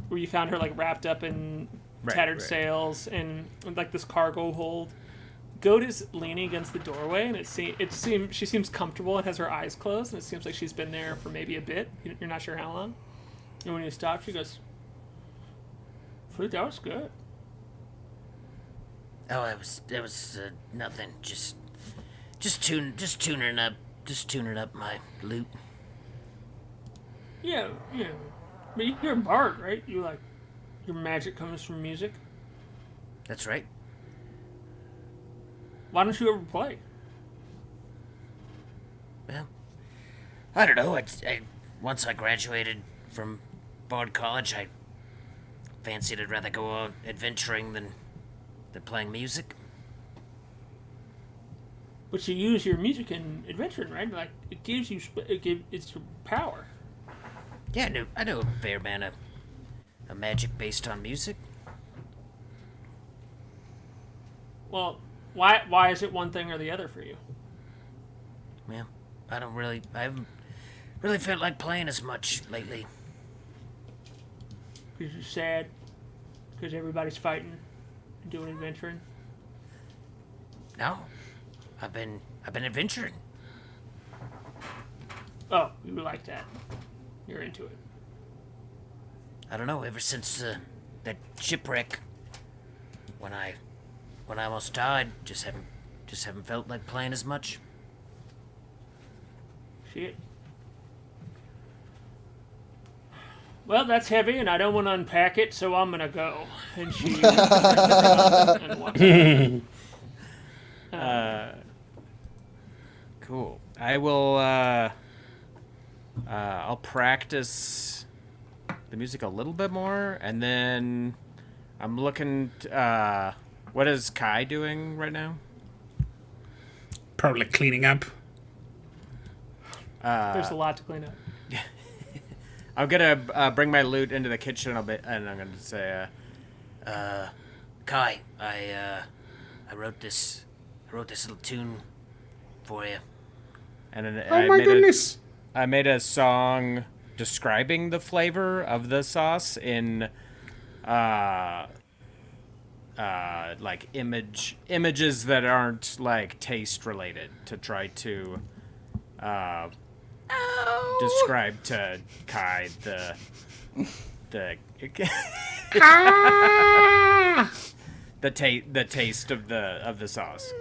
Speaker 5: where you found her like wrapped up in tattered sails and like this cargo hold. Goat is leaning against the doorway, and she seems comfortable and has her eyes closed, and it seems like she's been there for maybe a bit. You're not sure how long. And when you stop, she goes, "Flute, that was good."
Speaker 6: Oh, it was nothing. Just tuning up my lute.
Speaker 5: Yeah. But you're a bard, right? Your magic comes from music.
Speaker 6: That's right.
Speaker 5: Why don't you ever play?
Speaker 6: Well, I don't know. Once I graduated from Bard College, I fancied I'd rather go out adventuring than playing music.
Speaker 5: But you use your music in adventuring, right? Like it gives you it's your power.
Speaker 6: Yeah, I know a fair amount of magic based on music.
Speaker 5: Well, why is it one thing or the other for you?
Speaker 6: Well, I haven't really felt like playing as much lately.
Speaker 5: Because you're sad? Because everybody's fighting and doing adventuring?
Speaker 6: No, I've been adventuring.
Speaker 5: Oh, you like that. You're into it.
Speaker 6: I don't know, ever since that shipwreck, when I almost died, just haven't felt like playing as much.
Speaker 5: Shit. Well, that's heavy, and I don't want to unpack it, so I'm gonna go. And she and walks out.
Speaker 4: Cool. I will. I'll practice the music a little bit more, and then I'm looking. What is K.A.I doing right now?
Speaker 2: Probably cleaning up.
Speaker 5: There's a lot to clean up.
Speaker 4: I'm gonna bring my lute into the kitchen a bit, and I'm gonna say,
Speaker 6: K.A.I, I wrote this little tune for you.
Speaker 4: and then
Speaker 2: Oh my goodness!
Speaker 4: I made a song describing the flavor of the sauce in, like images that aren't like taste related to try to, describe to K.A.I the taste of the sauce.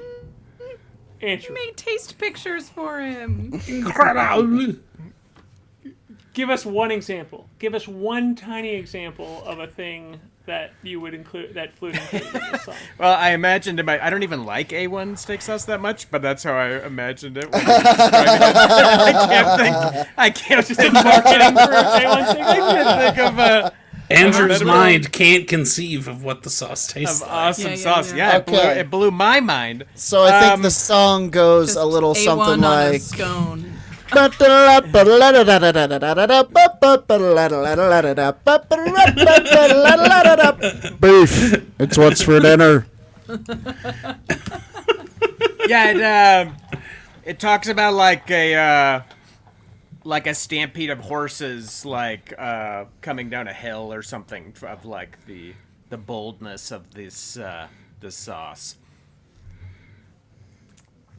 Speaker 5: Andrew,
Speaker 1: Made taste pictures for him.
Speaker 2: Incredible!
Speaker 5: give us one example. Give us one tiny example of a thing that you would include, that Flute included in the song.
Speaker 4: Well, I imagined I don't even like A1 steak sauce that much, but that's how I imagined it when I was describing it. I can't think
Speaker 5: Marketing for A1 Steak.
Speaker 4: I can't think of
Speaker 2: Andrew's mind can't conceive of what the sauce tastes
Speaker 4: of
Speaker 2: like.
Speaker 4: awesome
Speaker 1: Yeah.
Speaker 4: sauce. Yeah,
Speaker 3: Okay.
Speaker 4: it blew my mind.
Speaker 3: So I think the song goes
Speaker 1: Just
Speaker 3: a little
Speaker 1: A1
Speaker 3: something
Speaker 1: on a
Speaker 3: like.
Speaker 1: scone.
Speaker 3: Beef. It's what's for dinner.
Speaker 4: Yeah, it talks about like a stampede of horses, like coming down a hill or something, of like the boldness of this sauce.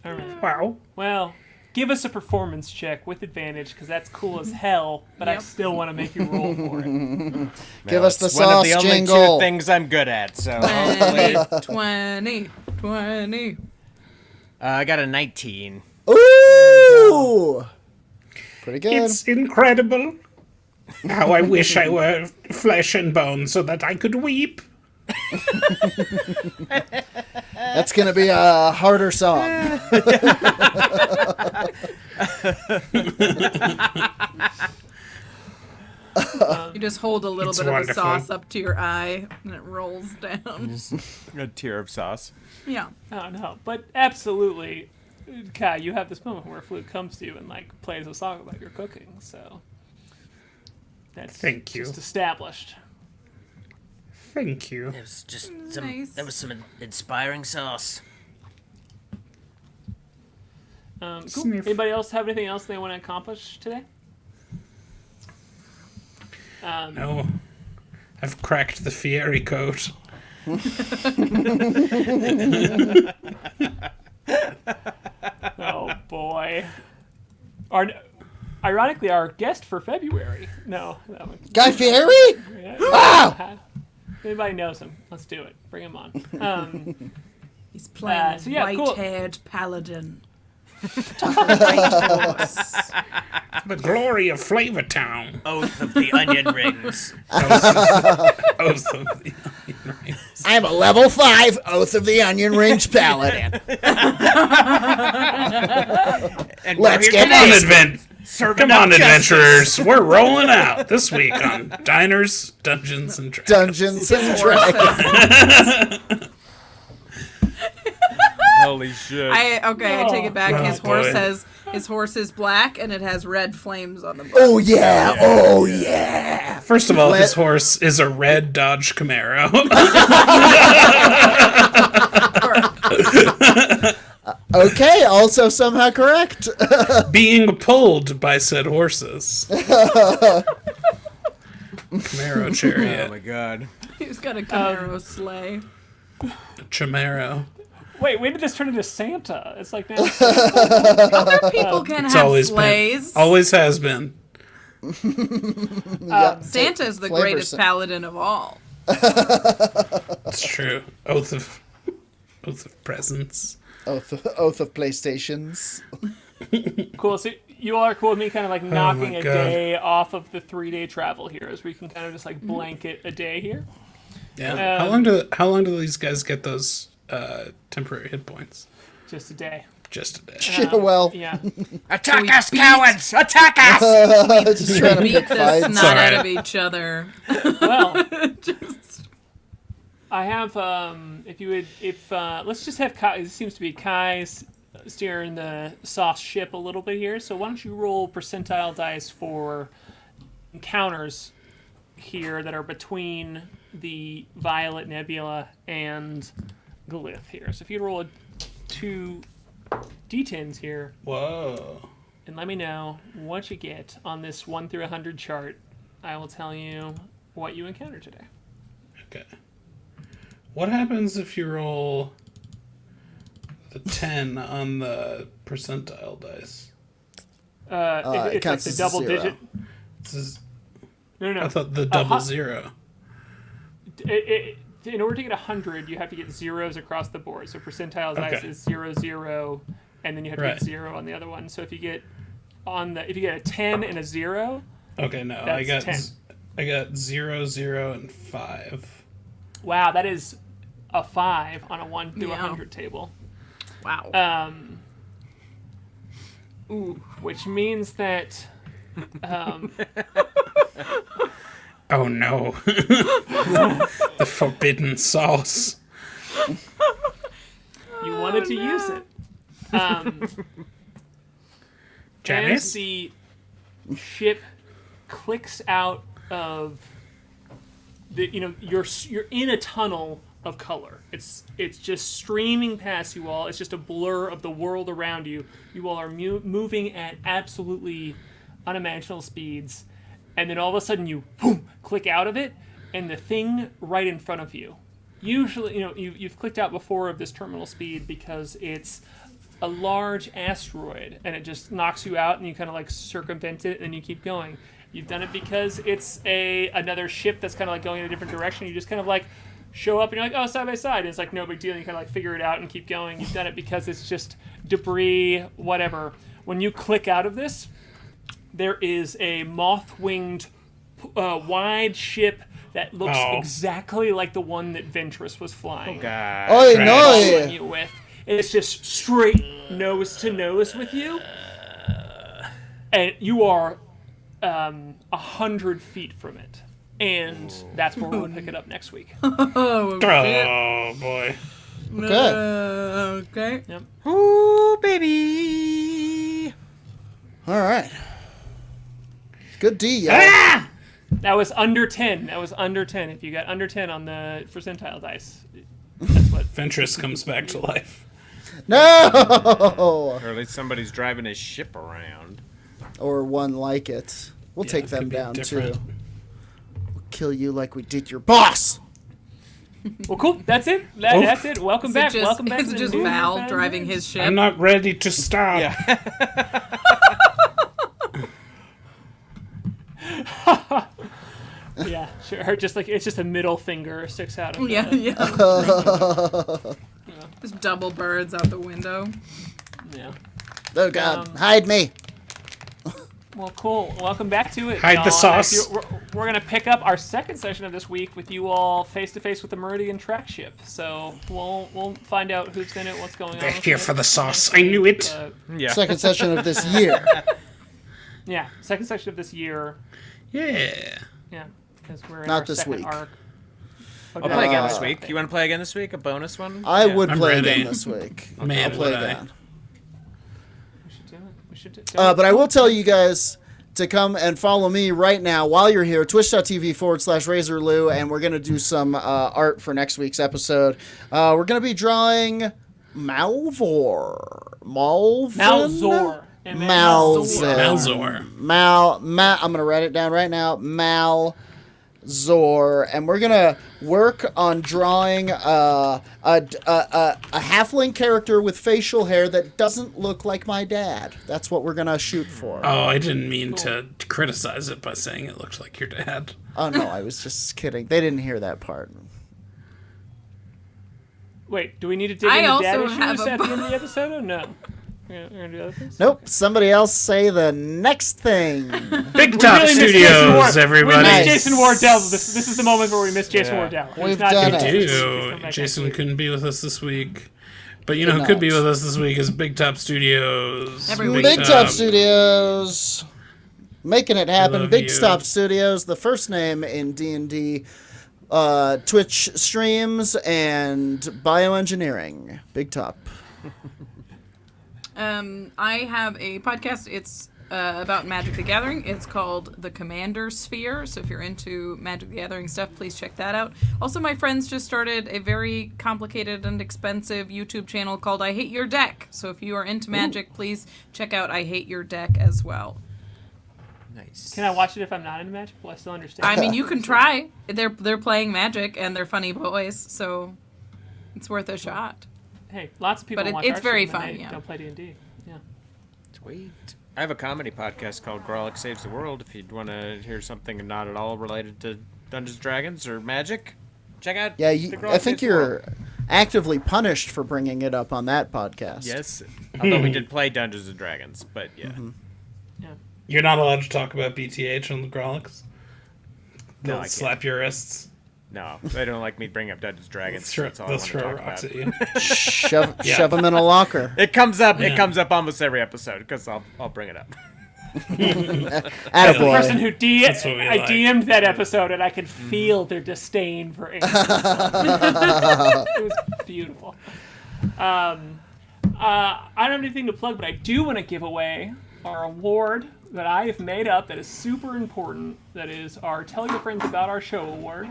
Speaker 5: All right.
Speaker 2: Wow.
Speaker 5: Well, give us a performance check with advantage, because that's cool as hell, but I
Speaker 1: Yep.
Speaker 5: still want to make you roll for it.
Speaker 3: Give us the
Speaker 4: It's one of the
Speaker 3: sauce
Speaker 4: only
Speaker 3: jingle.
Speaker 4: two things I'm good at. So
Speaker 1: 20.
Speaker 4: I got a 19.
Speaker 3: Ooh. Pretty good.
Speaker 2: It's incredible. How I wish I were flesh and bone so that I could weep.
Speaker 3: That's gonna be a harder song.
Speaker 1: You just hold a little
Speaker 2: It's
Speaker 1: bit of the
Speaker 2: wonderful.
Speaker 1: sauce up to your eye, and it rolls down.
Speaker 4: A tear of sauce.
Speaker 1: Yeah.
Speaker 5: Oh, no. But absolutely, Kai, you have this moment where Flute comes to you and, like, plays a song about your cooking, so that's
Speaker 2: Thank you.
Speaker 5: just established.
Speaker 2: Thank you.
Speaker 6: It was just
Speaker 1: Nice.
Speaker 6: that was some inspiring sauce.
Speaker 5: Cool.
Speaker 2: Sniff.
Speaker 5: Anybody else have anything else they want to accomplish today?
Speaker 2: No. I've cracked the Fieri code.
Speaker 5: Oh boy. Ironically, our guest for February. No, that one.
Speaker 3: Guy Fieri?
Speaker 5: Yeah.
Speaker 3: Wow!
Speaker 5: Anybody knows him? Let's do it. Bring him on.
Speaker 1: He's playing
Speaker 5: so yeah, cool.
Speaker 1: white-haired paladin. White horse.
Speaker 2: The glory of Flavortown.
Speaker 6: Oath of the Onion Rings.
Speaker 2: Oath of the Onion Rings.
Speaker 3: I'm a level 5 Oath of the Onion Rings paladin.
Speaker 6: And
Speaker 3: Let's
Speaker 6: we're
Speaker 3: get
Speaker 6: here
Speaker 3: on
Speaker 6: today, serving up justice.
Speaker 2: Adventurers. We're rolling out this week on Diners, Dungeons, and Dragons.
Speaker 3: Dungeons and Dragons.
Speaker 4: Holy shit.
Speaker 1: I take it back.
Speaker 2: Oh,
Speaker 1: His horse is black and it has red flames on the butt.
Speaker 3: Oh yeah! Oh yeah!
Speaker 2: First of all, his horse is a red Dodge Camaro.
Speaker 3: Okay, also somehow correct.
Speaker 2: Being pulled by said horses. Camaro chariot.
Speaker 4: Oh my god.
Speaker 1: He's got a Camaro sleigh.
Speaker 2: Chamaro.
Speaker 5: Wait, when did this turn into Santa? It's like now.
Speaker 1: Other people can
Speaker 2: It's
Speaker 1: have
Speaker 2: always
Speaker 1: sleighs.
Speaker 2: been. Always has been.
Speaker 1: Santa is the
Speaker 3: Flavor
Speaker 1: greatest
Speaker 3: Sa-
Speaker 1: paladin of all.
Speaker 2: It's true. Oath of presence.
Speaker 3: Oath of PlayStations.
Speaker 5: Cool. So you all are cool with me kind of like knocking a
Speaker 2: God.
Speaker 5: day off of the 3-day travel here, as we can kind of just like blanket a day here.
Speaker 2: Yeah. How long do these guys get those temporary hit points?
Speaker 5: Just a day.
Speaker 2: Just a day.
Speaker 3: Well,
Speaker 5: Yeah.
Speaker 6: Attack us, cowards! Attack us!
Speaker 3: just trying to
Speaker 1: Beat
Speaker 3: pick
Speaker 1: the
Speaker 3: fights.
Speaker 1: snot out
Speaker 2: alright.
Speaker 1: of each other.
Speaker 5: Well, I have let's just have Kai. It seems to be Kai's steering the sauce ship a little bit here. So why don't you roll percentile dice for encounters here that are between the Violet Nebula and Glyph here. So if you roll 2 d10s here
Speaker 2: Whoa.
Speaker 5: and let me know what you get on this 1 through 100 chart, I will tell you what you encounter today.
Speaker 2: Okay. What happens if you roll the 10 on the percentile dice?
Speaker 5: It's
Speaker 3: it
Speaker 5: like
Speaker 3: counts
Speaker 5: the
Speaker 3: as a
Speaker 5: double
Speaker 3: 0.
Speaker 5: digit. No.
Speaker 2: I thought the double zero.
Speaker 5: In order to get 100, you have to get zeros across the board. So percentile dice
Speaker 2: Okay.
Speaker 5: is 0, 0, and then you have to
Speaker 2: Right.
Speaker 5: get 0 on the other one. So if you get a 10 and a 0,
Speaker 2: Okay, no,
Speaker 5: That's 10.
Speaker 2: I got 0, 0, and 5.
Speaker 5: wow, that is a 5 on a 1 through
Speaker 1: Yeah.
Speaker 5: 100 table.
Speaker 1: Wow.
Speaker 5: Which means that
Speaker 2: Oh no. The forbidden sauce.
Speaker 5: you wanted to use it. As
Speaker 2: Janice?
Speaker 5: the ship clicks out of you're in a tunnel of color. It's just streaming past you all. It's just a blur of the world around you. You all are moving at absolutely unimaginable speeds, and then all of a sudden you boom, click out of it, and the thing right in front of you. Usually, you've clicked out before of this terminal speed because it's a large asteroid, and it just knocks you out, and you kind of like circumvent it, and then you keep going. You've done it because it's another ship that's kind of like going in a different direction. You just kind of like show up, and you're like, oh, side by side. And it's like no big deal. And you kind of like figure it out and keep going. You've done it because it's just debris, whatever. When you click out of this, there is a moth-winged, wide ship that looks exactly like the one that Ventress was flying.
Speaker 4: God.
Speaker 3: Oh
Speaker 5: Following
Speaker 3: no!
Speaker 5: you with. It's just straight nose to nose with you, and you are 100 feet from it. And that's where we'll pick it up next week.
Speaker 1: Oh,
Speaker 2: Oh boy.
Speaker 3: Okay.
Speaker 1: Okay.
Speaker 4: Ooh, baby.
Speaker 3: All right. Good D, y'all.
Speaker 5: That was under 10. That was under 10. If you got under 10 on the percentile dice, that's what.
Speaker 2: Ventress comes back to life.
Speaker 3: No!
Speaker 4: Or at least somebody's driving his ship around.
Speaker 3: Or one like it. We'll
Speaker 2: Yeah,
Speaker 3: take
Speaker 2: it
Speaker 3: them
Speaker 2: could be
Speaker 3: down
Speaker 2: different.
Speaker 3: too. kill you like we did your boss.
Speaker 5: Well, cool. That's it. That's it. Welcome back. Welcome back.
Speaker 1: Is
Speaker 5: to
Speaker 1: it
Speaker 5: the
Speaker 1: just
Speaker 5: new
Speaker 1: Val
Speaker 5: Fan
Speaker 1: driving
Speaker 5: Base.
Speaker 1: his ship?
Speaker 2: I'm not ready to stop.
Speaker 5: Yeah, sure. Her just like it's just a middle finger sticks out. Of
Speaker 1: Yeah,
Speaker 5: the,
Speaker 1: yeah. Just double birds out the window.
Speaker 5: Yeah.
Speaker 3: Oh God, hide me.
Speaker 5: Well, cool. Welcome back to it.
Speaker 2: Hide
Speaker 5: y'all.
Speaker 2: the sauce.
Speaker 5: We're going to pick up our second session of this week with you all face to face with the Meridian track ship. So we'll find out who's in it, what's going on.
Speaker 2: They're
Speaker 5: with
Speaker 2: here
Speaker 5: it
Speaker 2: for the sauce. I knew it.
Speaker 4: Yeah.
Speaker 3: Second session of this year.
Speaker 5: Yeah, second section of this year.
Speaker 2: Yeah.
Speaker 5: Yeah, because we're in
Speaker 3: Not
Speaker 5: our
Speaker 3: this
Speaker 5: second
Speaker 3: week.
Speaker 5: arc. Oh,
Speaker 4: I'll
Speaker 5: did
Speaker 4: play
Speaker 5: I-
Speaker 4: again this week. You want to play again this week? A bonus one?
Speaker 3: I
Speaker 4: Yeah.
Speaker 3: would
Speaker 2: I'm
Speaker 3: play
Speaker 2: ready.
Speaker 3: again this week.
Speaker 2: Man,
Speaker 3: I'll play
Speaker 2: would I.
Speaker 3: again.
Speaker 5: We should do it. We should do it.
Speaker 3: But I will tell you guys to come and follow me right now while you're here, twitch.tv/RazorLou, and we're going to do some art for next week's episode. We're going to be drawing Malzor.
Speaker 5: Malzor.
Speaker 2: Malzor.
Speaker 3: I'm going to write it down right now. Malzor. And we're going to work on drawing a halfling character with facial hair that doesn't look like my dad. That's what we're going to shoot for.
Speaker 2: Oh, I didn't mean to criticize it by saying it looked like your dad.
Speaker 3: Oh, no, I was just kidding. They didn't hear that part.
Speaker 5: Wait, do we need to dig
Speaker 1: I
Speaker 5: into
Speaker 1: also
Speaker 5: dad
Speaker 1: have
Speaker 5: issues
Speaker 1: a
Speaker 5: at the end of the episode or no? We're gonna do other things?
Speaker 3: Nope, somebody else say the next thing.
Speaker 2: Big Top
Speaker 5: really miss Jason
Speaker 2: Studios,
Speaker 5: Ward.
Speaker 2: everybody.
Speaker 5: We miss
Speaker 3: Nice.
Speaker 5: Jason Wardell. This is the moment where we miss Jason Wardell. He's
Speaker 3: We've
Speaker 5: not
Speaker 3: done
Speaker 5: here
Speaker 3: it.
Speaker 5: this week. He's
Speaker 2: Ew,
Speaker 5: come back
Speaker 2: Jason
Speaker 5: next week.
Speaker 2: couldn't be with us this week. But you know
Speaker 3: Good
Speaker 2: who could be
Speaker 3: night.
Speaker 2: with us this week is Big Top Studios.
Speaker 1: Every week.
Speaker 3: Big Top Studios. Making it happen.
Speaker 2: love
Speaker 3: Big
Speaker 2: you.
Speaker 3: Top Studios, the first name in D&D Twitch streams and bioengineering. Big Top.
Speaker 1: I have a podcast. It's about Magic the Gathering. It's called The Commander Sphere. So if you're into Magic the Gathering stuff, please check that out. Also, my friends just started a very complicated and expensive YouTube channel called I Hate Your Deck. So if you are into Magic, please check out I Hate Your Deck as well.
Speaker 4: Nice.
Speaker 5: Can I watch it if I'm not into Magic? Will I still understand?
Speaker 1: I mean, you can try. They're playing Magic and they're funny boys, so it's worth a shot.
Speaker 5: Hey, lots of people
Speaker 1: But
Speaker 5: watch
Speaker 1: it's
Speaker 5: our
Speaker 1: very
Speaker 5: shit and
Speaker 1: fun,
Speaker 5: they
Speaker 1: yeah.
Speaker 5: Don't play D&D. Yeah.
Speaker 4: Sweet. I have a comedy podcast called Grolic Saves the World. If you'd want to hear something not at all related to Dungeons and Dragons or magic, check out.
Speaker 3: Yeah,
Speaker 4: the Grolic
Speaker 3: I think
Speaker 4: Saves the World.
Speaker 3: you're actively punished for bringing it up on that podcast.
Speaker 4: Yes, although we did play Dungeons and Dragons, but yeah.
Speaker 5: Yeah.
Speaker 2: You're not allowed to talk about BTH on the Grolics.
Speaker 4: No,
Speaker 2: They'll
Speaker 4: I can't.
Speaker 2: slap your wrists.
Speaker 4: No, they don't like me bringing up Dungeons and Dragons.
Speaker 2: They'll
Speaker 4: That's all I want to
Speaker 2: throw
Speaker 4: talk
Speaker 2: rocks
Speaker 4: about.
Speaker 2: at you.
Speaker 3: Shove him in a locker.
Speaker 4: It comes up. It
Speaker 2: Yeah.
Speaker 4: comes up almost every episode because I'll bring it up.
Speaker 5: The
Speaker 3: Attaboy.
Speaker 5: person who
Speaker 2: That's what we
Speaker 5: I
Speaker 2: like.
Speaker 5: DM'd that episode and I could feel their disdain for it. It was beautiful. I don't have anything to plug, but I do want to give away our award that I have made up that is super important. That is our Tell Your Friends About Our Show award,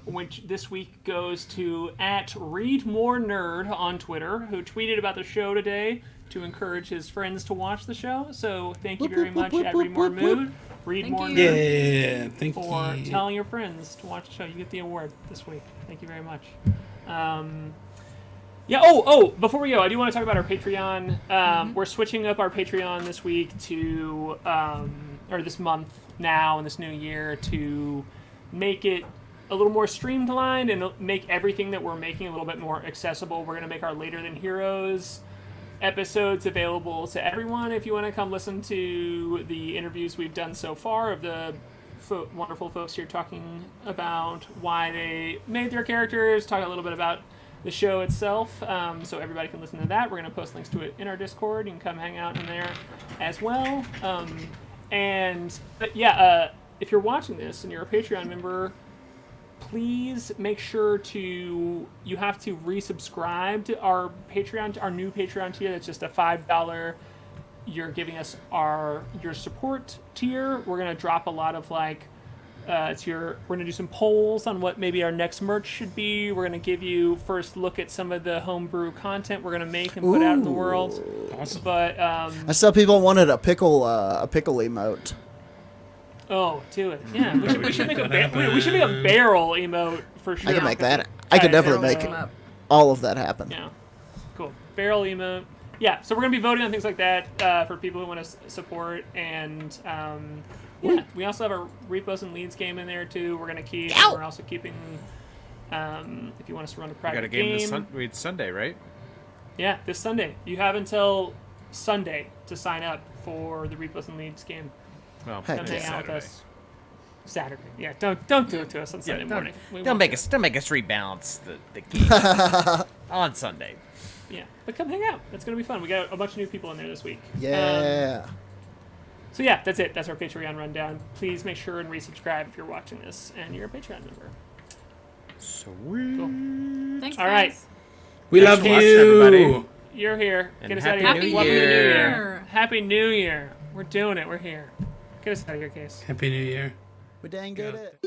Speaker 5: which this week goes to @ReadMoreNerd on Twitter, who tweeted about the show today to encourage his friends to watch the show. So thank you very much, @ReadMoreMood. Read
Speaker 1: Thank
Speaker 5: More
Speaker 1: you.
Speaker 5: Nerd
Speaker 2: Yeah, thank
Speaker 5: for
Speaker 2: you.
Speaker 5: telling your friends to watch the show. You get the award this week. Thank you very much. Yeah. Oh. Before we go, I do want to talk about our Patreon. We're switching up our Patreon this week to, or this month now in this new year to make it a little more streamlined and make everything that we're making a little bit more accessible. We're going to make our Later Than Heroes episodes available to everyone. If you want to come listen to the interviews we've done so far of the wonderful folks here talking about why they made their characters, talk a little bit about the show itself, so everybody can listen to that. We're going to post links to it in our Discord. You can come hang out in there as well. If you're watching this and you're a Patreon member, please make sure you have to resubscribe to our Patreon, our new Patreon tier. That's just a $5. You're giving us your support tier. We're gonna drop a lot of we're gonna do some polls on what maybe our next merch should be. We're gonna give you first look at some of the homebrew content we're gonna make and put out in the world.
Speaker 2: Awesome.
Speaker 5: But
Speaker 3: I saw people wanted a pickle emote.
Speaker 5: Oh, do it. Yeah, we should make a barrel emote for sure.
Speaker 3: I can make
Speaker 5: 'cause
Speaker 3: that. I could definitely
Speaker 1: Barrels
Speaker 3: make
Speaker 1: come up.
Speaker 3: all of that happen.
Speaker 5: Yeah, cool. Barrel emote. Yeah, so we're gonna be voting on things like that for people who want to support, and yeah, we also have a repos and leads game in there too. We're gonna keep. And we're also keeping. If you want us to run a
Speaker 4: We
Speaker 5: private
Speaker 4: got a game it's Sunday, right?
Speaker 5: Yeah, this Sunday. You have until Sunday to sign up for the repos and leads game.
Speaker 4: Well,
Speaker 3: Heck
Speaker 5: Come
Speaker 3: yeah.
Speaker 5: hang out with us. Saturday. Yeah, don't do it to us on Sunday morning. We
Speaker 4: Don't
Speaker 5: won't
Speaker 4: make
Speaker 5: do
Speaker 4: us rebalance the game on Sunday.
Speaker 5: it. Yeah, but come hang out. It's gonna be fun. We got a bunch of new people in there this week.
Speaker 3: Yeah.
Speaker 5: So yeah, that's it. That's our Patreon rundown. Please make sure and resubscribe if you're watching this and you're a Patreon member.
Speaker 4: Sweet.
Speaker 5: Cool.
Speaker 1: Thanks,
Speaker 5: All right.
Speaker 1: guys.
Speaker 2: We
Speaker 4: Thanks
Speaker 2: love
Speaker 4: for watching,
Speaker 2: you.
Speaker 4: everybody.
Speaker 5: You're here.
Speaker 4: And
Speaker 5: Get us out of
Speaker 4: Happy
Speaker 5: here.
Speaker 4: New
Speaker 5: Happy New
Speaker 4: Year.
Speaker 5: Year. Happy New Year. We're doing it. We're here. Get us out of here, Case.
Speaker 2: Happy New Year.
Speaker 3: We dang did it.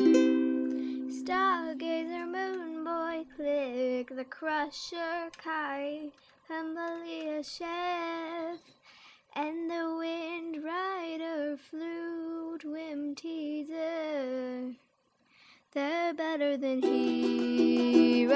Speaker 9: Stargazer, Moonboy, Klik, the Crusher, K.A.I, Humbly Chef, and the Windrider, Flute, Whimteaser. They're better than heroes.